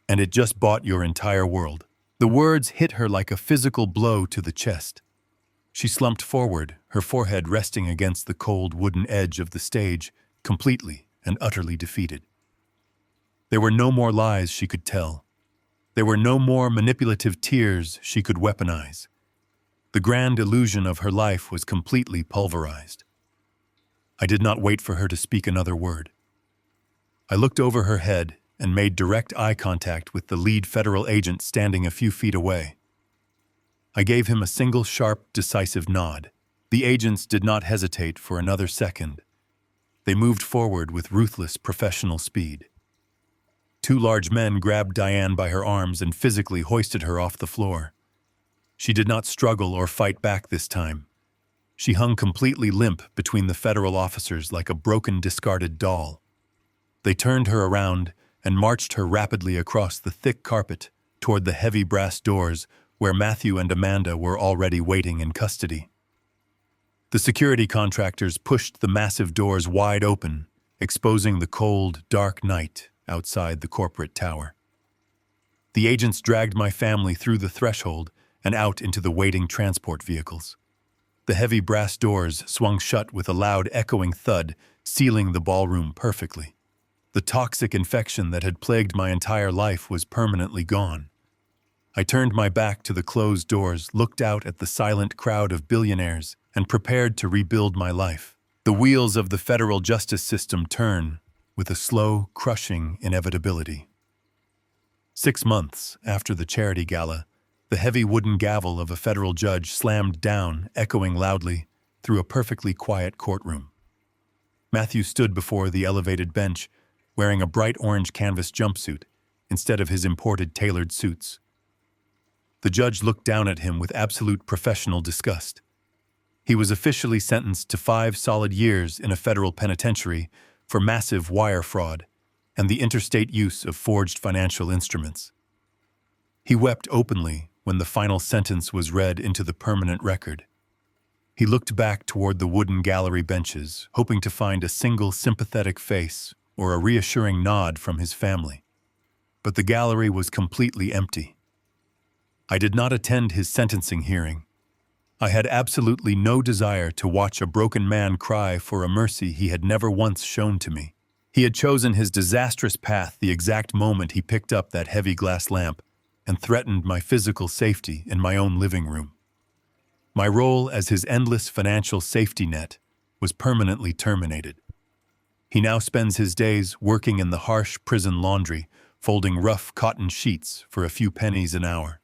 and it just bought your entire world." The words hit her like a physical blow to the chest. She slumped forward, her forehead resting against the cold wooden edge of the stage, completely and utterly defeated. There were no more lies she could tell. There were no more manipulative tears she could weaponize. The grand illusion of her life was completely pulverized. I did not wait for her to speak another word. I looked over her head and made direct eye contact with the lead federal agent standing a few feet away. I gave him a single sharp, decisive nod. The agents did not hesitate for another second. They moved forward with ruthless professional speed. Two large men grabbed Diane by her arms and physically hoisted her off the floor. She did not struggle or fight back this time. She hung completely limp between the federal officers like a broken, discarded doll. They turned her around and marched her rapidly across the thick carpet toward the heavy brass doors where Matthew and Amanda were already waiting in custody. The security contractors pushed the massive doors wide open, exposing the cold, dark night outside the corporate tower. The agents dragged my family through the threshold and out into the waiting transport vehicles. The heavy brass doors swung shut with a loud echoing thud, sealing the ballroom perfectly. The toxic infection that had plagued my entire life was permanently gone. I turned my back to the closed doors, looked out at the silent crowd of billionaires, and prepared to rebuild my life. The wheels of the federal justice system turn with a slow, crushing inevitability. 6 months after the charity gala, the heavy wooden gavel of a federal judge slammed down, echoing loudly through a perfectly quiet courtroom. Matthew stood before the elevated bench, wearing a bright orange canvas jumpsuit instead of his imported tailored suits. The judge looked down at him with absolute professional disgust. He was officially sentenced to 5 solid years in a federal penitentiary for massive wire fraud and the interstate use of forged financial instruments. He wept openly when the final sentence was read into the permanent record. He looked back toward the wooden gallery benches, hoping to find a single sympathetic face or a reassuring nod from his family. But the gallery was completely empty. I did not attend his sentencing hearing. I had absolutely no desire to watch a broken man cry for a mercy he had never once shown to me. He had chosen his disastrous path the exact moment he picked up that heavy glass lamp and threatened my physical safety in my own living room. My role as his endless financial safety net was permanently terminated. He now spends his days working in the harsh prison laundry, folding rough cotton sheets for a few pennies an hour.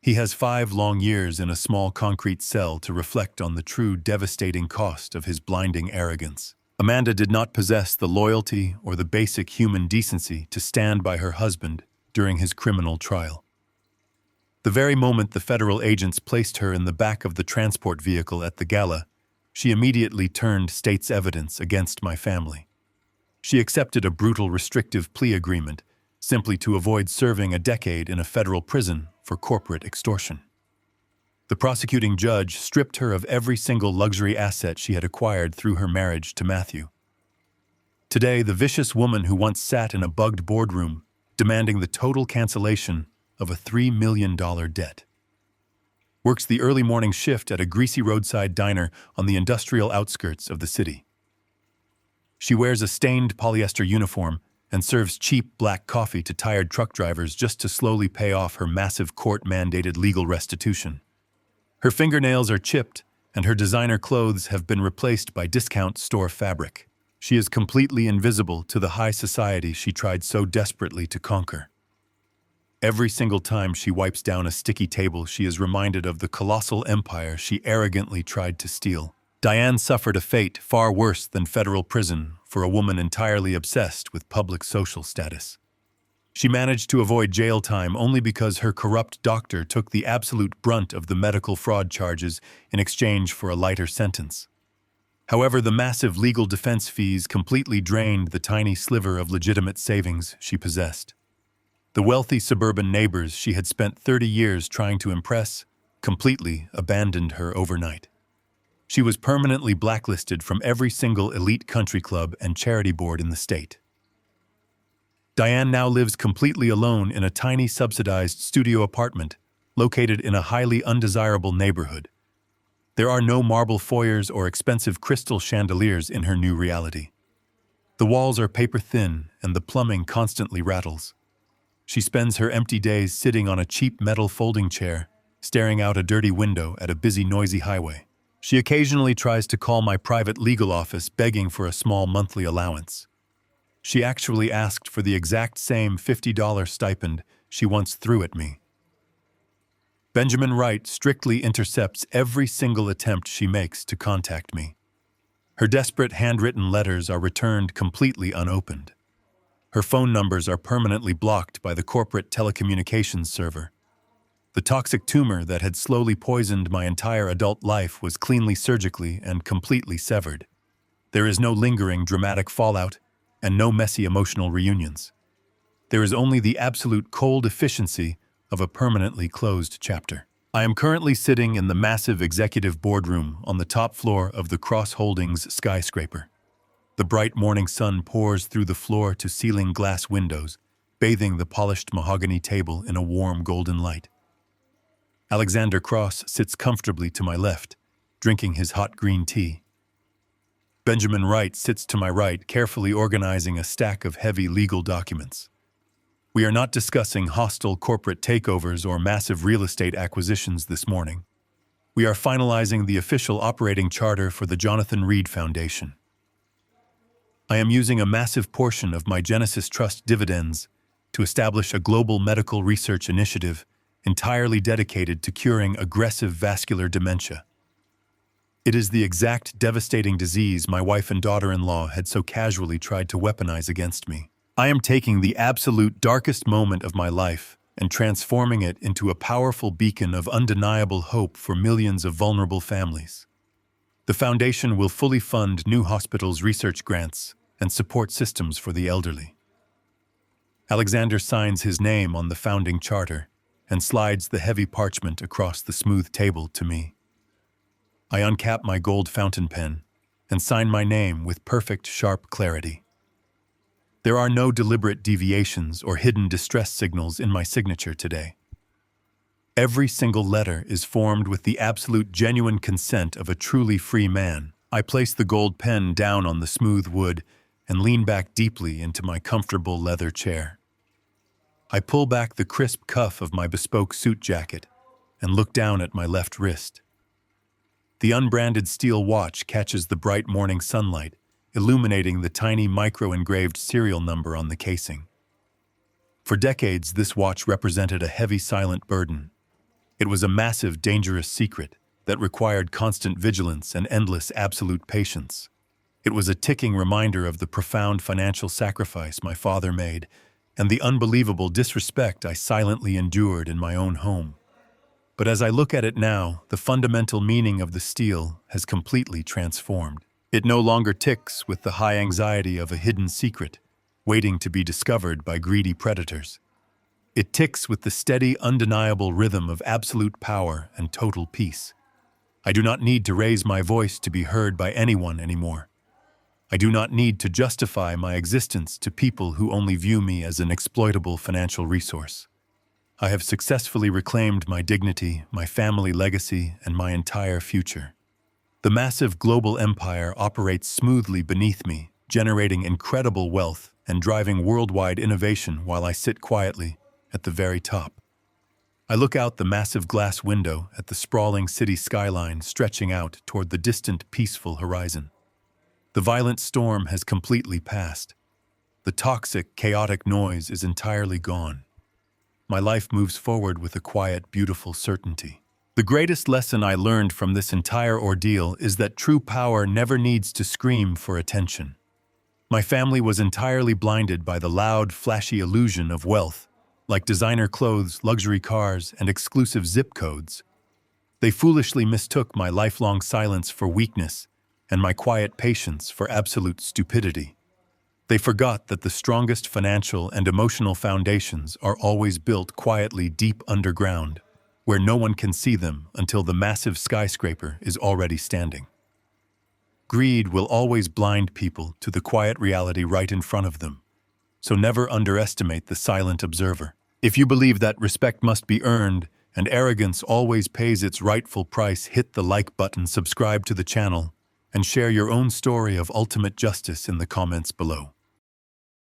He has 5 long years in a small concrete cell to reflect on the true devastating cost of his blinding arrogance. Amanda did not possess the loyalty or the basic human decency to stand by her husband during his criminal trial. The very moment the federal agents placed her in the back of the transport vehicle at the gala, she immediately turned state's evidence against my family. She accepted a brutal restrictive plea agreement simply to avoid serving a decade in a federal prison for corporate extortion. The prosecuting judge stripped her of every single luxury asset she had acquired through her marriage to Matthew. Today, the vicious woman who once sat in a bugged boardroom demanding the total cancellation of a $3 million debt works the early morning shift at a greasy roadside diner on the industrial outskirts of the city. She wears a stained polyester uniform and serves cheap black coffee to tired truck drivers just to slowly pay off her massive court-mandated legal restitution. Her fingernails are chipped, and her designer clothes have been replaced by discount store fabric. She is completely invisible to the high society she tried so desperately to conquer. Every single time she wipes down a sticky table, she is reminded of the colossal empire she arrogantly tried to steal. Diane suffered a fate far worse than federal prison for a woman entirely obsessed with public social status. She managed to avoid jail time only because her corrupt doctor took the absolute brunt of the medical fraud charges in exchange for a lighter sentence. However, the massive legal defense fees completely drained the tiny sliver of legitimate savings she possessed. The wealthy suburban neighbors she had spent 30 years trying to impress completely abandoned her overnight. She was permanently blacklisted from every single elite country club and charity board in the state. Diane now lives completely alone in a tiny subsidized studio apartment located in a highly undesirable neighborhood. There are no marble foyers or expensive crystal chandeliers in her new reality. The walls are paper thin and the plumbing constantly rattles. She spends her empty days sitting on a cheap metal folding chair, staring out a dirty window at a busy, noisy highway. She occasionally tries to call my private legal office begging for a small monthly allowance. She actually asked for the exact same $50 stipend she once threw at me. Benjamin Wright strictly intercepts every single attempt she makes to contact me. Her desperate handwritten letters are returned completely unopened. Her phone numbers are permanently blocked by the corporate telecommunications server. The toxic tumor that had slowly poisoned my entire adult life was cleanly surgically and completely severed. There is no lingering dramatic fallout and no messy emotional reunions. There is only the absolute cold efficiency of a permanently closed chapter. I am currently sitting in the massive executive boardroom on the top floor of the Cross Holdings skyscraper. The bright morning sun pours through the floor-to-ceiling glass windows, bathing the polished mahogany table in a warm golden light. Alexander Cross sits comfortably to my left, drinking his hot green tea. Benjamin Wright sits to my right, carefully organizing a stack of heavy legal documents. We are not discussing hostile corporate takeovers or massive real estate acquisitions this morning. We are finalizing the official operating charter for the Jonathan Reed Foundation. I am using a massive portion of my Genesis Trust dividends to establish a global medical research initiative entirely dedicated to curing aggressive vascular dementia. It is the exact devastating disease my wife and daughter-in-law had so casually tried to weaponize against me. I am taking the absolute darkest moment of my life and transforming it into a powerful beacon of undeniable hope for millions of vulnerable families. The foundation will fully fund new hospitals' research grants and support systems for the elderly. Alexander signs his name on the founding charter and slides the heavy parchment across the smooth table to me. I uncap my gold fountain pen and sign my name with perfect, sharp clarity. There are no deliberate deviations or hidden distress signals in my signature today. Every single letter is formed with the absolute genuine consent of a truly free man. I place the gold pen down on the smooth wood and lean back deeply into my comfortable leather chair. I pull back the crisp cuff of my bespoke suit jacket and look down at my left wrist. The unbranded steel watch catches the bright morning sunlight, illuminating the tiny micro-engraved serial number on the casing. For decades, this watch represented a heavy, silent burden. It was a massive, dangerous secret that required constant vigilance and endless absolute patience. It was a ticking reminder of the profound financial sacrifice my father made and the unbelievable disrespect I silently endured in my own home. But as I look at it now, the fundamental meaning of the steel has completely transformed. It no longer ticks with the high anxiety of a hidden secret, waiting to be discovered by greedy predators. It ticks with the steady, undeniable rhythm of absolute power and total peace. I do not need to raise my voice to be heard by anyone anymore. I do not need to justify my existence to people who only view me as an exploitable financial resource. I have successfully reclaimed my dignity, my family legacy, and my entire future. The massive global empire operates smoothly beneath me, generating incredible wealth and driving worldwide innovation while I sit quietly at the very top. I look out the massive glass window at the sprawling city skyline stretching out toward the distant, peaceful horizon. The violent storm has completely passed. The toxic, chaotic noise is entirely gone. My life moves forward with a quiet, beautiful certainty. The greatest lesson I learned from this entire ordeal is that true power never needs to scream for attention. My family was entirely blinded by the loud, flashy illusion of wealth, like designer clothes, luxury cars, and exclusive zip codes. They foolishly mistook my lifelong silence for weakness and my quiet patience for absolute stupidity. They forgot that the strongest financial and emotional foundations are always built quietly deep underground, where no one can see them until the massive skyscraper is already standing. Greed will always blind people to the quiet reality right in front of them, so never underestimate the silent observer. If you believe that respect must be earned and arrogance always pays its rightful price, hit the like button, subscribe to the channel, and share your own story of ultimate justice in the comments below.